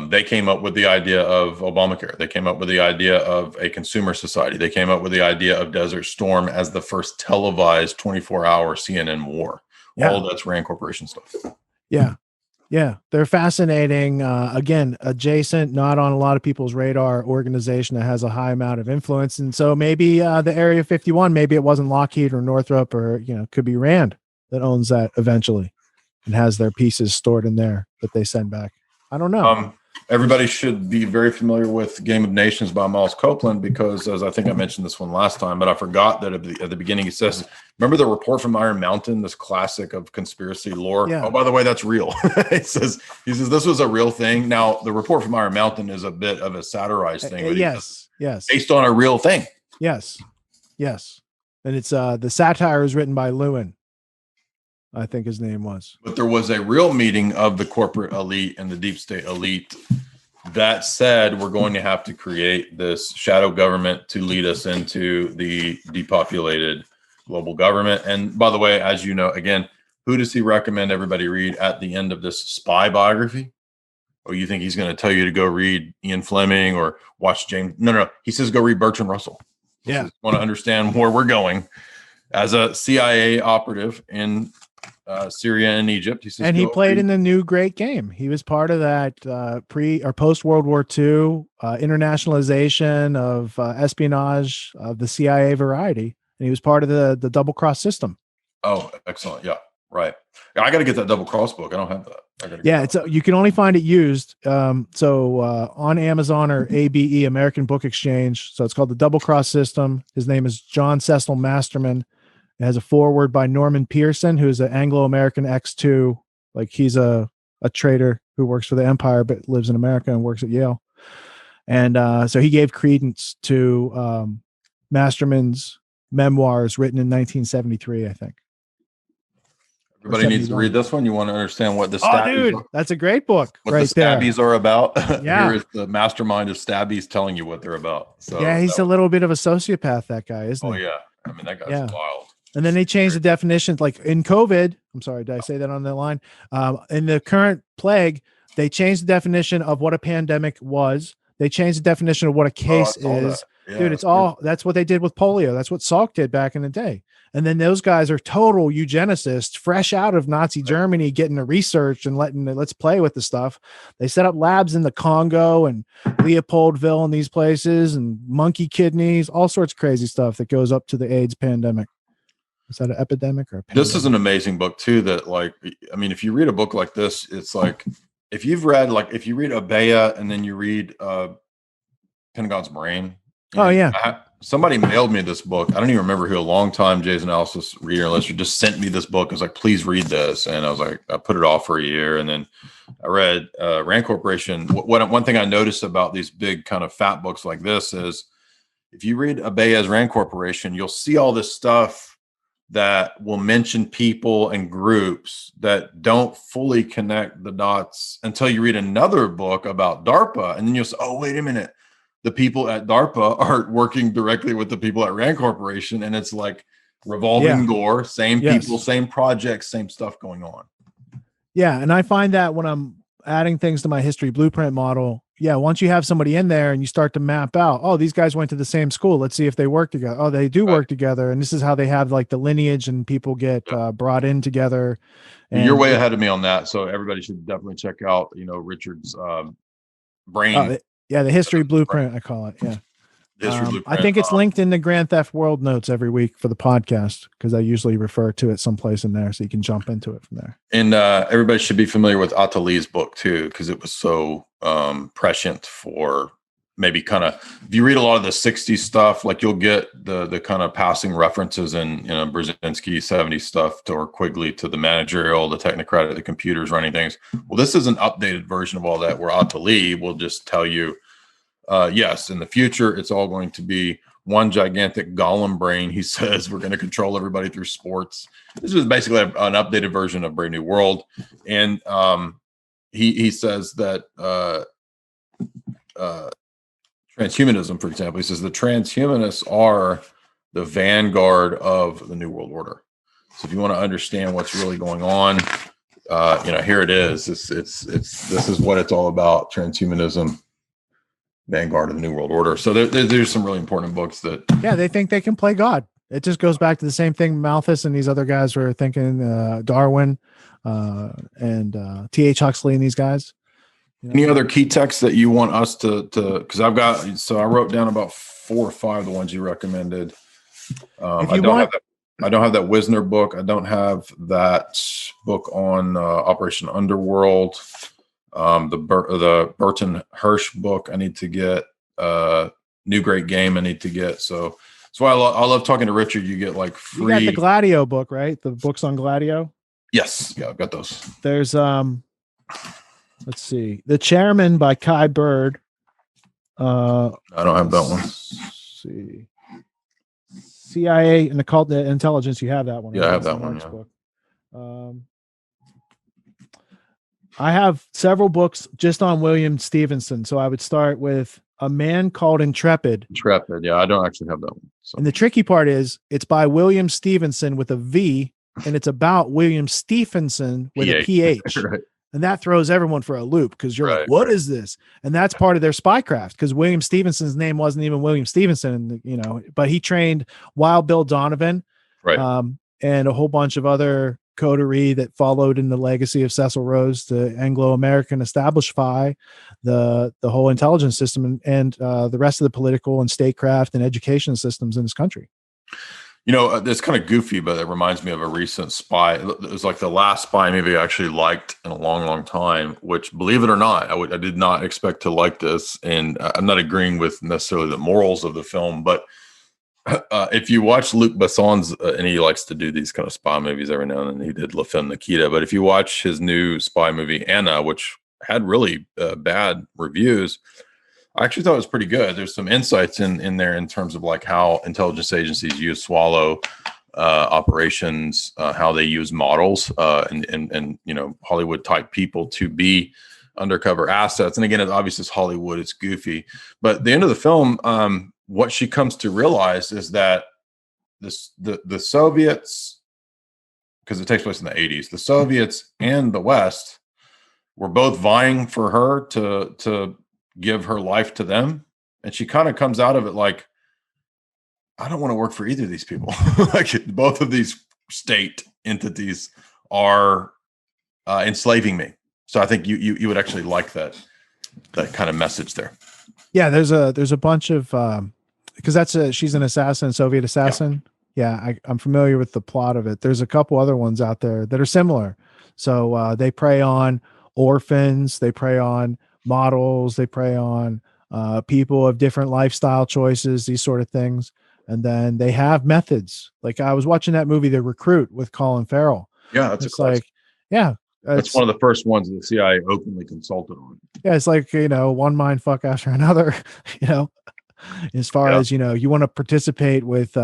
They came up with the idea of Obamacare. They came up with the idea of a consumer society. They came up with the idea of Desert Storm as the first televised 24-hour CNN war. Yeah. All that's Rand Corporation stuff. Yeah. Yeah, they're fascinating. Again, adjacent, not on a lot of people's radar organization that has a high amount of influence. And so maybe the Area 51, maybe it wasn't Lockheed or Northrop, or, could be Rand that owns that eventually and has their pieces stored in there that they send back. I don't know. Everybody should be very familiar with Game of Nations by Miles Copeland, because as I think I mentioned this one last time, but I forgot that at the beginning he says, remember the report from Iron Mountain, this classic of conspiracy lore? Yeah. Oh, by the way, that's real. He says this was a real thing. Now, the report from Iron Mountain is a bit of a satirized thing. But yes. Based on a real thing. Yes. And it's the satire is written by Lewin, I think his name was. But there was a real meeting of the corporate elite and the deep state elite that said, we're going to have to create this shadow government to lead us into the depopulated global government. And by the way, as you know, again, who does he recommend everybody read at the end of this spy biography? Or you think he's going to tell you to go read Ian Fleming or watch James? No. He says, go read Bertrand Russell. Yeah. Want to understand where we're going as a CIA operative in Syria and Egypt. He says, and he played in the new great game. He was part of that pre or post World War II internationalization of espionage of the CIA variety. and he was part of the double cross system. Oh, excellent. Yeah. Right. I got to get that double cross book. I don't have that. Yeah, you can only find it used. So on Amazon or ABE, American Book Exchange. So it's called the Double Cross System. His name is John Cecil Masterman. It has a foreword by Norman Pearson, who's an Anglo-American X2. Like he's a trader who works for the Empire but lives in America and works at Yale. And so he gave credence to Masterman's memoirs written in 1973, I think. Everybody needs to read this one. You want to understand what the Stabbies are? That's a great book. What the Stabbies are about. Yeah. Here is the mastermind of Stabbies telling you what they're about. So yeah, he's a little bit of a sociopath, that guy, isn't he? Oh, yeah. I mean, that guy's wild. And then they changed the definition. Like in COVID, I'm sorry, did I say that on the line? In the current plague, they changed the definition of what a pandemic was. They changed the definition of what a case is. Yeah, dude, that's what they did with polio. That's what Salk did back in the day. And then those guys are total eugenicists, fresh out of Nazi Germany, getting the research and let's play with the stuff. They set up labs in the Congo and Leopoldville and these places and monkey kidneys, all sorts of crazy stuff that goes up to the AIDS pandemic. Is that an epidemic or a pandemic? This is an amazing book too. That if you read a book like this, it's like, if you read Abaya and then you read Pentagon's Brain. Oh yeah. Somebody mailed me this book. I don't even remember who. A long-time Jay's Analysis reader and listener just sent me this book. I was like, please read this. And I was like, I put it off for a year. And then I read Rand Corporation. One thing I noticed about these big kind of fat books like this is if you read Abeya's Rand Corporation, you'll see all this stuff that will mention people and groups that don't fully connect the dots until you read another book about DARPA. And then you'll say, oh, wait a minute. The people at DARPA are working directly with the people at Rand Corporation. And it's like revolving door, same people, same projects, same stuff going on. Yeah. And I find that when I'm adding things to my history blueprint model, once you have somebody in there and you start to map out, oh, these guys went to the same school. Let's see if they work together. Oh, they do work together. And this is how they have like the lineage and people get brought in together. And you're way ahead of me on that. So everybody should definitely check out, Richard's Brain. The history blueprint, I call it. Yeah. I think it's linked in the Grand Theft World notes every week for the podcast because I usually refer to it someplace in there so you can jump into it from there. And everybody should be familiar with Attali's book too, because it was so prescient for maybe kind of, if you read a lot of the 60s stuff, like you'll get the kind of passing references in Brzezinski 70s stuff or Quigley to the managerial, the technocratic, the computers running things. Well, this is an updated version of all that where Attali will just tell you, yes, in the future, it's all going to be one gigantic golem brain. He says we're going to control everybody through sports. This is basically an updated version of Brave New World. And he says that transhumanism, for example, he says the transhumanists are the vanguard of the New World Order. So if you want to understand what's really going on, here it is. This is what it's all about. Transhumanism, vanguard of the New World Order. So there's some really important books that. Yeah, they think they can play God. It just goes back to the same thing Malthus and these other guys were thinking, Darwin and T.H. Huxley and these guys. Any other key texts that you want us to because I wrote down about 4 or 5 of the ones you recommended. I don't have that Wisner book. I don't have that book on Operation Underworld. The Burton Hirsch book I need to get. New Great Game I need to get. So that's why I love talking to Richard. You get like free. You got the Gladio book, right? The books on Gladio. Yes, yeah, I've got those. There's let's see, The Chairman by Kai Bird. I don't have that one. Let's see, CIA and Occult Intelligence. You have that one. Yeah, I have that one. Yeah. I have several books just on William Stevenson. So I would start with A Man Called Intrepid. Intrepid. Yeah, I don't actually have that one. So. And the tricky part is it's by William Stevenson with a V, and it's about William Stephenson with a PH. Right. And that throws everyone for a loop because you're like, what is this? And that's part of their spycraft because William Stevenson's name wasn't even William Stevenson, but he trained Wild Bill Donovan, and a whole bunch of other coterie that followed in the legacy of Cecil Rhodes, the Anglo-American established spy, the whole intelligence system, and the rest of the political and statecraft and education systems in this country. It's kind of goofy, but it reminds me of a recent spy. It was like the last spy movie I actually liked in a long, long time, which, believe it or not, I did not expect to like this. And I'm not agreeing with necessarily the morals of the film, but if you watch Luc Besson's, and he likes to do these kind of spy movies every now and then, he did La Femme Nikita, but if you watch his new spy movie, Anna, which had really bad reviews, I actually thought it was pretty good. There's some insights in there in terms of like how intelligence agencies use swallow operations, how they use models and Hollywood type people to be undercover assets. And again, obviously it's Hollywood, it's goofy. But at the end of the film, what she comes to realize is that the Soviets, because it takes place in the 80s, the Soviets and the West were both vying for her to give her life to them. And she kind of comes out of it like, I don't want to work for either of these people. Like both of these state entities are enslaving me. So I think you would actually like that kind of message there. Yeah, there's a bunch of because she's an assassin, Soviet assassin. Yeah, I'm familiar with the plot of it. There's a couple other ones out there that are similar. So they prey on orphans, they prey on models, they prey on people of different lifestyle choices, these sort of things. And then they have methods. Like I was watching that movie, The Recruit, with Colin Farrell. Yeah, it's like, that's one of the first ones the CIA openly consulted on. Yeah, it's like, one mind fuck after another, as far as, you want to participate with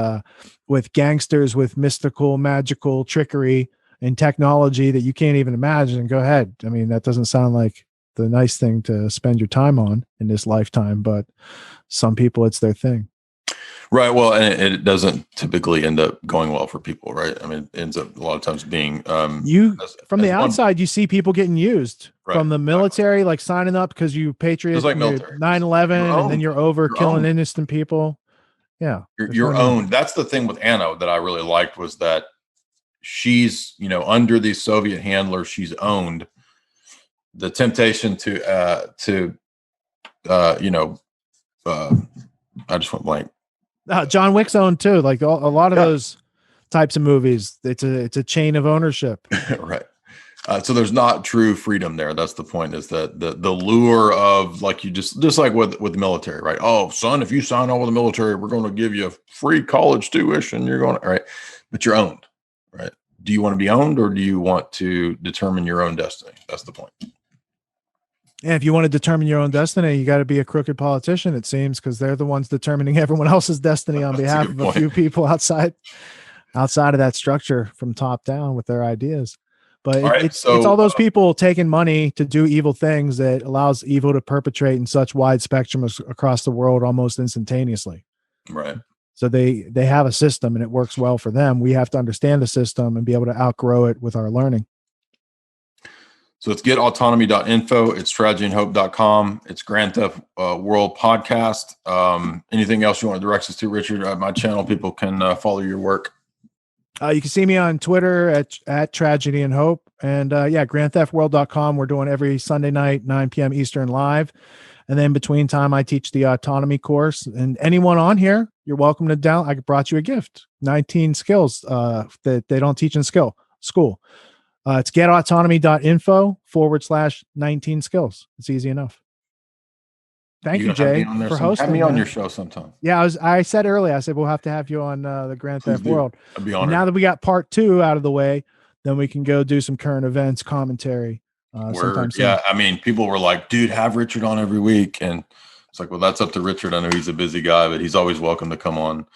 gangsters with mystical, magical trickery and technology that you can't even imagine. Go ahead. I mean, that doesn't sound like the nice thing to spend your time on in this lifetime, but some people, it's their thing. Right. Well, and it doesn't typically end up going well for people, right? I mean, it ends up a lot of times being from the outside, you see people getting used from the military, like signing up because you patriot, like 9/11, and then you're over killing innocent people. Yeah, you're owned. That's the thing with Anna that I really liked, was that she's under these Soviet handlers, she's owned. The temptation I just went blank. John Wick's owned too. Like a lot of those types of movies, it's a chain of ownership. Right. So there's not true freedom there. That's the point, is that the lure of, like, you just like with the military, right? Oh, son, if you sign on with the military, we're going to give you a free college tuition. You're going to, right? But you're owned, right? Do you want to be owned, or do you want to determine your own destiny? That's the point. And if you want to determine your own destiny, you got to be a crooked politician, it seems, because they're the ones determining everyone else's destiny on behalf of a few people outside of that structure from top down with their ideas. But it's all those people taking money to do evil things that allows evil to perpetrate in such wide spectrum across the world almost instantaneously. Right. So they have a system and it works well for them. We have to understand the system and be able to outgrow it with our learning. So it's getautonomy.info. It's tragedyandhope.com. It's Grand Theft World Podcast. Anything else you want to direct us to, Richard? My channel, people can follow your work. You can see me on Twitter at Tragedy and Hope. And grandtheftworld.com. We're doing every Sunday night, 9 p.m. Eastern live. And then between time, I teach the autonomy course. And anyone on here, you're welcome to download. I brought you a gift, 19 skills that they don't teach in school. It's getautonomy.info/19 skills. It's easy enough. Thank you, Jay, for hosting. Have me on your show sometime. Yeah, I said earlier, I said, we'll have to have you on the Grand Theft World. I'd be honored. Now that we got part 2 out of the way, then we can go do some current events commentary. Yeah, I mean, people were like, dude, have Richard on every week. And it's like, well, that's up to Richard. I know he's a busy guy, but he's always welcome to come on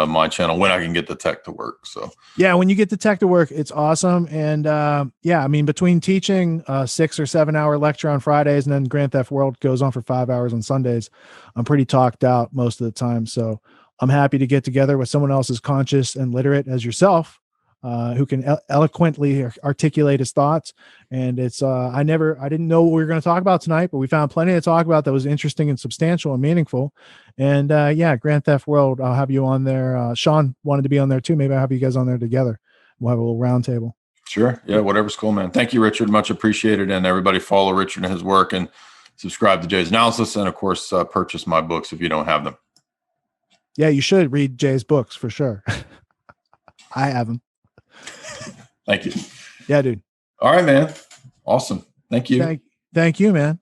my channel when I can get the tech to work. So yeah, when you get the tech to work, it's awesome. And I mean, between teaching a 6 or 7 hour lecture on Fridays and then Grand Theft World goes on for 5 hours on Sundays, I'm pretty talked out most of the time. So I'm happy to get together with someone else as conscious and literate as yourself, who can eloquently articulate his thoughts. And it's, I didn't know what we were going to talk about tonight, but we found plenty to talk about that was interesting and substantial and meaningful. And Grand Theft World, I'll have you on there. Sean wanted to be on there too. Maybe I'll have you guys on there together. We'll have a little round table. Sure. Yeah. Whatever's cool, man. Thank you, Richard. Much appreciated. And everybody follow Richard and his work and subscribe to Jay's Analysis. And of course, purchase my books if you don't have them. Yeah, you should read Jay's books for sure. I have them. Thank you. Yeah, dude. All right, man. Awesome. Thank you. Thank you, man.